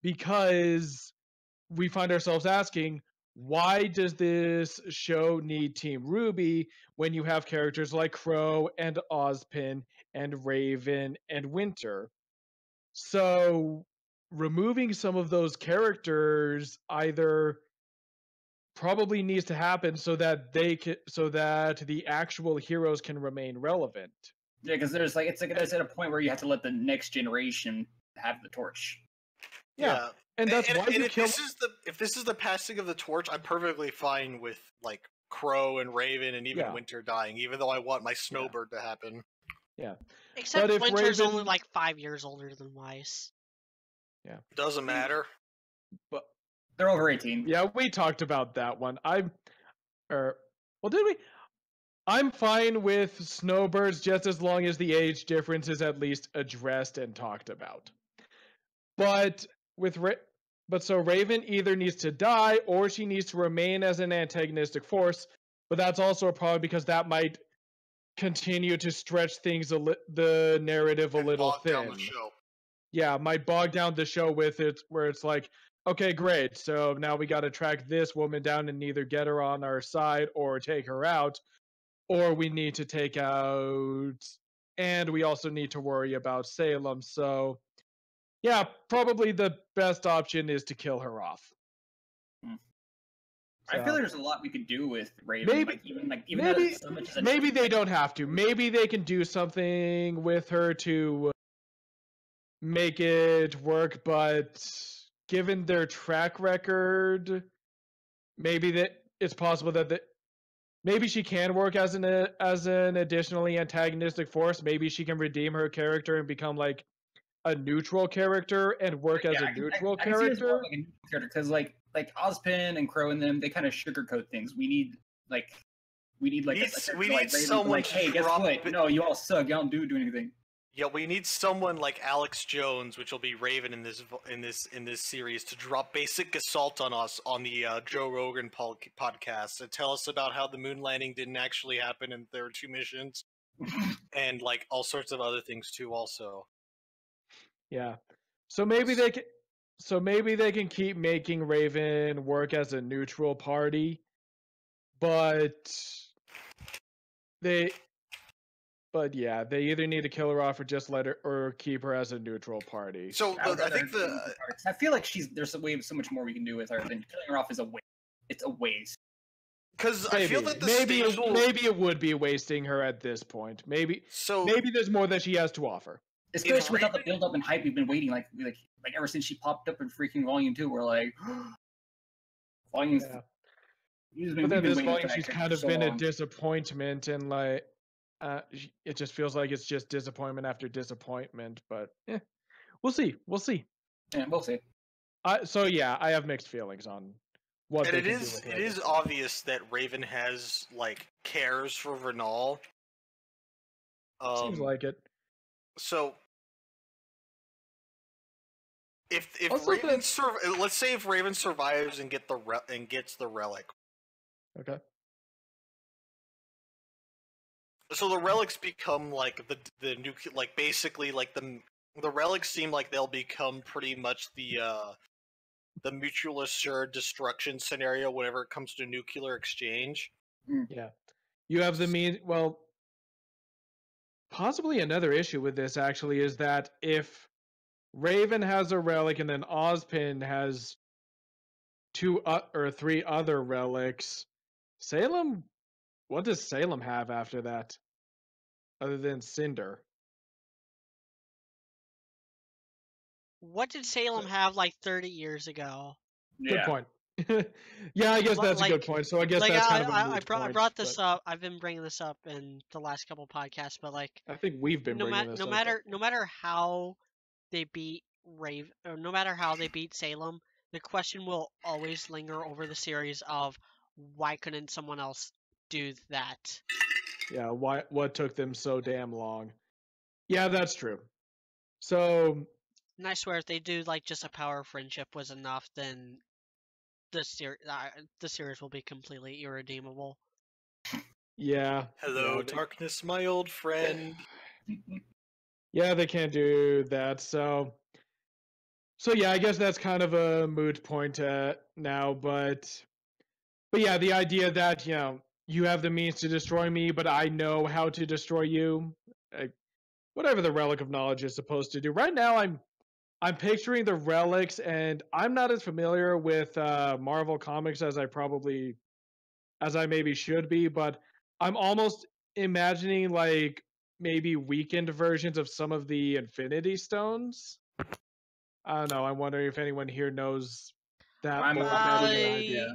because we find ourselves asking, why does this show need Team RWBY when you have characters like Crow and Ozpin and Raven and Winter? So removing some of those characters either probably needs to happen so that the actual heroes can remain relevant. Yeah, because there's at a point where you have to let the next generation have the torch. Yeah. And that's why you kill. If this is the passing of the torch, I'm perfectly fine with like Crow and Raven and even Winter dying, even though I want my Snowbird to happen. Yeah. Except Winter's only like 5 years older than Weiss. Yeah. Doesn't matter. But they're over 18. Yeah, we talked about that one. Did we? I'm fine with Snowbirds just as long as the age difference is at least addressed and talked about. But so Raven either needs to die or she needs to remain as an antagonistic force. But that's also a problem because that might continue to stretch the narrative a little thin. Down the show. Yeah, might bog down the show with it, where it's like, okay, great. So now we got to track this woman down and either get her on our side or take her out, or we need to take out, and we also need to worry about Salem. So, yeah, probably the best option is to kill her off. I feel like there's a lot we could do with Raven. Maybe they don't have to. Maybe they can do something with her to make it work, but given their track record, maybe that it's possible that maybe she can work as an additionally antagonistic force. Maybe she can redeem her character and become like a neutral character and work as a neutral character. Because like Ozpin and Crow and them, they kind of sugarcoat things. We need someone like, hey, guess what? No, you all suck. Y'all don't do anything. Yeah, we need someone like Alex Jones, which will be Raven in this series, to drop basic assault on us on the Joe Rogan podcast and tell us about how the moon landing didn't actually happen and there were 2 missions, and like all sorts of other things too. Also, Yeah. So maybe they can. So maybe they can keep making Raven work as a neutral party, but they. But yeah, they either need to kill her off or just let her or keep her as a neutral party. so I would I rather think her do the parts. I feel like there's so much more we can do with her than killing her off is a waste. It's a waste. because I feel that the stage will maybe it would be wasting her at this point. Maybe there's more that she has to offer. Especially without the build up and hype we've been waiting like ever since she popped up in freaking Volume 2, we're like Volume. Yeah. But then this volume, she's kind of been a disappointment, and like, it just feels like it's just disappointment after disappointment. But we'll see. We'll see. Yeah, we'll see. So yeah, I have mixed feelings on what and they it can is do with it is obvious that Raven has like cares for Vernal. Seems like it. So if Also Raven let's say if Raven survives and gets the relic. Okay. So the relics become like the new, like basically like the relics seem like they'll become pretty much the mutual assured destruction scenario whenever it comes to nuclear exchange. Yeah. You have the mean. Well, possibly another issue with this actually is that if Raven has a relic and then Ozpin has 2 or 3 other relics, Salem. What does Salem have after that, other than Cinder? What did Salem have like 30 years ago? Good point. Yeah, I guess that's a good point. So I guess that's kind of a moot point. I brought this up. I've been bringing this up in the last couple podcasts, but like I think we've been bringing this up. No matter how they beat or no matter how they beat Salem, the question will always linger over the series of why couldn't someone else do that? Yeah, what took them so damn long? Yeah, that's true. So, and I swear, if they do like just a power of friendship was enough, then the series will be completely irredeemable. Yeah. Hello, darkness, my old friend. Yeah, they can't do that. So yeah, I guess that's kind of a moot point now. But yeah, the idea that you have the means to destroy me, but I know how to destroy you. Whatever the relic of knowledge is supposed to do. Right now, I'm picturing the relics, and I'm not as familiar with Marvel comics as I maybe should be, but I'm almost imagining like maybe weakened versions of some of the Infinity Stones. I don't know. I'm wondering if anyone here knows that more better than I do.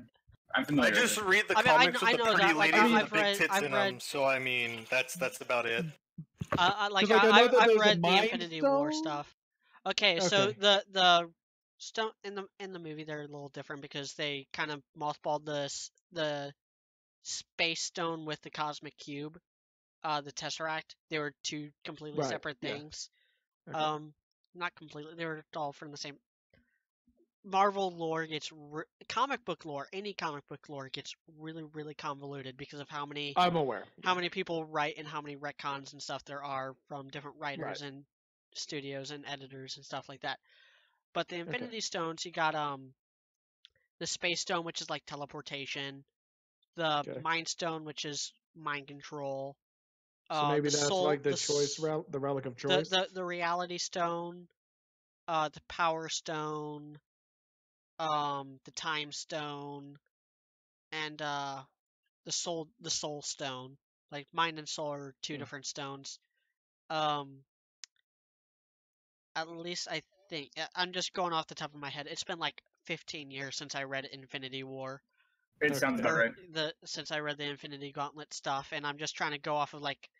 I'm familiar. I just read the comics with the pretty ladies with the big tits in them, so I mean that's about it. I've read the Infinity War stuff. Okay, so the stone in the movie they're a little different because they kind of mothballed the space stone with the cosmic cube, the Tesseract. They were 2 completely separate things. Okay. Not completely. They were all from the same. Marvel lore gets comic book lore. Any comic book lore gets really, really convoluted because of how many. I'm aware. How many people write and how many retcons and stuff there are from different writers and studios and editors and stuff like that. But the Infinity Stones, you got the Space Stone, which is like teleportation. The Mind Stone, which is mind control. So maybe that's like the choice, the relic of choice. The Reality Stone, the Power Stone, the Time Stone, and the Soul Stone. Like mind and soul are 2 different stones. At least I think I'm just going off the top of my head. It's been like 15 years since I read Infinity War. It sounds about right. Since I read the Infinity Gauntlet stuff, and I'm just trying to go off of like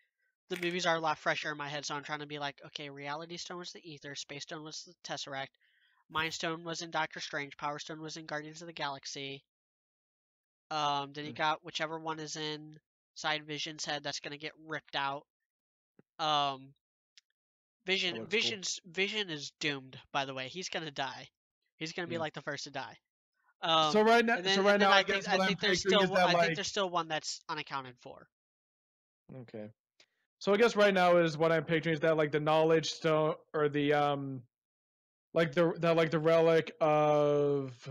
the movies are a lot fresher in my head, so I'm trying to be like, okay, Reality Stone was the Ether, Space Stone was the Tesseract, Mind Stone was in Doctor Strange, Power Stone was in Guardians of the Galaxy. Then you got whichever one is in Side Vision's head that's gonna get ripped out. That looks cool. Vision is doomed. By the way, he's gonna die. He's gonna be Yeah. like the first to die. So right now, I I guess what I'm picturing is that I think like there's still one that's unaccounted for. okay. So I guess right now is what I'm picturing is that like the knowledge stone or the like the relic of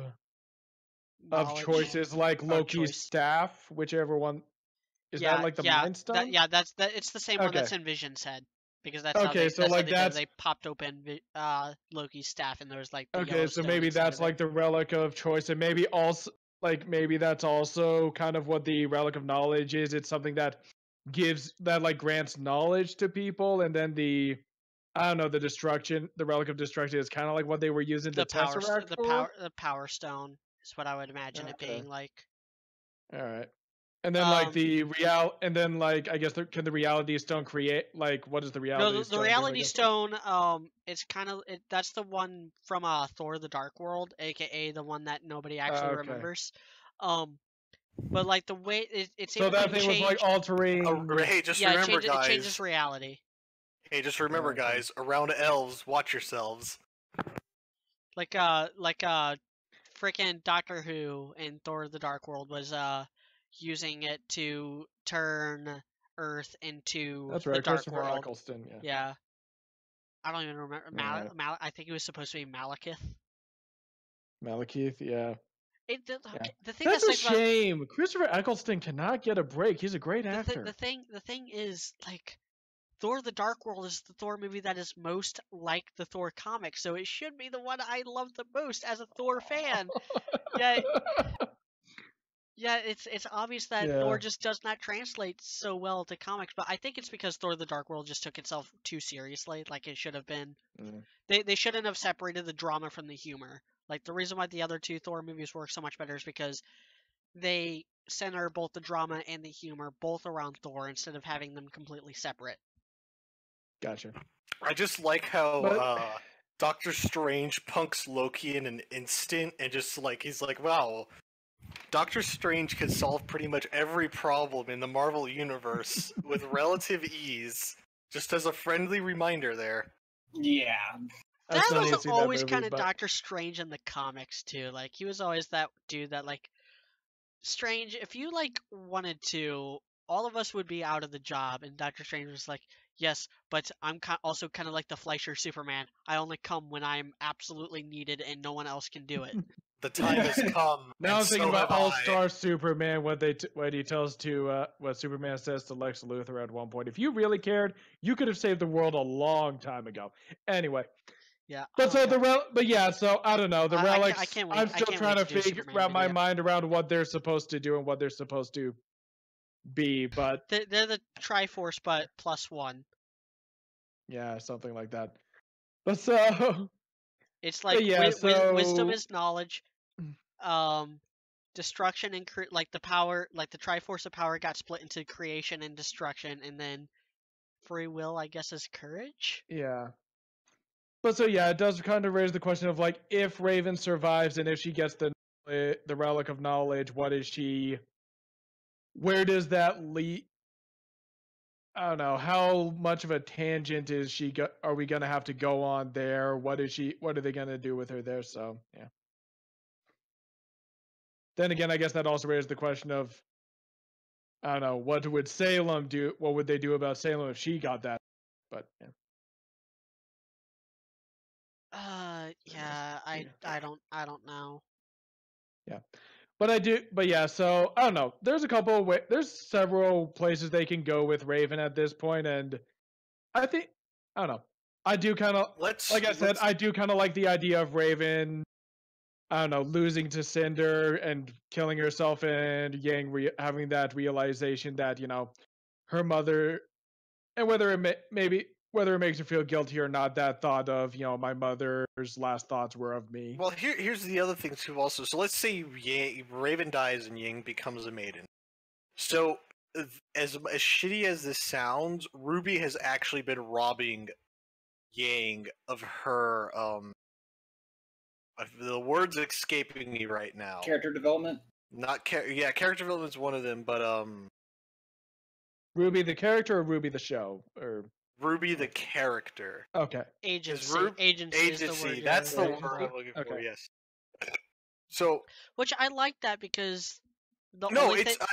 Knowledge choices like or Loki's choice. staff, whichever one is that like the Mind Stone? That's it's the same one Okay. that's in Vision's head because that's how Okay, they so that's how like they did it. that's They popped open Loki's staff and there was like the okay. yellow So stone maybe inside that's of it. like the relic of choice, and maybe also like maybe that's also kind of what the relic of knowledge is. It's something that gives that like grants knowledge to people, and then the I don't know the relic of destruction is kind of like what they were using the Tesseract for. The power stone is what I would imagine it Okay. being like. All right. And then like and then like I guess can the reality stone create like what does the No, reality the stone do? I reality guess? stone it's kind of that's the one from Thor: The Dark World, aka the one that nobody actually Okay. remembers. But like the way it's So able that to thing change. was like altering. Hey, just Yeah, remember, it guys. changes reality. Hey, just remember, Okay. guys. Around elves, watch yourselves. Like freaking Doctor Who in Thor: The Dark World was using it to turn Earth into That's the right, Dark Christopher World. Eccleston. Yeah. Yeah. I don't even remember Alright. I think it was supposed to be Malekith. Malekith. Yeah. Yeah. The thing That's that's a like about shame. Christopher Eccleston cannot get a break. He's a great actor. the thing is like Thor: The Dark World is the Thor movie that is most like the Thor comic, so it should be the one I love the most as a Thor fan. Yeah, yeah, it's obvious that Yeah. Thor just does not translate so well to comics, but I think it's because Thor: The Dark World just took itself too seriously. Like it should have been. Mm. They shouldn't have separated the drama from the humor. Like the reason why the other two Thor movies work so much better is because they center both the drama and the humor both around Thor instead of having them completely separate. Gotcha. I just like how But Doctor Strange punks Loki in an instant, and just like he's like, "Wow, Doctor Strange can solve pretty much every problem in the Marvel universe with relative ease." Just as a friendly reminder, there. Yeah. I That still need to was see that always movie, kind of but Doctor Strange in the comics too. Like he was always that dude that like Strange. If you like wanted to, all of us would be out of the job, and Doctor Strange was like, "Yes, but I'm also kind of like the Fleischer Superman. I only come when I'm absolutely needed, and no one else can do it." The time has come. now and I'm thinking so about have All I. Star Superman. What he tells to what Superman says to Lex Luthor at one point. If you really cared, you could have saved the world a long time ago. Anyway. Yeah. But so God. but yeah, so I don't know the relics. I can't wait. I'm I still can't trying wait to to do figure Superman wrap my video. mind around what they're supposed to do and what they're supposed to be. But They're the Triforce, but +1. yeah, something like that. But so It's but like yeah, wisdom so is knowledge. Destruction and like the power, like the Triforce of power got split into creation and destruction, and then free will, I guess, is courage. yeah. But so yeah, it does kind of raise the question of like if Raven survives and if she gets the relic of knowledge, what is she? Where does that lead? I don't know how much of a tangent is she. Are we gonna have to go on there? What is she? What are they gonna do with her there? So yeah. Then again, I guess that also raises the question of I don't know what would Salem do? What would they do about Salem if she got that? But yeah. Yeah, I don't know. Yeah. But I do, but yeah, so I don't know. There's a couple of there's several places they can go with Raven at this point, and I think I don't know. I do kind of like I said, I do kind of like the idea of Raven. I don't know, losing to Cinder and killing herself, and Yang having that realization that her mother, and whether maybe whether it makes her feel guilty or not, that thought of my mother's last thoughts were of me. Well, here's the other thing too. Also, so let's say Raven dies and Yang becomes a maiden. So, as shitty as this sounds, RWBY has actually been robbing Yang of her. The word's escaping me right now. Character development. Not character development is one of them, but RWBY the character or RWBY the show or RWBY the character. Okay. Agency. Agency is the word. That's the you're word looking I'm for. looking for. Okay. Yes. So Which I like that because the no, only it's thing,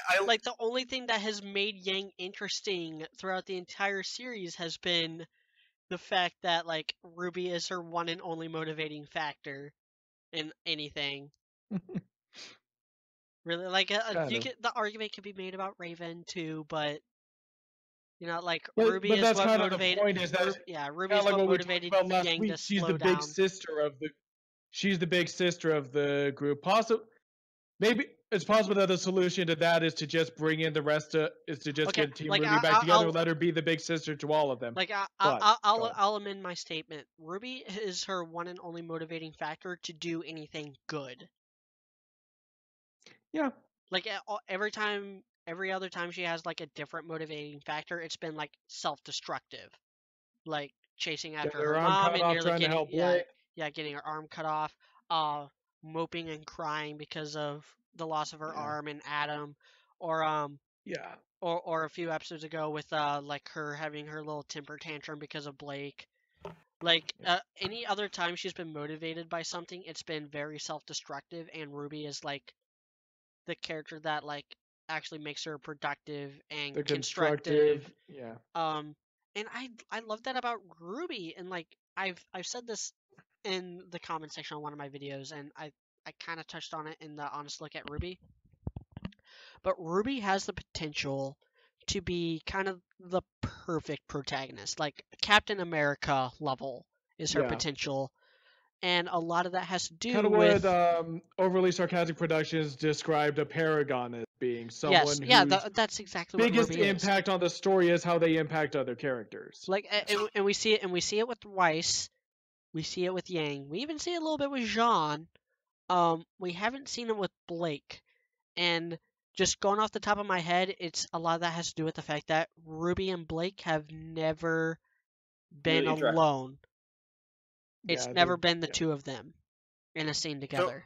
the only thing that has made Yang interesting throughout the entire series has been the fact that like RWBY is her one and only motivating factor in anything. Really, like the argument could be made about Raven too, but like RWBY But is that's what kind of the motivated. point. Is that RWBY kind is of like what what we talked motivated about last Yang week? to She's slow the big down. sister of the. She's the big sister of the group. Maybe it's possible that the solution to that is to just bring in the rest of is to just Okay, get Team like, RWBY back together I'll- and let her be the big sister to all of them. Like But, I'll amend my statement. RWBY is her one and only motivating factor to do anything good. Yeah. Like every other time she has like a different motivating factor, it's been like self-destructive, like chasing after Getting her her arm mom cut and off, nearly trying to getting help Blake. getting her arm cut off, moping and crying because of the loss of her arm and Adam, or Yeah. or a few episodes ago with like her having her little temper tantrum because of Blake. Like any other time she's been motivated by something, it's been very self-destructive, and RWBY is like the character that like actually makes her productive and The constructive. constructive. Yeah. And I love that about RWBY, and like I've said this in the comment section on one of my videos, and I kind of touched on it in the honest look at RWBY. But RWBY has the potential to be kind of the perfect protagonist, like Captain America level is her potential, and a lot of that has to do kind of with what Overly Sarcastic Productions described a paragon as being someone whose that's exactly biggest what RWBY impact on the story is how they impact other characters. Like, and we see it with Weiss, we see it with Yang, we even see it a little bit with Jean. We haven't seen it with Blake, and just going off the top of my head, it's a lot of that has to do with the fact that RWBY and Blake have never been Really interacting. alone. It's never been the two of them in a scene together.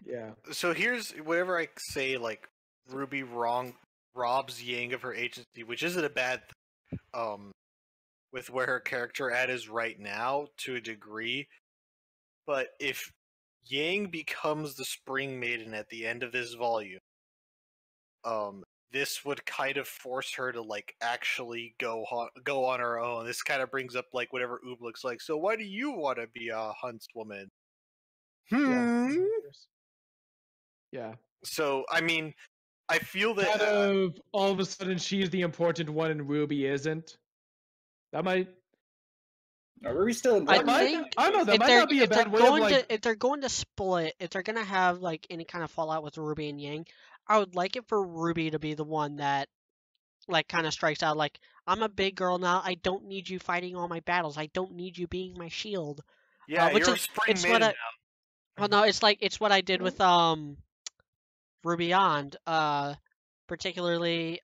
So here's whenever I say like RWBY robs Yang of her agency, which isn't a bad with where her character at is right now to a degree. But if Yang becomes the Spring Maiden at the end of this volume, this would kind of force her to like actually go on her own. This kind of brings up like whatever Oobleck's like. So why do you want to be a huntswoman? Yeah. So I mean, I feel that kind of all of a sudden she's the important one and RWBY isn't. That might. RWBY's still I important. think I don't know. That might not be a bad way of like. If they're going to split, if they're going to have like any kind of fallout with RWBY and Yang, I would like it for RWBY to be the one that like kind of strikes out like, I'm a big girl now, I don't need you fighting all my battles, I don't need you being my shield. Yeah, which you're is, a Spring Maiden now. Well, no, it's what I did with RWBY Beyond, particularly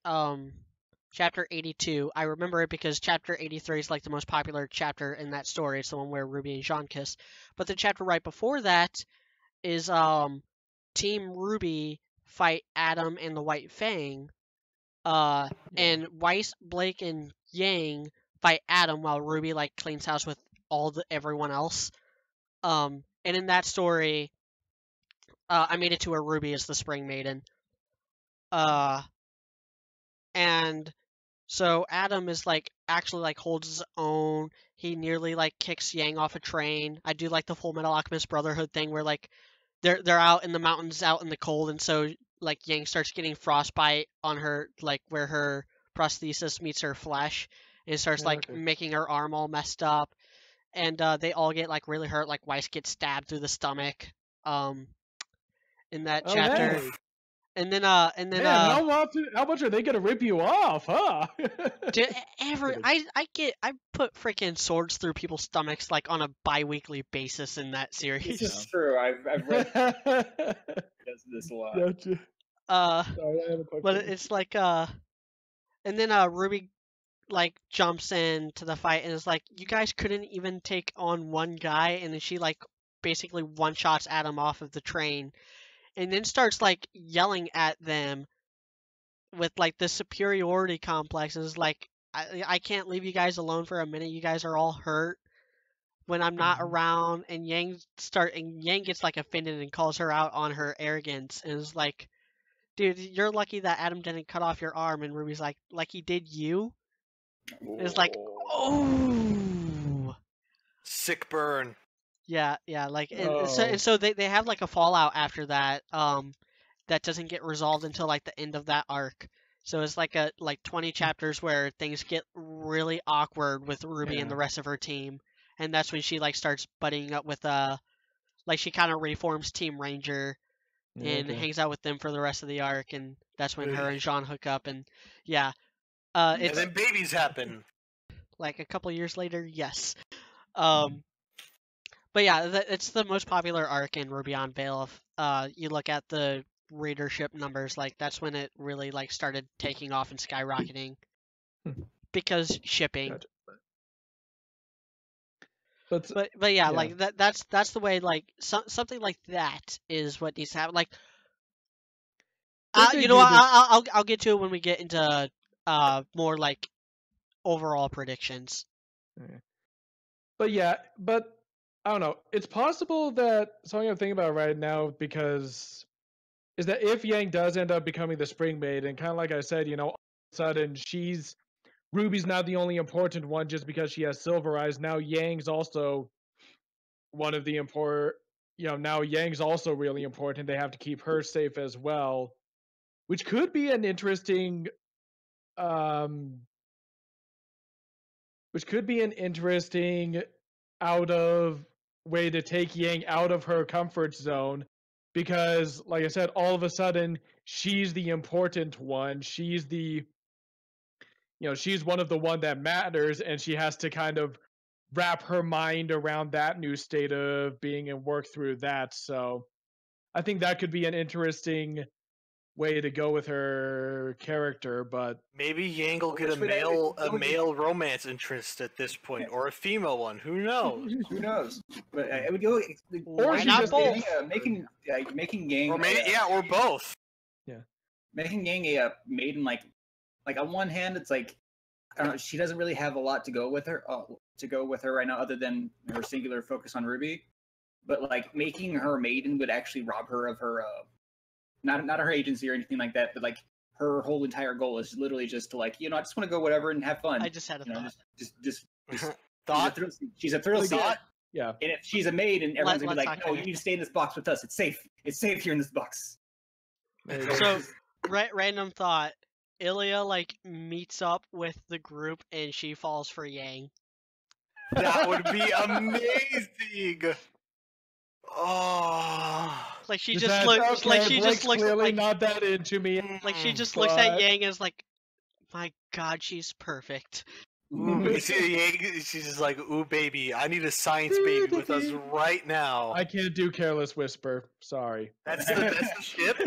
chapter 82. I remember it because chapter 83 is like the most popular chapter in that story. It's the one where RWBY and Jean kiss. But the chapter right before that is Team RWBY fight Adam and the White Fang. And Weiss, Blake, and Yang fight Adam while RWBY like cleans house with everyone else. And in that story, I made it to where RWBY is the Spring Maiden. And so Adam is like actually like holds his own. He nearly like kicks Yang off a train. I do like the Full Metal Alchemist Brotherhood thing where like they're out in the mountains, out in the cold, and so like Yang starts getting frostbite on her, like where her prosthesis meets her flesh, and it starts like making her arm all messed up, and they all get like really hurt. Like Weiss gets stabbed through the stomach, in that chapter. Hey. And then Man, how much are they gonna rip you off, huh? Dude, I put freaking swords through people's stomachs like on a bi-weekly basis in that series. This is true. I've read does this a lot. Gotcha. Sorry, I have a but it's like and then RWBY like jumps into the fight and is like, you guys couldn't even take on one guy, and then she like basically one-shots Adam off of the train, and then starts like yelling at them with like the superiority complex, and is like, I can't leave you guys alone for a minute. You guys are all hurt when I'm not around. And Yang gets like offended and calls her out on her arrogance and is like, dude, you're lucky that Adam didn't cut off your arm. And Ruby's like he did you? And it's like, oh, Sick burn. yeah, like so they have like a fallout after that. That doesn't get resolved until like the end of that arc. So it's like 20 chapters where things get really awkward with Ruby and the rest of her team, and that's when she like starts buddying up with like she kind of reforms Team Ranger and hangs out with them for the rest of the arc, and that's when her and Jean hook up, and yeah, And it's then babies happen. like a couple years later, yes. But yeah, it's the most popular arc in Ruby on Veil. If you look at the readership numbers, like that's when it really like started taking off and skyrocketing because shipping. Gotcha. But yeah, like that's the way, like something like that is what needs to happen. Like you know what, I'll get to it when we get into more like overall predictions. But yeah, but I don't know. It's possible that something I'm thinking about right now is that if Yang does end up becoming the Spring Maiden, kind of like I said, all of a sudden Ruby's not the only important one just because she has silver eyes. Now Yang's also one of the important. Now Yang's also really important. They have to keep her safe as well, which could be an interesting out of way to take Yang out of her comfort zone, because like I said, all of a sudden she's the important one. She's she's one of the one that matters, and she has to kind of wrap her mind around that new state of being and work through that. So I think that could be an interesting way to go with her character, but maybe Yang will get a male romance interest at this point, or a female one. Who knows? Who knows? But I would go, or she just making Yang, or both. Yeah, making Yang a maiden, like on one hand, it's like, I don't know, she doesn't really have a lot to go with her right now, other than her singular focus on Ruby. But like making her maiden would actually rob her of her not her agency or anything like that, but like her whole entire goal is literally just to like, I just want to go whatever and have fun. I just had a thought. Just thought. She's a thrill seeker. Yeah. And if she's a maid, and everyone's gonna be like, "No, you need to stay in this box with us. It's safe. It's safe here in this box." So, random thought. Ilya like meets up with the group and she falls for Yang. That would be amazing. Oh, like she just looks like she just looks clearly like not that into me. Like she just looks at Yang as like, my God, she's perfect. Ooh, she's just like, ooh, baby, I need a science baby with us right now. I can't do Careless Whisper. Sorry. That's the ship.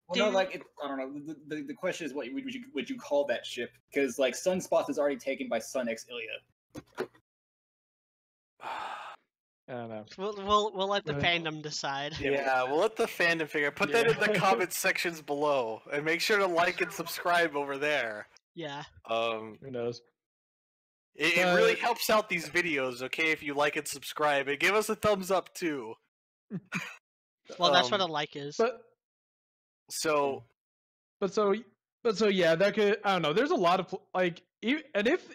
Well, no, like I don't know. The question is, what would you call that ship? Because like Sunspot is already taken by Sun X Ilya. I don't know. We'll let the fandom decide. Yeah, we'll let the fandom figure. Put that in the comment sections below, and make sure to like and subscribe over there. Yeah. Who knows? It really helps out these videos, okay? If you like and subscribe, and give us a thumbs up too. Well, that's what a like is. But so yeah, that could, I don't know. There's a lot of like, and if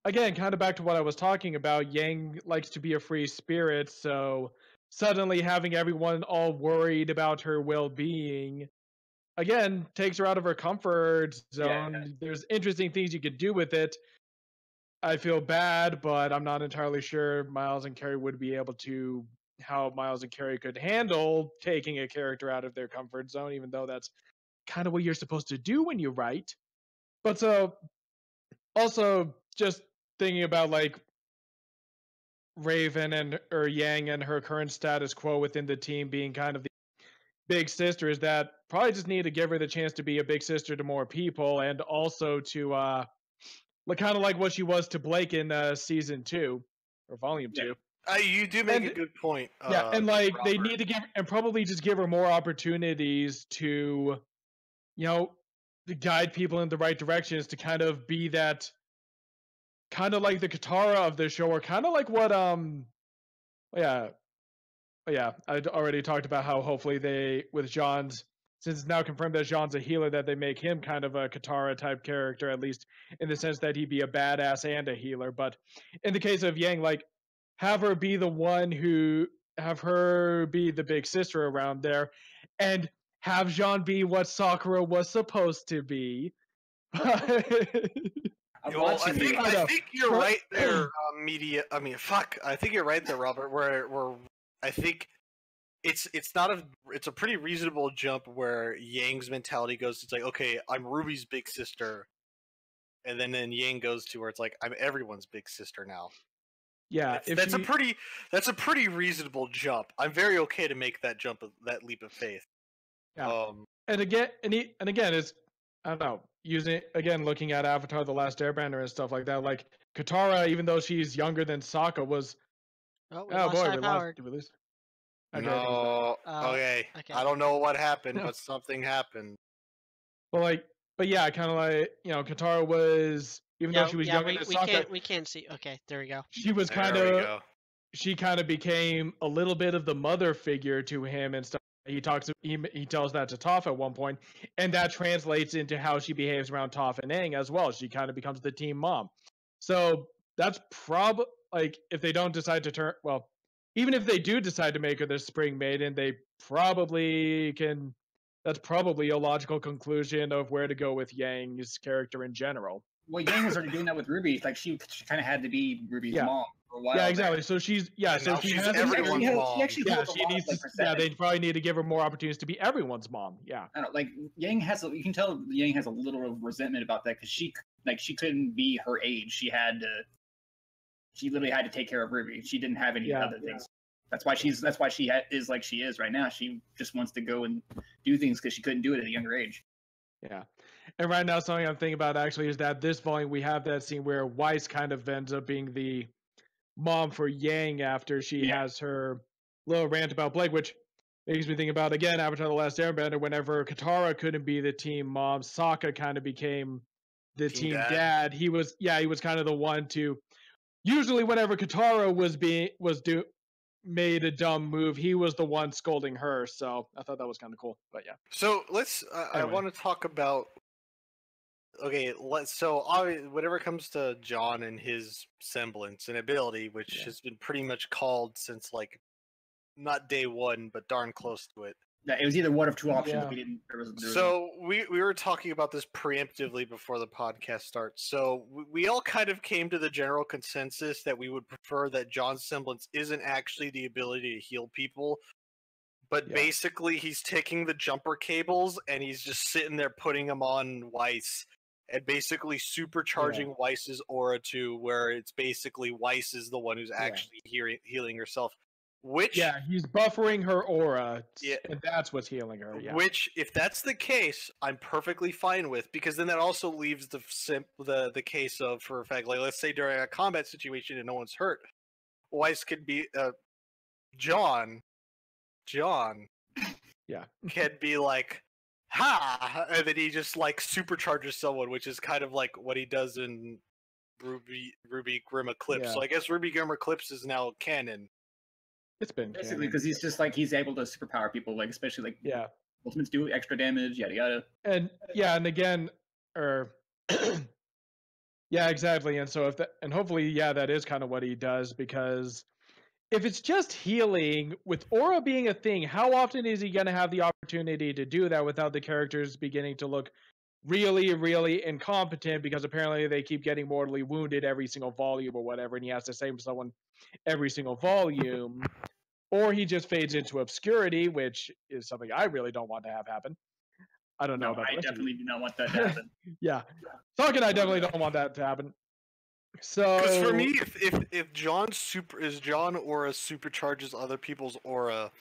again, kind of back to what I was talking about, Yang likes to be a free spirit, so suddenly having everyone all worried about her well-being, again, takes her out of her comfort zone. Yeah. There's interesting things you could do with it. I feel bad, but I'm not entirely sure Miles and Carrie would be able to, how Miles and Carrie could handle taking a character out of their comfort zone, even though that's kind of what you're supposed to do when you write. But so, also, just thinking about like Raven or Yang and her current status quo within the team being kind of the big sister, is that probably just need to give her the chance to be a big sister to more people, and also to kind of like what she was to Blake in season 2 or volume 2. You do make a good point. Yeah, and like they need to give, and probably just give her more opportunities to, guide people in the right directions to kind of be that, kind of like the Katara of the show, or kind of like what yeah, yeah, I already talked about how hopefully they, with Jean's, since it's now confirmed that Jean's a healer, that they make him kind of a Katara type character, at least in the sense that he'd be a badass and a healer. But in the case of Yang, like, have her be the one who, have her be the big sister around there, and have Jean be what Sakura was supposed to be. I'm Well, I watching think you. I think you're right there, media. I mean, fuck. I think you're right there, Robert. Where I think it's not a it's a pretty reasonable jump where Yang's mentality goes. It's like, okay, I'm Ruby's big sister, and then Yang goes to where it's like, I'm everyone's big sister now. Yeah, That's a pretty reasonable jump. I'm very okay to make that jump, that leap of faith. Yeah. And again, it's, I don't know, using, again, looking at Avatar: The Last Airbender and stuff like that. Like, Katara, even though she's younger than Sokka, was, Oh, we lost high powered. Did we lose? Okay. No. Okay. I don't know what happened, but something happened. But yeah, kind of like, Katara was, even though she was younger than Sokka, we can't see. Okay, there we go. She was she kind of became a little bit of the mother figure to him and stuff. He tells that to Toph at one point, and that translates into how she behaves around Toph and Aang as well. She kind of becomes the team mom. So that's probably, like, if they don't decide to turn, well, even if they do decide to make her the Spring Maiden, they probably can. That's probably a logical conclusion of where to go with Yang's character in general. Well, Yang was already doing that with RWBY. Like, she kind of had to be RWBY's mom for a while. Yeah, exactly. So she's she has everyone's mom. She needs to. They probably need to give her more opportunities to be everyone's mom. Yeah. I don't know, like, Yang has. You can tell Yang has a little of resentment about that because she couldn't be her age. She literally had to take care of RWBY. She didn't have any other things. That's why she is like she is right now. She just wants to go and do things because she couldn't do it at a younger age. Yeah. And right now, something I'm thinking about actually is that this volume we have that scene where Weiss kind of ends up being the mom for Yang after she has her little rant about Blake, which makes me think about, again, Avatar: The Last Airbender. Whenever Katara couldn't be the team mom, Sokka kind of became the team dad. He was kind of the one to, usually whenever Katara made a dumb move, he was the one scolding her. So I thought that was kind of cool. But yeah. So let's. I want to talk about. Okay, whenever it comes to John and his semblance and ability, which has been pretty much called since, like, not day one, but darn close to it. Yeah, it was either one of two options. Yeah. We didn't. We were talking about this preemptively before the podcast starts. So we all kind of came to the general consensus that we would prefer that John's semblance isn't actually the ability to heal people, but basically he's taking the jumper cables and he's just sitting there putting them on Weiss and basically supercharging Weiss's aura to where it's basically Weiss is the one who's actually healing herself. He's buffering her aura, and that's what's healing her. Yeah. Which, if that's the case, I'm perfectly fine with, because then that also leaves the case of, for a fact, like, let's say during a combat situation and no one's hurt, Weiss could be John, can be like, ha, and then he just like supercharges someone, which is kind of like what he does in RWBY Grim Eclipse. Yeah. So I guess RWBY Grim Eclipse is now canon. It's been basically because he's just like, he's able to superpower people, like, especially like ultimates do extra damage, yada yada. And again, exactly. And so and hopefully, that is kind of what he does, because if it's just healing, with aura being a thing, how often is he going to have the opportunity to do that without the characters beginning to look really, really incompetent, because apparently they keep getting mortally wounded every single volume or whatever, and he has to save someone every single volume, or he just fades into obscurity, which is something I really don't want to have happen. I don't know about I definitely do not want that to happen. Talking, I definitely don't want that to happen. So, because for me, if John aura supercharges other people's aura,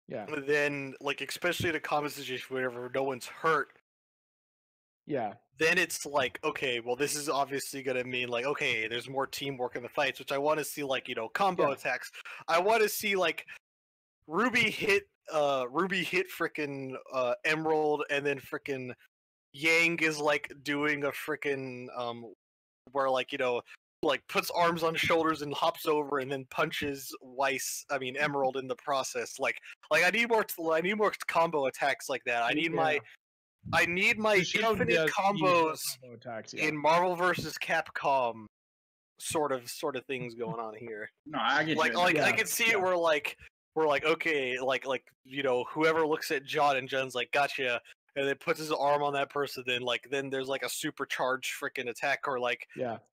then, like, especially in a combat situation wherever no one's hurt, then it's like, okay, well, this is obviously gonna mean, like, okay, there's more teamwork in the fights, which I want to see, like, combo attacks. I want to see, like, RWBY hit frickin' Emerald, and then frickin' Yang is like doing a freaking where like like puts arms on shoulders and hops over and then punches Emerald in the process. Like I need more combo attacks like that. I need my infinite combos combo attacks, in Marvel vs. Capcom sort of things going on here. No, I get Like you. I can see it where we're like, okay, like whoever looks at John and John's like, gotcha, and then puts his arm on that person, then there's like a supercharged freaking attack, or like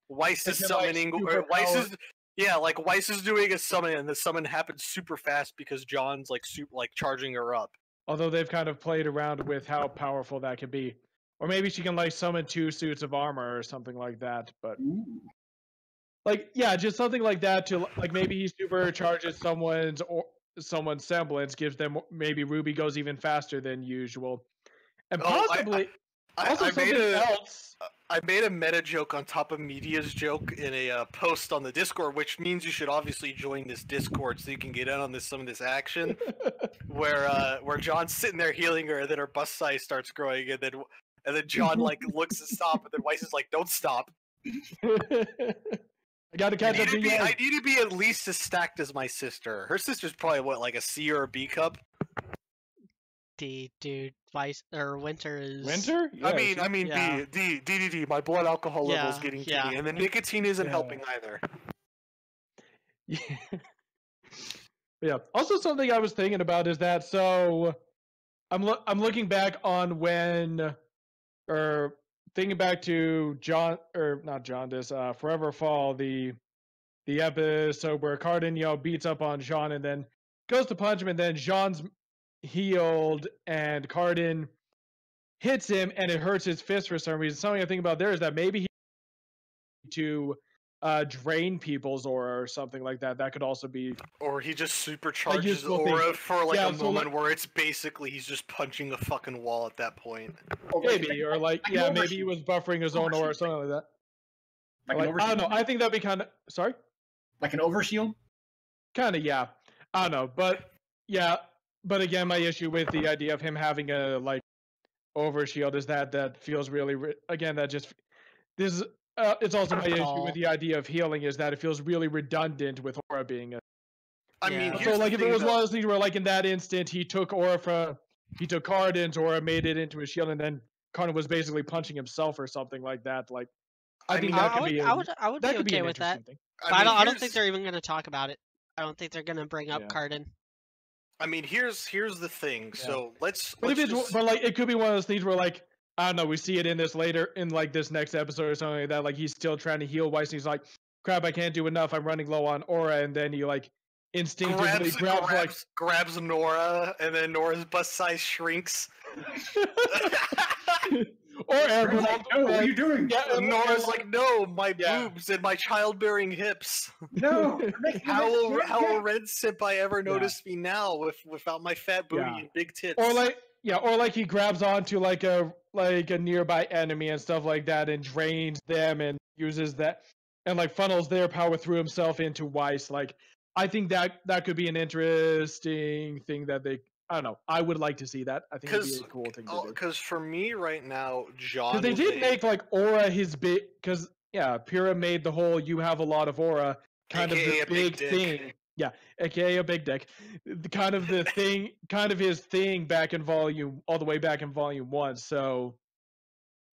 Weiss is summoning, or Weiss is doing a summon, and the summon happens super fast because John's like charging her up. Although they've kind of played around with how powerful that could be, or maybe she can like summon 2 suits of armor or something like that. But just something like that to like maybe he supercharges someone's semblance, gives them maybe RWBY goes even faster than usual, and possibly something else. I made a meta joke on top of Media's joke in a post on the Discord, which means you should obviously join this Discord so you can get in on some of this action. where John's sitting there healing her, and then her bust size starts growing, and then John like looks to stop, and then Weiss is like, "Don't stop." I gotta catch up to you. I need to be at least as stacked as my sister. Her sister's probably like a C or a B cup. D, dude. Weiss or Winter is. Winter? Yeah, D. My blood alcohol level is getting D, and the nicotine isn't helping either. Yeah. Also, something I was thinking about is that I'm looking back on thinking back to Forever Fall, the episode where Cardin beats up on Jean and then goes to punch him, and then Jean's healed and Cardin hits him and it hurts his fist for some reason. Something I think about there is that maybe he to drain people's aura or something like that. That could also be. Or he just supercharges aura for a moment where it's basically he's just punching a fucking wall at that point. Maybe, or maybe he was buffering his own aura or something like that. I don't know. I think that'd be kind of. Sorry? Like an overshield? Kind of, yeah. I don't know, but yeah. But again, my issue with the idea of him having a overshield is that feels really it's also my issue with the idea of healing is that it feels really redundant with aura being a. I mean, so if it was one of those things where in that instant he took Cardin's aura, made it into a shield, and then Cardin was basically punching himself or something like that. I think that could be. I would be okay with that. But I don't think they're even going to talk about it. I don't think they're going to bring up Cardin. I mean, here's the thing. Yeah. So it could be one of those things where I don't know, we see it in this later in this next episode or something like that. He's still trying to heal Weiss, and he's like, "Crap, I can't do enough. I'm running low on aura," and then he instinctively grabs Nora, and then Nora's bust size shrinks. Or Emerald, "No, what are you doing?" Yeah, Nora's like, "No, my boobs and my childbearing hips." No. How will Red Senpai ever notice me now without my fat booty and big tits? Or he grabs onto a nearby enemy and stuff like that and drains them and uses that and funnels their power through himself into Weiss. I think that could be an interesting thing that they. I don't know. I would like to see that. I think it'd be a cool thing to do. Because for me right now, John. Because they did make aura his big. Because Pyrrha made the whole "you have a lot of aura" kind AKA of the big thing. Yeah, aka a big dick. Kind of the thing, kind of his thing all the way back in volume 1. So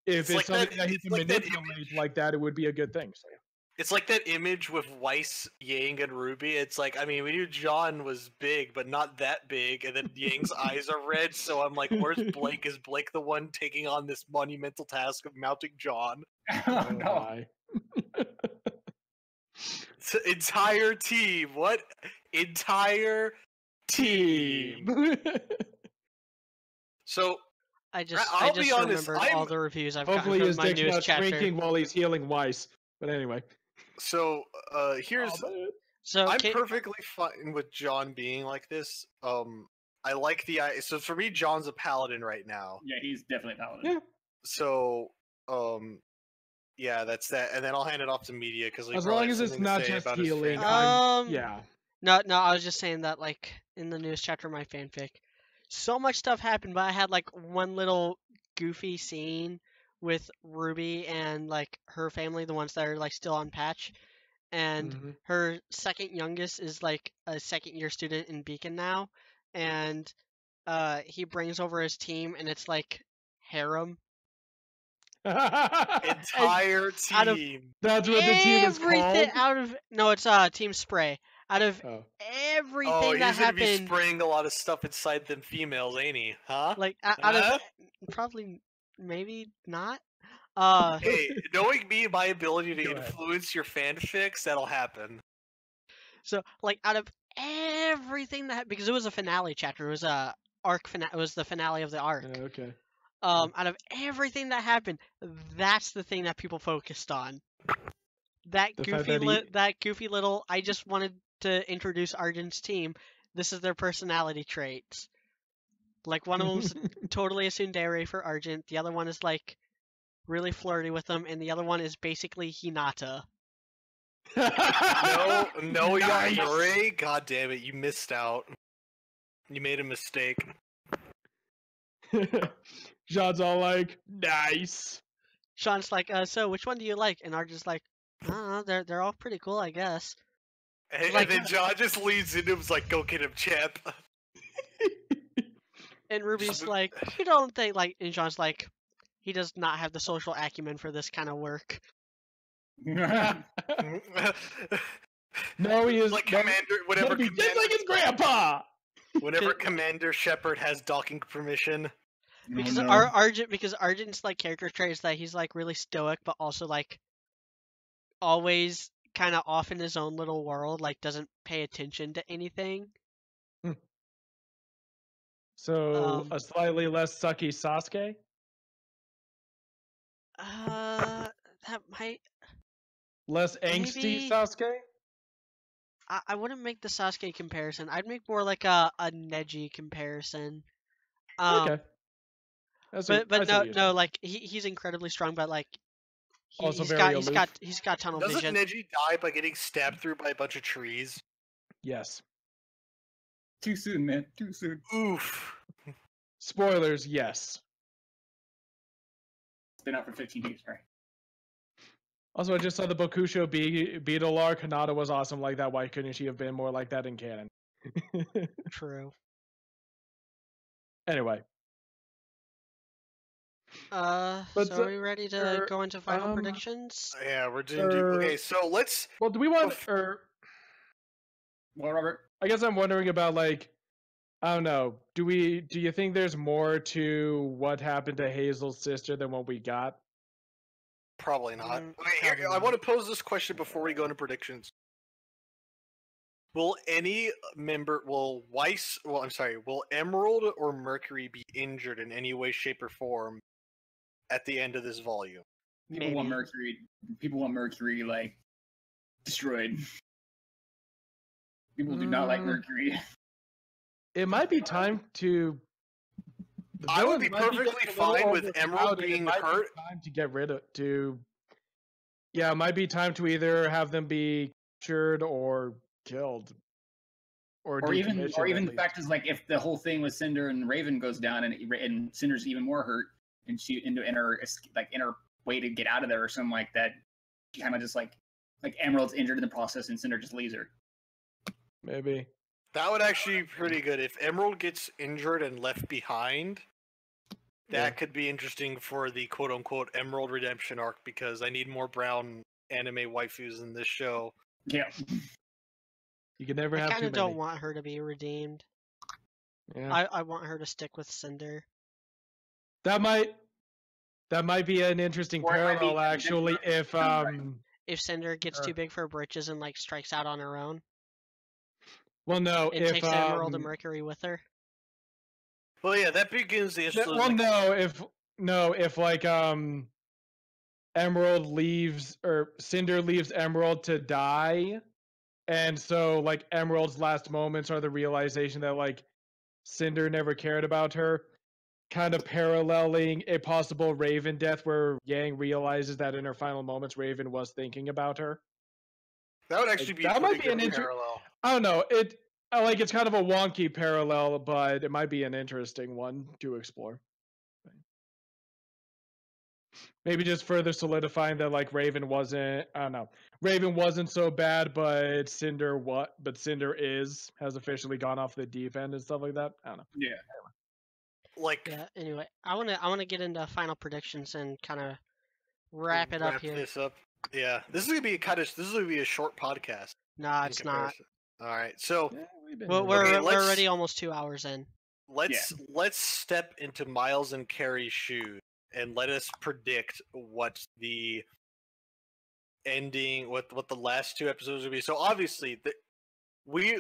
if it's something that he can manipulate like that, it would be a good thing. So. It's like that image with Weiss, Yang, and RWBY. It's we knew John was big, but not that big, and then Yang's eyes are red, so I'm like, where's Blake? Is Blake the one taking on this monumental task of mounting John? Oh, no. Entire team. What? Entire team. So I just remembered all the reviews I've gotten from my newest chapter. Drinking while he's healing Weiss. But anyway. So here's. I'm perfectly fine with John being like this. I like so for me, John's a paladin right now. Yeah, he's definitely a paladin. Yeah. So yeah, that's that, and then I'll hand it off to Media because as long as it's not just healing. Yeah. No, I was just saying that in the newest chapter of my fanfic, so much stuff happened, but I had one little goofy scene with Ruby and like her family, the ones that are like still on patch, and Mhm. her second youngest is like a second-year student in Beacon now, and he brings over his team, and it's like harem. Entire Out of team. That's what the team is everything, called. it's Team Spray. Out of Oh. everything Oh, that he's gonna be happened, spraying a lot of stuff inside them females, ain't he? Huh? like out of Huh? probably maybe not. Hey, knowing me, my ability to Go ahead. influence your fanfics, that'll happen. So like out of everything that because it was a finale chapter, it was a arc finale, it was the finale of the arc. Okay. Out of everything that happened, that's the thing that people focused on. That The fact goofy, that that goofy little. I just wanted to introduce Argent's team. This is their personality traits. Like one of them's totally a tsundere for Argent. The other one is like really flirty with them, and the other one is basically Hinata. No, no, Nice. Yandere. God damn it, you missed out. You made a mistake. Jean's all like, nice. Sean's like, so which one do you like? And Argent's like, I don't know, they're all pretty cool, I guess. And, Like- and then John just leads into him, was like, "Go get him, champ." And Ruby's Just- like, you don't think like, and Sean's like, he does not have the social acumen for this kind of work. No, he is like no, Commander, whenever he's just like his grandpa. Commander Shepard has docking permission. Because no. Argent's like character trait is that he's like really stoic, but also like always kind of off in his own little world, like doesn't pay attention to anything. So a slightly less sucky Sasuke. That might. Less angsty Maybe- Sasuke. I wouldn't make the Sasuke comparison. I'd make more like a Neji comparison. Okay. I see But what no, you're saying. like he's incredibly strong, but like Also he's very got aloof. he's got tunnel Doesn't vision. Neji die by getting stabbed through by a bunch of trees? Yes. Too soon, man. Too soon. Oof. Spoilers. Yes. It's been out for 15 years, right? Also, I just saw the Bokusho Beetle arc. Hinata was awesome like that. Why couldn't she have been more like that in canon? True. Anyway, But so are we ready to go into final um, predictions? Yeah, we're doing. Okay, so let's. well, do we want Oof. or Well, Robert, I guess I'm wondering about like I don't know. Do you think there's more to what happened to Hazel's sister than what we got? Probably not. Okay, Probably I not. want to pose this question before we go into predictions. Will any member, will Emerald or Mercury be injured in any way, shape, or form at the end of this volume? people want Maybe. Mercury. People want Mercury like destroyed. People do not like Mm. Mercury. It might be time to. the I would villains be might perfectly getting a little fine with Emerald overcrowded. It being might be hurt. time to get rid of Yeah, it might be time to either have them be captured or killed, or Even decommissioned, or at even the least. fact is like if the whole thing with Cinder and Raven goes down and Cinder's even more hurt and she in her way to get out of there or something like that, she kind of just like Emerald's injured in the process and Cinder just leaves her. Maybe. That would actually be pretty good. If Emerald gets injured and left behind, that Yeah. could be interesting for the quote-unquote Emerald Redemption arc, because I need more brown anime waifus in this show. Yeah. You can never I have kind too of many. don't want her to be redeemed. Yeah. I want her to stick with Cinder. That might be an interesting Or it might be parallel, actually. If right. If Cinder gets too big for her britches and like strikes out on her own, well, no, and if takes Emerald and um, Mercury with her. Well, yeah, that begins the issue. well, no, if like Emerald leaves or Cinder leaves Emerald to die, and so like Emerald's last moments are the realization that like Cinder never cared about her, kind of paralleling a possible Raven death where Yang realizes that in her final moments Raven was thinking about her. That would actually be that a might pretty be good parallel. I don't know. It's kind of a wonky parallel, but it might be an interesting one to explore. maybe just further solidifying that like Raven wasn't. I don't know. Raven wasn't so bad, but Cinder has officially gone off the deep end and stuff like that. I don't know. Yeah. Like, Yeah. Anyway, I wanna get into final predictions and kind of wrap it up here. this up. Yeah, this is gonna be this is gonna be a short podcast. Nah, in it's not. comparison. All right, so Yeah, we've been We're, here. we're, Okay, we're already almost 2 hours in. let's step into Miles and Carrie's shoes and let us predict what the ending, what the last 2 episodes will be. So obviously, we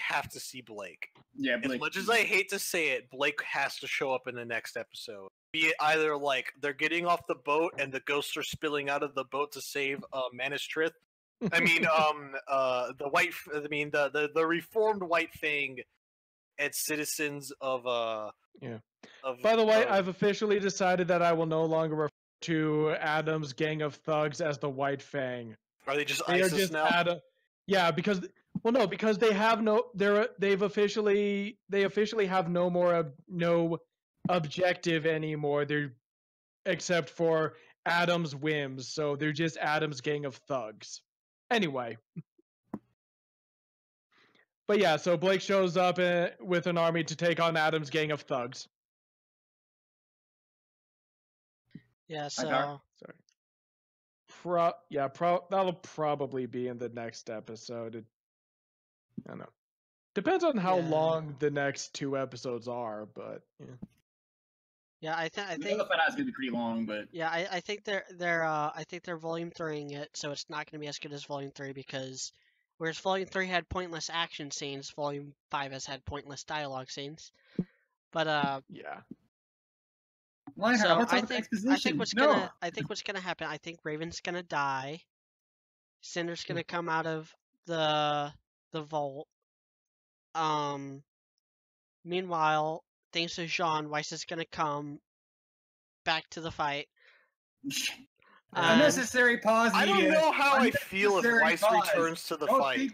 have to see Blake. Yeah, As Blake. much as I hate to say it, Blake has to show up in the next episode. Be it either like they're getting off the boat and the ghosts are spilling out of the boat to save Manus Trith. I mean, the white. I mean, the reformed White Fang and citizens of Yeah. Of, By the way, I've officially decided that I will no longer refer to Adam's gang of thugs as the White Fang. Are they just They are ISIS just now? Adam. Yeah, because because they have no. They officially have no more no objective anymore. They're except for Adam's whims, so they're just Adam's gang of thugs. Anyway. But yeah, so Blake shows up with an army to take on Adam's gang of thugs. Yeah. So. Sorry. That'll probably be in the next episode. I don't know. Depends on how long the next 2 episodes are, but yeah. Yeah, I think the finale is gonna be pretty long, but yeah, I think they're volume 3ing it, so it's not gonna be as good as volume 3 because whereas volume 3 had pointless action scenes, volume 5 has had pointless dialogue scenes. But yeah. So I think what's gonna happen. I think Raven's gonna die. Cinder's gonna come out of the vault. Meanwhile, thanks to Jean, Weiss is gonna come back to the fight. Unnecessary pause. I don't know how I feel if Weiss returns to the fight.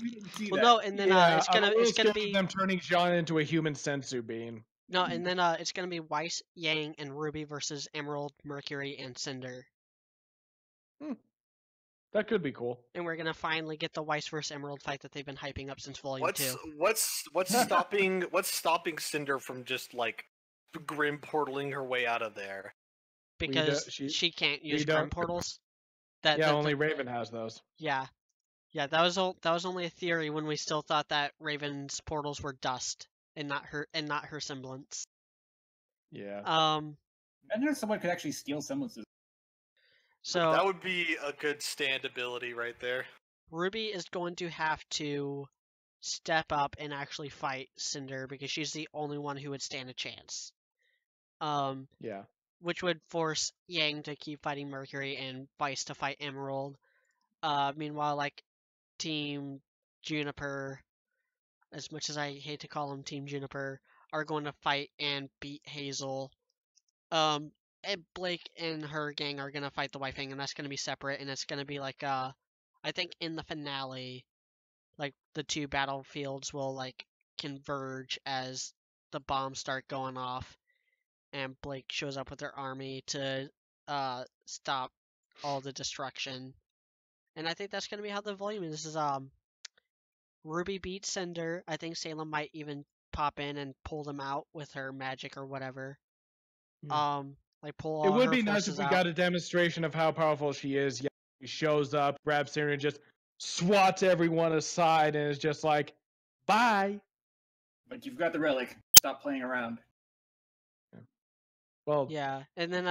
Well, no, and then it's gonna be them turning Jean into a human sensu being. No, and then it's gonna be Weiss, Yang, and RWBY versus Emerald, Mercury, and Cinder. That could be cool. And we're gonna finally get the Weiss versus Emerald fight that they've been hyping up since volume 2. What's stopping Cinder from just like grim portaling her way out of there? Because she can't use grim portals. Only Raven has those. Yeah, that was only a theory when we still thought that Raven's portals were dust and not her semblance. Yeah. Imagine if someone could actually steal semblances. So that would be a good stand ability right there. RWBY is going to have to step up and actually fight Cinder because she's the only one who would stand a chance. Yeah. Which would force Yang to keep fighting Mercury and Weiss to fight Emerald. Meanwhile, like Team Juniper, as much as I hate to call them Team Juniper, are going to fight and beat Hazel. And Blake and her gang are gonna fight the White Fang, and that's gonna be separate, and it's gonna be like I think in the finale, like the 2 battlefields will like converge as the bombs start going off, and Blake shows up with her army to stop all the destruction. And I think that's gonna be how the volume is. This is RWBY beats Cinder. I think Salem might even pop in and pull them out with her magic or whatever. Like pull all it would her be nice if we out. got a demonstration of how powerful she is. Yeah, she shows up, grabs Cinder, and just swats everyone aside, and is just like, "Bye." But you've got the relic. Stop playing around. Well, yeah, and then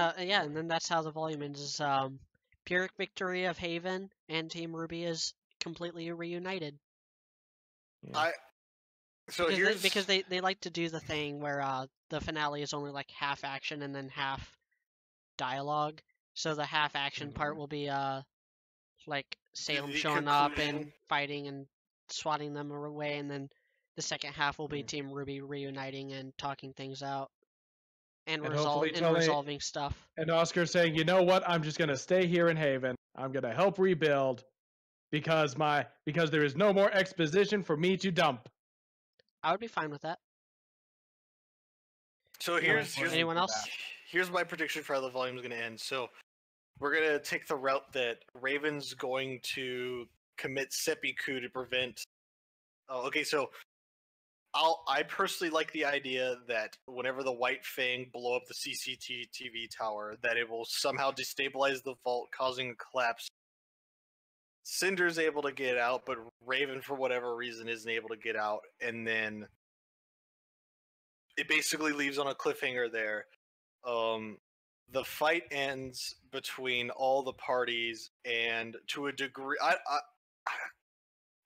that's how the volume ends. Is Pyrrhic victory of Haven and Team RWBY is completely reunited. Yeah. Because they like to do the thing where the finale is only like half action and then half dialogue. So the half action part will be like Salem showing up and fighting and swatting them away, and then the second half will be Team RWBY reuniting and talking things out and resolving stuff. And Oscar saying, "You know what? I'm just gonna stay here in Haven. I'm gonna help rebuild because there is no more exposition for me to dump." I would be fine with that. So here's anyone else? here's my prediction for how the volume is going to end. So we're going to take the route that Raven's going to commit seppuku to prevent. Oh, okay, so I personally like the idea that whenever the White Fang blow up the CCTV tower, that it will somehow destabilize the vault, causing a collapse. Cinder's able to get out, but Raven, for whatever reason, isn't able to get out, and then it basically leaves on a cliffhanger there. The fight ends between all the parties, and to a degree,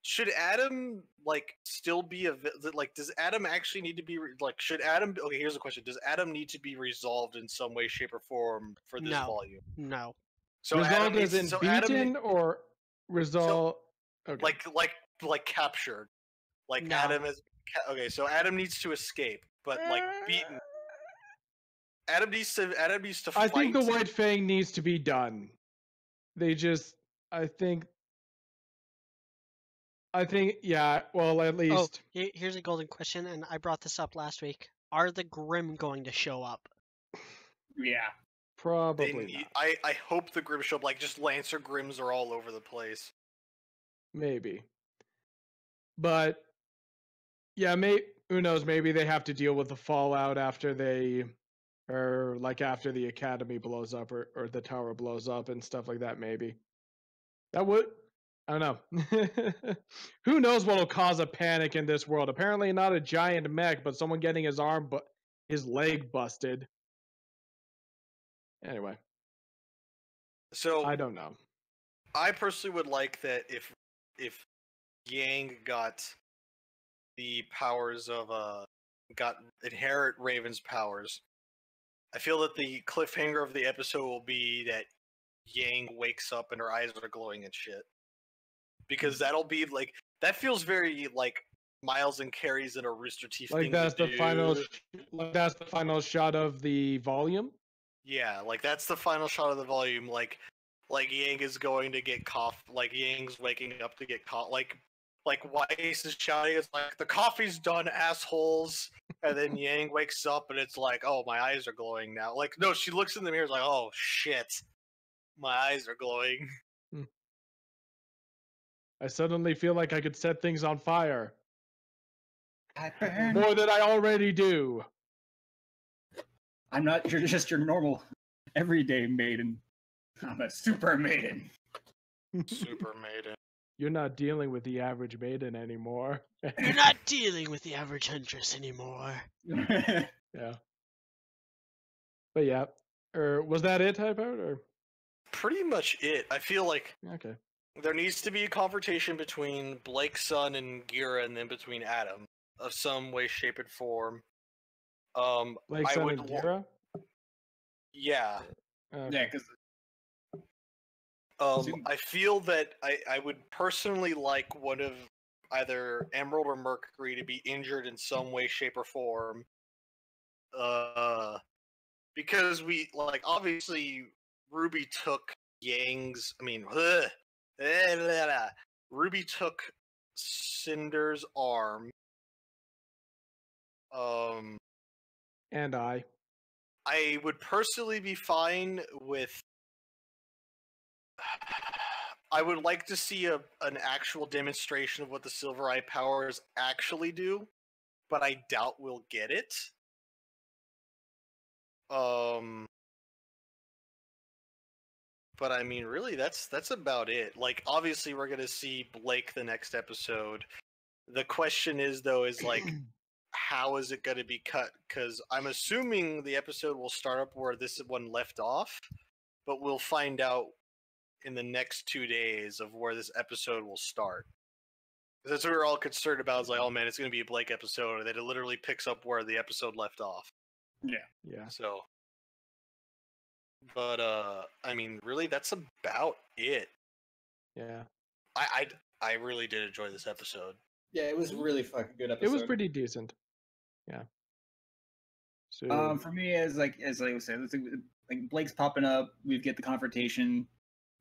should Adam still be does Adam actually need to be should Adam? Okay, here's the question: does Adam need to be resolved in some way, shape, or form for this volume? No. So resolved Adam as in beaten or resolved? Okay. Like captured. Like No. Adam is okay. So Adam needs to escape, but beaten. Adam needs to fight. I think the White Fang needs to be done. I think, yeah, well, at least. Oh, here's a golden question, and I brought this up last week. Are the Grimm going to show up? Yeah. Probably not. I hope the Grimm show up. Just Lancer Grimms are all over the place. Maybe. But, yeah, who knows, maybe they have to deal with the fallout after after the academy blows up or the tower blows up and stuff like that, maybe. That would, I don't know. Who knows what'll cause a panic in this world? Apparently not a giant mech, but someone getting his leg busted. Anyway. So I don't know. I personally would like that if Yang got the powers of inherit Raven's powers. I feel that the cliffhanger of the episode will be that Yang wakes up and her eyes are glowing and shit. Because that'll be that feels very Miles and Carrie's in a Rooster Teeth thing. That's the final shot of the volume? Yeah, that's the final shot of the volume. Yang is going to get cough. Yang's waking up to get caught. Weiss is shouting, it's the coffee's done, assholes. And then Yang wakes up and it's oh, my eyes are glowing now. No, she looks in the mirror, oh shit, my eyes are glowing. I suddenly feel like I could set things on fire. Burn. More than I already do. I'm not just your normal, everyday maiden. I'm a super maiden. Super maiden. You're not dealing with the average maiden anymore. You're not dealing with the average huntress anymore. Yeah. But yeah. Was that it, Typeout? Or pretty much it. I feel okay. There needs to be a confrontation between Blake's son and Gira, and then between Adam of some way, shape, and form. Blake's son and Gira? Yeah. Yeah, because I feel that I would personally like one of either Emerald or Mercury to be injured in some way, shape, or form. Because we obviously RWBY took Yang's. RWBY took Cinder's arm. And I would personally be fine with. I would like to see an actual demonstration of what the Silver Eye powers actually do, but I doubt we'll get it. But I mean, really, that's about it. Obviously, we're gonna see Blake the next episode. The question is, though, how is it gonna be cut? Because I'm assuming the episode will start up where this one left off, but we'll find out in the next 2 days of where this episode will start. That's what we're all concerned about. Is oh man, it's gonna be a Blake episode, that it literally picks up where the episode left off. Yeah. So. But I mean, really, that's about it. Yeah. I really did enjoy this episode. Yeah, it was really fucking good episode. It was pretty decent. Yeah. So for me, as I said, Blake's popping up. We get the confrontation.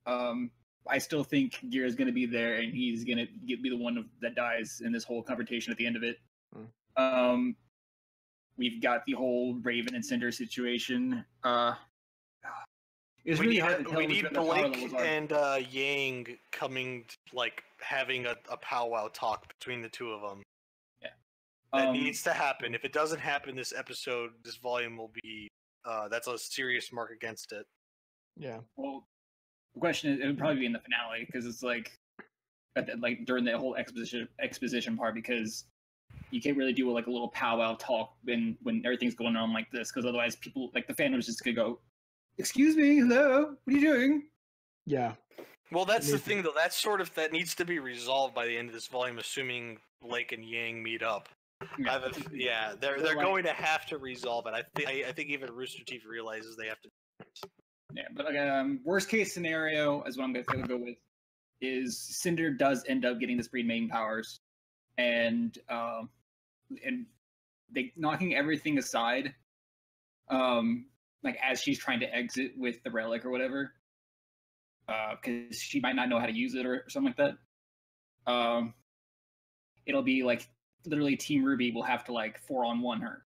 I still think Gira is going to be there, and he's going to be the one that dies in this whole confrontation at the end of it. we've got the whole Raven and Cinder situation. It's We really need, hard to tell we which need one the power levels Blake are. and Yang coming, like, having a powwow talk between the two of them. Yeah. That needs to happen. If it doesn't happen this episode, this volume will be, that's a serious mark against it. Yeah. Well, the question is, it would probably be in the finale, because it's like during the whole exposition part, because you can't really do like a little powwow talk when everything's going on like this, because otherwise people, like the fan was just gonna go, "Excuse me, hello, what are you doing?" Yeah. Well, that's the thing, though. That's sort of, that needs to be resolved by the end of this volume, assuming Blake and Yang meet up. Yeah, They're going to have to resolve it. I think even Rooster Teeth realizes they have to. Yeah, but worst case scenario, is what I'm going to go with, is Cinder does end up getting the Supreme Maiden powers, and they knocking everything aside, like as she's trying to exit with the relic or whatever, because she might not know how to use it or something like that. It'll be like literally Team RWBY will have to like 4-on-1 her,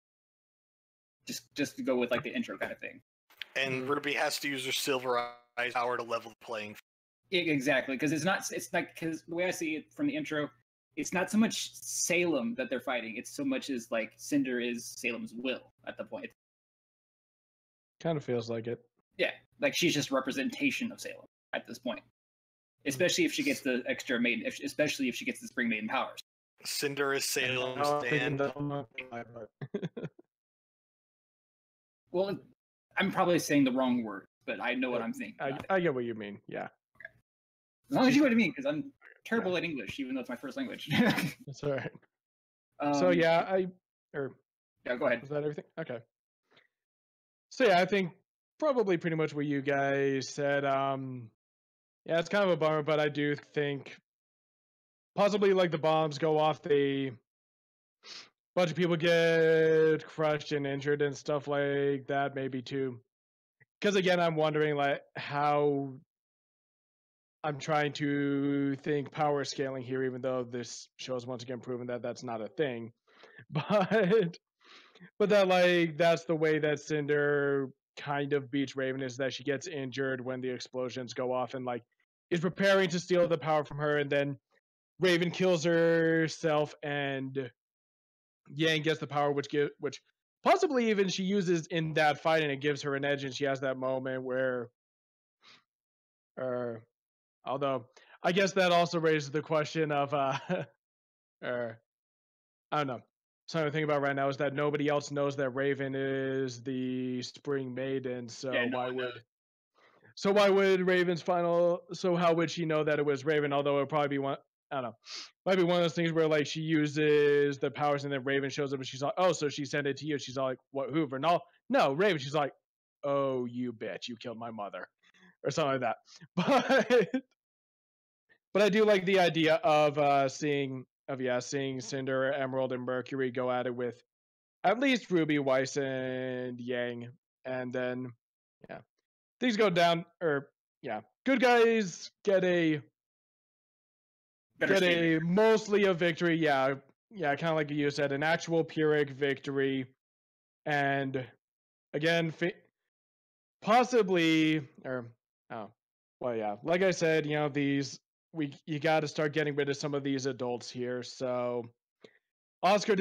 just to go with like the intro kind of thing. And RWBY has to use her silver eyes power to level the playing field. Exactly, because it's like, because the way I see it from the intro, it's not so much Salem that they're fighting, it's so much as like Cinder is Salem's will at the point. Kind of feels like it. Yeah, like she's just representation of Salem at this point. Especially if she gets the extra maiden, especially if she gets the Spring Maiden powers. Cinder is Salem's stand. Well, I'm probably saying the wrong word, but I know what I'm thinking. I get what you mean. Yeah. Okay. As long as you know what I mean, because I'm terrible at English, even though it's my first language. That's all right. So yeah, yeah, go ahead. Was that everything? Okay. So yeah, I think probably pretty much what you guys said. Yeah, it's kind of a bummer, but I do think possibly like the bombs go off, a bunch of people get crushed and injured and stuff like that, maybe too. Because again, I'm wondering like how I'm trying to think power scaling here, even though this show has once again proven that that's not a thing. But that like that's the way that Cinder kind of beats Raven, is that she gets injured when the explosions go off and like is preparing to steal the power from her, and then Raven kills herself and Yang gets the power, which possibly even she uses in that fight, and it gives her an edge, and she has that moment where although I guess that also raises the question of I don't know. Something to think about right now is that nobody else knows that Raven is the Spring Maiden, so Yeah, why would Raven's final? So how would she know that it was Raven? Although it would probably be one. I don't know. Might be one of those things where like she uses the powers and then Raven shows up and she's like, oh, so she sent it to you. She's all like, what, Hoover? No, Raven. She's like, oh, you bitch, you killed my mother, or something like that. But I do like the idea of seeing Cinder, Emerald, and Mercury go at it with at least RWBY, Weiss, and Yang, and then things go down. Good guys get a mostly a victory. Yeah, kind of like you said, an actual Pyrrhic victory, and again, possibly like I said, you got to start getting rid of some of these adults here. So Oscar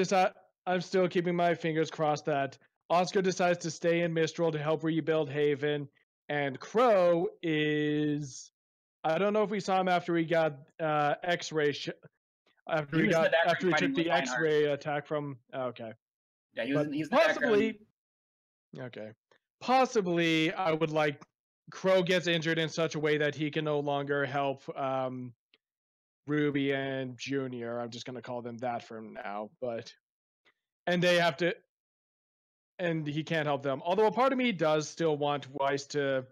I'm still keeping my fingers crossed that Oscar decides to stay in Mistral to help rebuild Haven, and Crow is, I don't know if we saw him after he got X-ray after he took the X-ray attack from okay. Yeah, he's possibly okay. Possibly I would like Crow gets injured in such a way that he can no longer help Ruby and Junior. I'm just going to call them that for now, and they have to, and he can't help them. Although a part of me does still want Weiss to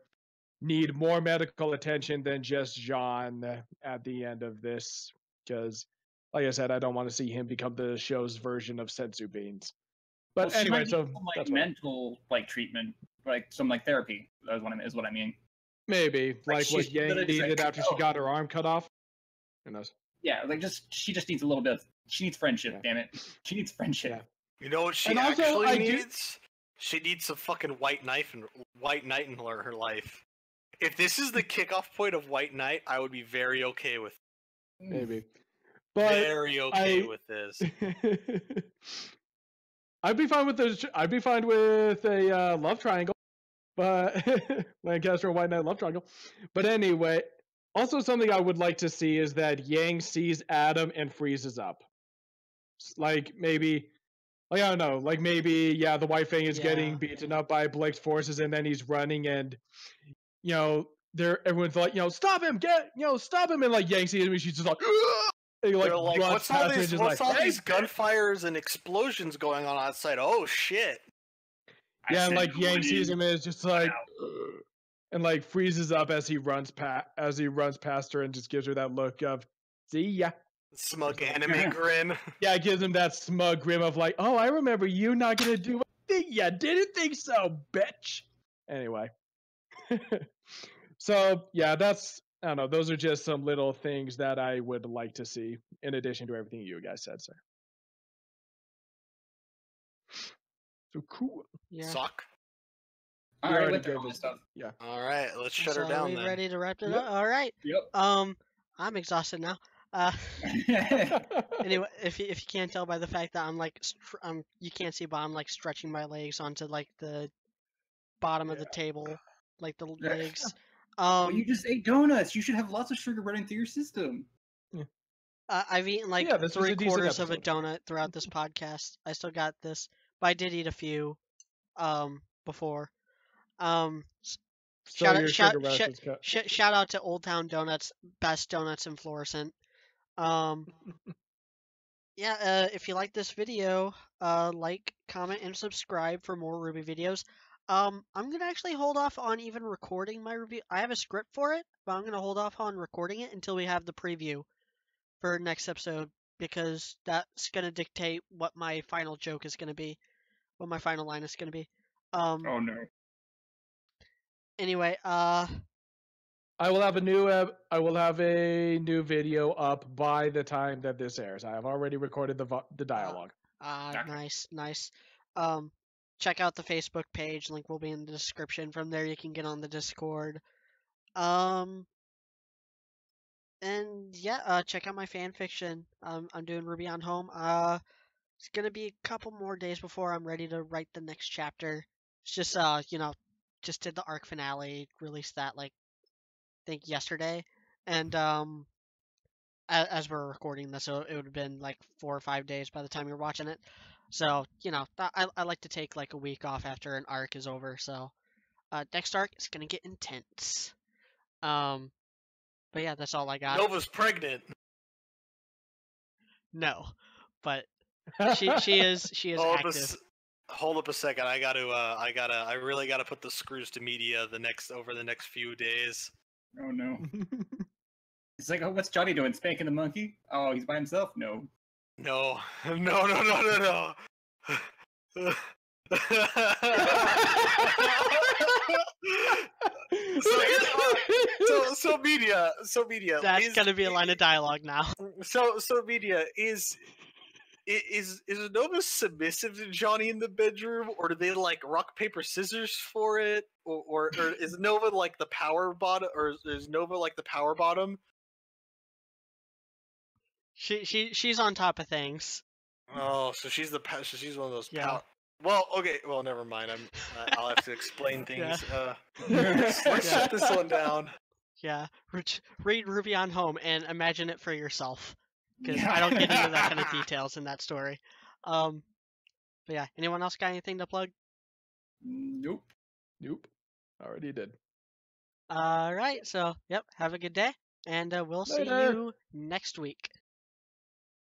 need more medical attention than just Jean at the end of this, because, like I said, I don't want to see him become the show's version of Senzu Beans. But well, anyway, so some, like mental like treatment, like some like therapy. Is what I mean. Maybe like what Yang needed after she got her arm cut off. Who knows? Yeah, like she just needs a little bit. She needs friendship. Yeah. Damn it, she needs friendship. You know what she And also, actually I do- needs? She needs some fucking white knight in her life. If this is the kickoff point of White Knight, I would be very okay with. maybe, but Very okay I- with this. I'd be fine with this. I'd be fine with a love triangle, but Lancaster and White Knight love triangle. But anyway, also something I would like to see is that Yang sees Adam and freezes up. Like maybe, like I don't know, like maybe the White Fang is getting Yeah. beaten up by Blake's forces, and then he's running, and everyone's like, stop him, stop him, and like Yang sees him, and she's just like. And he, They're like, runs what's all past her and these? just What's like, all "Hey, these gunfires and explosions going on outside? Oh shit! Yeah, and said like Yang nobody sees him and is just like, out. and like freezes up as he runs past her and just gives her that look of, see ya. Smug There's anime grin. Yeah, it gives him that smug grin of like, oh, I remember you not gonna do a thing. You didn't think so, bitch. Anyway, so yeah, I don't know. Those are just some little things that I would like to see in addition to everything you guys said, sir. So cool. Yeah. Suck. I You already already went through gave all us- this stuff. Yeah. All right, let's shut So her down are we then. ready to wrap it Yep. up? All right. Yep. I'm exhausted now. Anyway, if you can't tell by the fact that I'm like, you can't see, but I'm like stretching my legs onto like the bottom of the table, like the legs. Well, you just ate donuts. You should have lots of sugar running through your system. I've eaten like Yeah, this was a decent 3/4 of a episode. donut throughout this podcast. I still got this, but I did eat a few before. So your sugar rush is cut. Shout out to Old Town Donuts, best donuts in Florissant. Yeah, if you like this video, like, comment, and subscribe for more RWBY videos. I'm gonna actually hold off on even recording my review. I have a script for it, but I'm gonna hold off on recording it until we have the preview for next episode, because that's gonna dictate what my final joke is gonna be, what my final line is gonna be. Oh no. Anyway, I will have a new video up by the time that this airs. I have already recorded the dialogue. Okay. nice. Check out the Facebook page. Link will be in the description. From there, you can get on the Discord. And yeah, check out my fan fiction. I'm doing RWBY on Home. It's gonna be a couple more days before I'm ready to write the next chapter. It's just just did the arc finale. Released that like I think yesterday, and as we're recording this, so it would have been like 4 or 5 days by the time you're watching it. So I like to take like a week off after an arc is over. So next arc is gonna get intense. But yeah, that's all I got. Nova's pregnant. No, but she is active. Hold up a second. I really gotta put the screws to media over the next few days. Oh no. It's like, oh, what's Johnny doing? Spanking the monkey? Oh, he's by himself? No. No. So media. That's gonna be a line of dialogue now. So media is Nova submissive to Johnny in the bedroom, or do they like rock paper scissors for it, or is Nova like the power bottom, or is Nova like the power bottom? She's on top of things. Oh, so she's she's one of those Yeah. Well, okay. Well, never mind. I'll have to explain things. Yeah. Let's shut this one down. Yeah, read RWBY on Home and imagine it for yourself, because I don't get into that kind of details in that story. But yeah, anyone else got anything to plug? Nope. Already did. All right, so yep, have a good day, and we'll see Later. you next week.